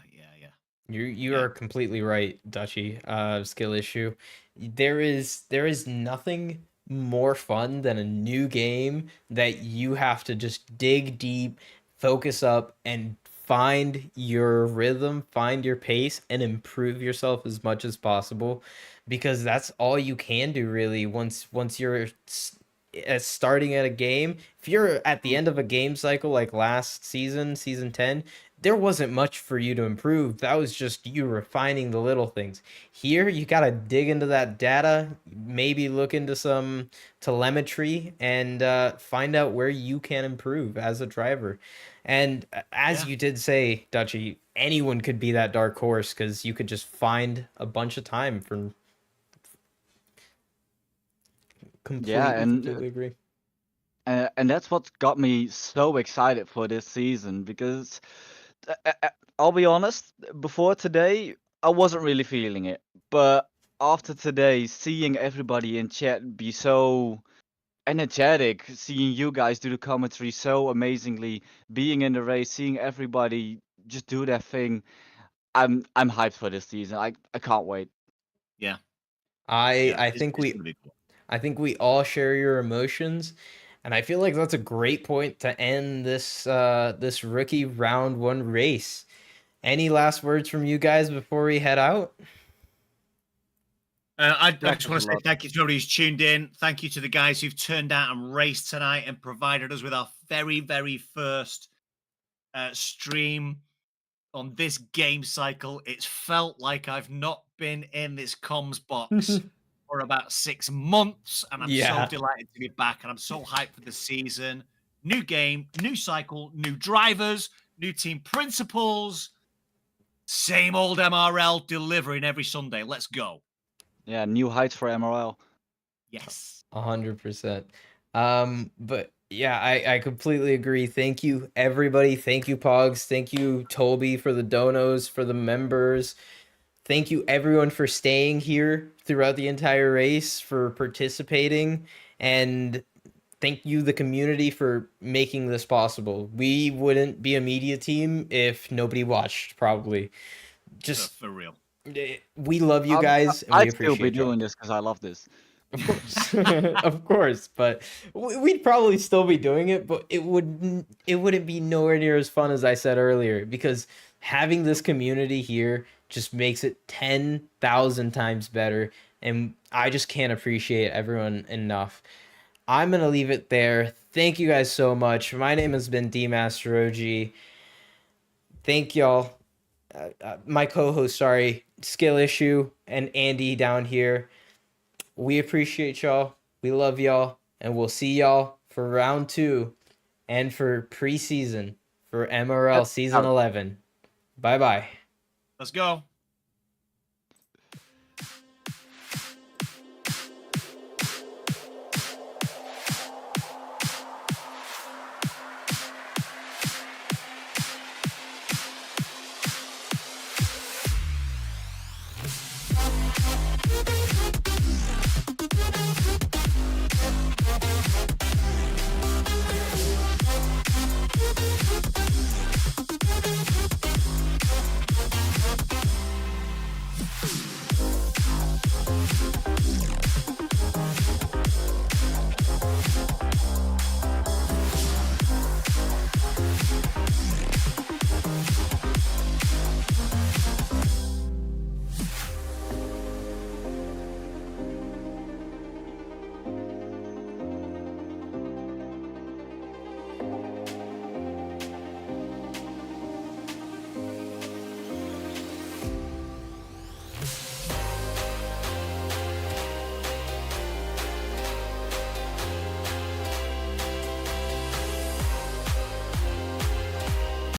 You Yeah. are completely right, Dutchy. Skill issue. There is nothing more fun than a new game that you have to just dig deep, focus up, and find your rhythm, find your pace, and improve yourself as much as possible, because that's all you can do really once you're starting at a game. If you're at the Mm. end of a game cycle like last season, season 10, there wasn't much for you to improve. That was just you refining the little things. Here, you got to dig into that data, maybe look into some telemetry, and find out where you can improve as a driver. And as Yeah. you did say, Dutchy, anyone could be that dark horse because you could just find a bunch of time for Yeah, completely agree. and that's what got me so excited for this season because I'll be honest, before today, I wasn't really feeling it. But after today, seeing everybody in chat be so energetic, seeing you guys do the commentary so amazingly, being in the race, seeing everybody just do their thing, I'm hyped for this season. I can't wait. Yeah. I Yeah. I It's, think it's we going to be cool. I think we all share your emotions, and I feel like that's a great point to end this rookie round 1 race. Any last words from you guys before we head out? I Yeah, just want good to say luck. thank you to everybody who's tuned in. Thank you to the guys who've turned out and raced tonight and provided us with our very, very first stream on this game cycle. It's felt like I've not been in this comms box for about 6 months, and I'm so Yeah. delighted to be back, and I'm so hyped for the season. New game, new cycle, new drivers, new team principles, same old MRL delivering every Sunday. Let's go. Yeah, new heights for MRL. Yes. 100%. But Yeah, I completely agree. Thank you, everybody. Thank you, Pogs. Thank you, Toby, for the donos, for the members. Thank you, everyone, for staying here throughout the entire race, for participating, and thank you, the community, for making this possible. We wouldn't be a media team if nobody watched, probably. Just, For real. we love you Um, guys, and we I'd still be appreciate y'all. doing this because I love this. Of course, of course, but we'd probably still be doing it, but it wouldn't be nowhere near as fun as I said earlier, because having this community here just makes it 10,000 times better, and I just can't appreciate everyone enough. I'm gonna leave it there. Thank you guys so much. My name has been DMaster OG. Thank y'all. My co-host, sorry, Skill Issue, and Andy down here. We appreciate y'all. We love y'all. And we'll see y'all for round 2 and for preseason for MRL season 11. Bye bye. Let's go.